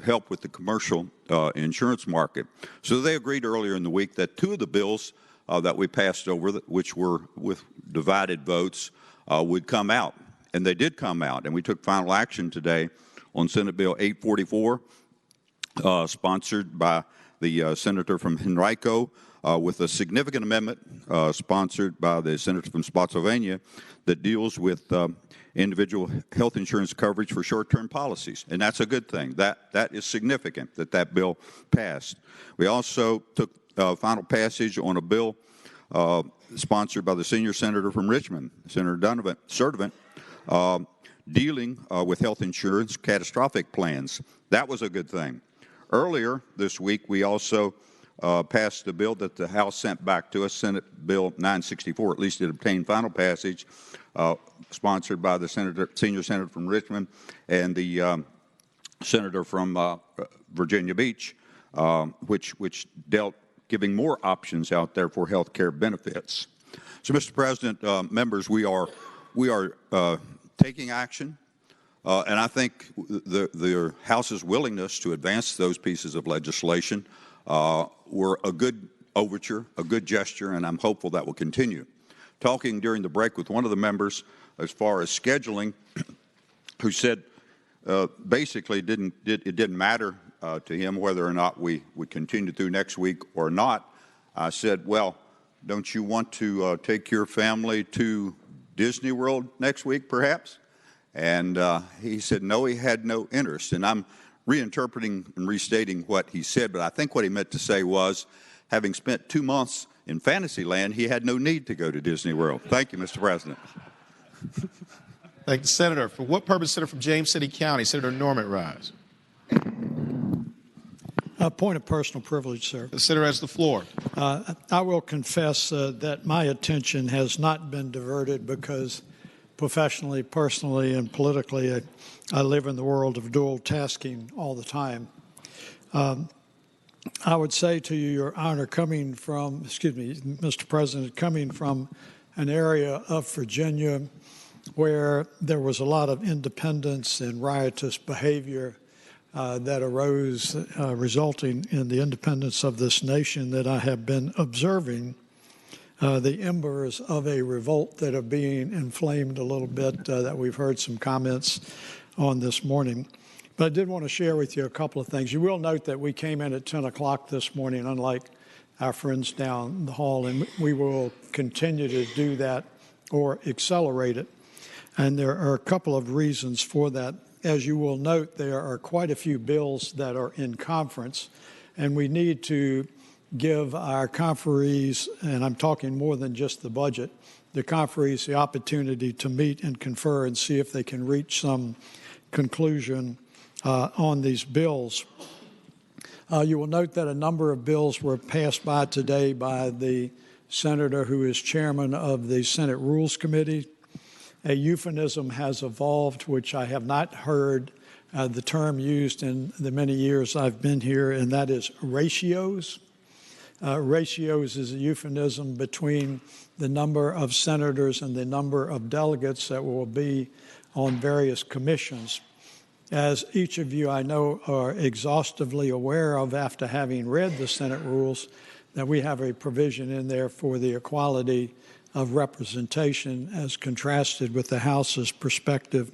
help with the commercial insurance market. So they agreed earlier in the week that two of the bills that we passed over, which were with divided votes, would come out. And they did come out. And we took final action today on Senate Bill 844, sponsored by the senator from Henrico, with a significant amendment sponsored by the senator from Spotsylvania that deals with individual health insurance coverage for short-term policies. And that's a good thing. That is significant that bill passed. We also took final passage on a bill sponsored by the senior senator from Richmond, Senator Sturdivant, dealing with health insurance catastrophic plans. That was a good thing. Earlier this week, we also passed a bill that the House sent back to us, Senate Bill 964, at least it obtained final passage, sponsored by the senior senator from Richmond and the senator from Virginia Beach, which dealt giving more options out there for health care benefits. So, Mr. President, members, we are taking action, and I think the House's willingness to advance those pieces of legislation were a good overture, a good gesture, and I'm hopeful that will continue. Talking during the break with one of the members as far as scheduling, who said basically it didn't matter to him whether or not we would continue through next week or not. I said, well, don't you want to take your family to Disney World next week, perhaps? And he said, no, he had no interest. And I'm reinterpreting and restating what he said, but I think what he meant to say was, having spent 2 months in Fantasyland, he had no need to go to Disney World. Thank you, Mr. President. Thank you, Senator. For what purpose, Senator from James City County, Senator Norman Rise? A point of personal privilege, sir. The senator has the floor. I will confess that my attention has not been diverted because professionally, personally, and politically, I live in the world of dual tasking all the time. I would say to you, Your Honor, Mr. President, coming from an area of Virginia where there was a lot of independence and riotous behavior that arose resulting in the independence of this nation, that I have been observing the embers of a revolt that are being inflamed a little bit, that we've heard some comments on this morning. But I did want to share with you a couple of things. You will note that we came in at 10 o'clock this morning, unlike our friends down the hall, and we will continue to do that or accelerate it. And there are a couple of reasons for that. As you will note, there are quite a few bills that are in conference, and we need to give our conferees, and I'm talking more than just the budget, the conferees the opportunity to meet and confer and see if they can reach some conclusion on these bills. You will note that a number of bills were passed by today by the senator who is chairman of the Senate Rules Committee. A euphemism has evolved, which I have not heard the term used in the many years I've been here, and that is ratios. Ratios is a euphemism between the number of senators and the number of delegates that will be on various commissions. As each of you, I know, are exhaustively aware of after having read the Senate rules, that we have a provision in there for the equality of representation as contrasted with the House's perspective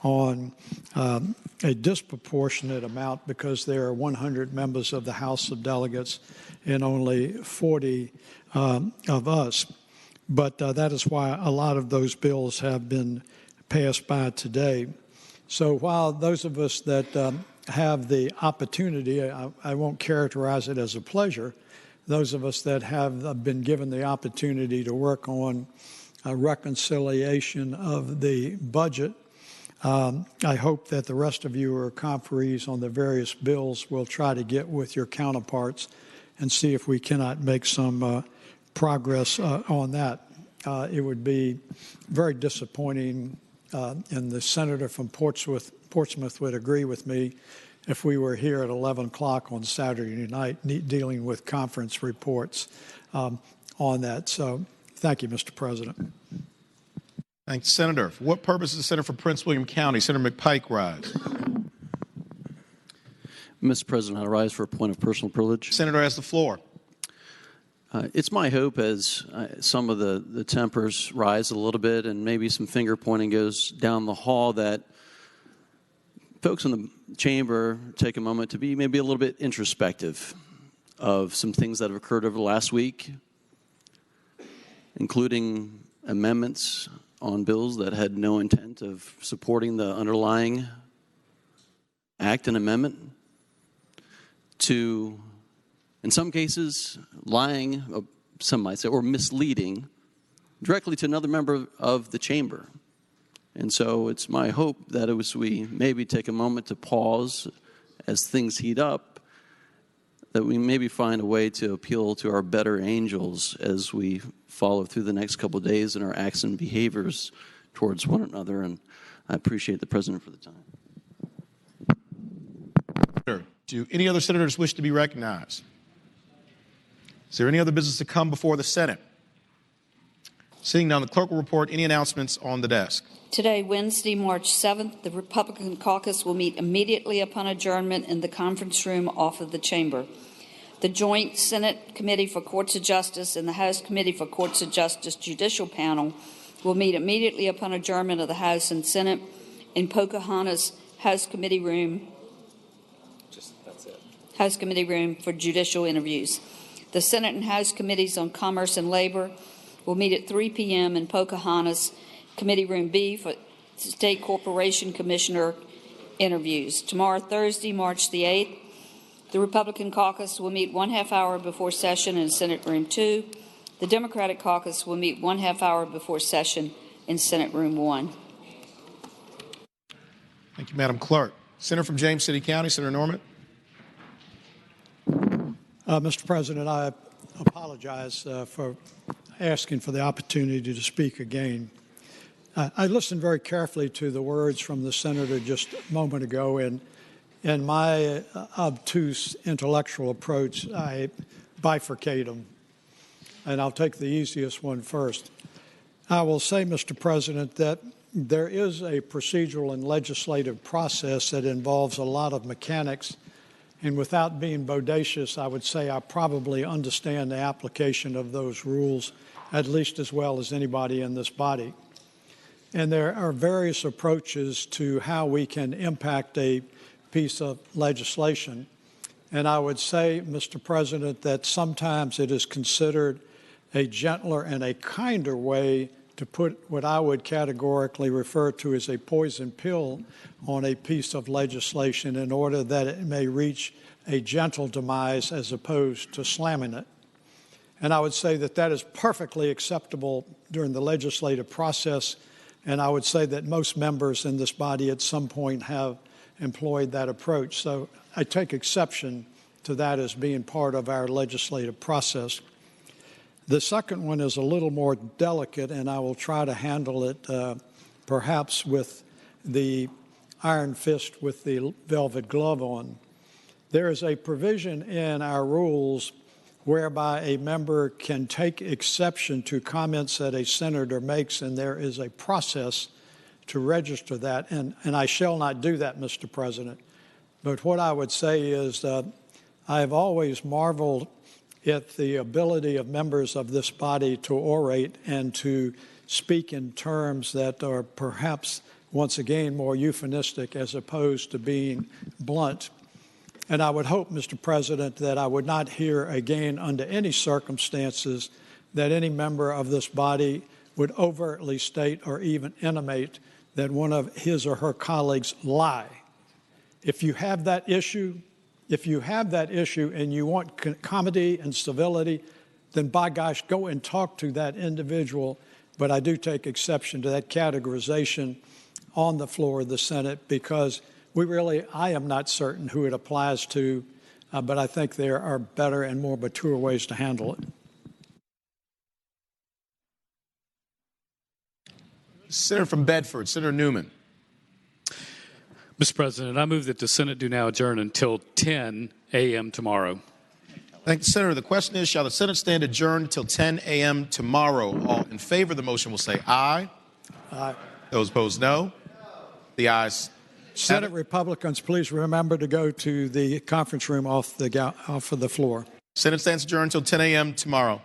on a disproportionate amount, because there are 100 members of the House of Delegates and only 40 of us. But that is why a lot of those bills have been passed by today. So while those of us that have the opportunity, I won't characterize it as a pleasure, those of us that have been given the opportunity to work on a reconciliation of the budget, I hope that the rest of you who are conferees on the various bills will try to get with your counterparts and see if we cannot make some progress on that. It would be very disappointing, and the senator from Portsmouth would agree with me, if we were here at 11 o'clock on Saturday night dealing with conference reports on that. So thank you, Mr. President. Thank you, Senator. For what purpose is the Senator from Prince William County? Senator McPike rise. Mr. President, I rise for a point of personal privilege. Senator has the floor. It's my hope, as some of the tempers rise a little bit and maybe some finger pointing goes down the hall, that folks in the chamber take a moment to be maybe a little bit introspective of some things that have occurred over the last week, including amendments on bills that had no intent of supporting the underlying act and amendment, to, in some cases, lying some might say, or misleading directly to another member of the chamber. And so it's my hope that as we maybe take a moment to pause as things heat up, that we maybe find a way to appeal to our better angels as we follow through the next couple of days in our acts and behaviors towards one another. And I appreciate the President for the time. Do any other senators wish to be recognized? Is there any other business to come before the Senate? Seeing none, the clerk will report any announcements on the desk. Today, Wednesday, March 7th, the Republican caucus will meet immediately upon adjournment in the conference room off of the chamber. The Joint Senate Committee for Courts of Justice and the House Committee for Courts of Justice Judicial Panel will meet immediately upon adjournment of the House and Senate in Pocahontas House Committee Room. House Committee Room for judicial interviews. The Senate and House Committees on Commerce and Labor will meet at 3 p.m. in Pocahontas Committee Room B for State Corporation Commissioner interviews. Tomorrow, Thursday, March the 8th, the Republican caucus will meet 1/2 hour before session in Senate Room 2. The Democratic caucus will meet 1/2 hour before session in Senate Room 1. Thank you, Madam Clerk. Senator from James City County, Senator Norman. Mr. President, I apologize for asking for the opportunity to speak again. I listened very carefully to the words from the senator just a moment ago, and in my obtuse intellectual approach, I bifurcate them, and I'll take the easiest one first. I will say, Mr. President, that there is a procedural and legislative process that involves a lot of mechanics. And without being bodacious, I would say I probably understand the application of those rules at least as well as anybody in this body. And there are various approaches to how we can impact a piece of legislation. And I would say, Mr. President, that sometimes it is considered a gentler and a kinder way to put what I would categorically refer to as a poison pill on a piece of legislation in order that it may reach a gentle demise as opposed to slamming it. And I would say that that is perfectly acceptable during the legislative process, and I would say that most members in this body at some point have employed that approach. So I take exception to that as being part of our legislative process. The second one is a little more delicate, and I will try to handle it perhaps with the iron fist with the velvet glove on. There is a provision in our rules whereby a member can take exception to comments that a senator makes, and there is a process to register that. And I shall not do that, Mr. President. But what I would say is I have always marveled at the ability of members of this body to orate and to speak in terms that are perhaps, once again, more euphemistic as opposed to being blunt. And I would hope, Mr. President, that I would not hear again under any circumstances that any member of this body would overtly state or even intimate that one of his or her colleagues lie. If you have that issue, and you want comedy and civility, then by gosh, go and talk to that individual. But I do take exception to that categorization on the floor of the Senate because I am not certain who it applies to, but I think there are better and more mature ways to handle it. Senator from Bedford, Senator Newman. Mr. President, I move that the Senate do now adjourn until 10 a.m. tomorrow. Thank you, Senator. The question is, shall the Senate stand adjourned until 10 a.m. tomorrow? All in favor of the motion will say aye. Aye. Those opposed, no. The ayes. Senate Republicans, please remember to go to the conference room off of the floor. Senate stands adjourned until 10 a.m. tomorrow.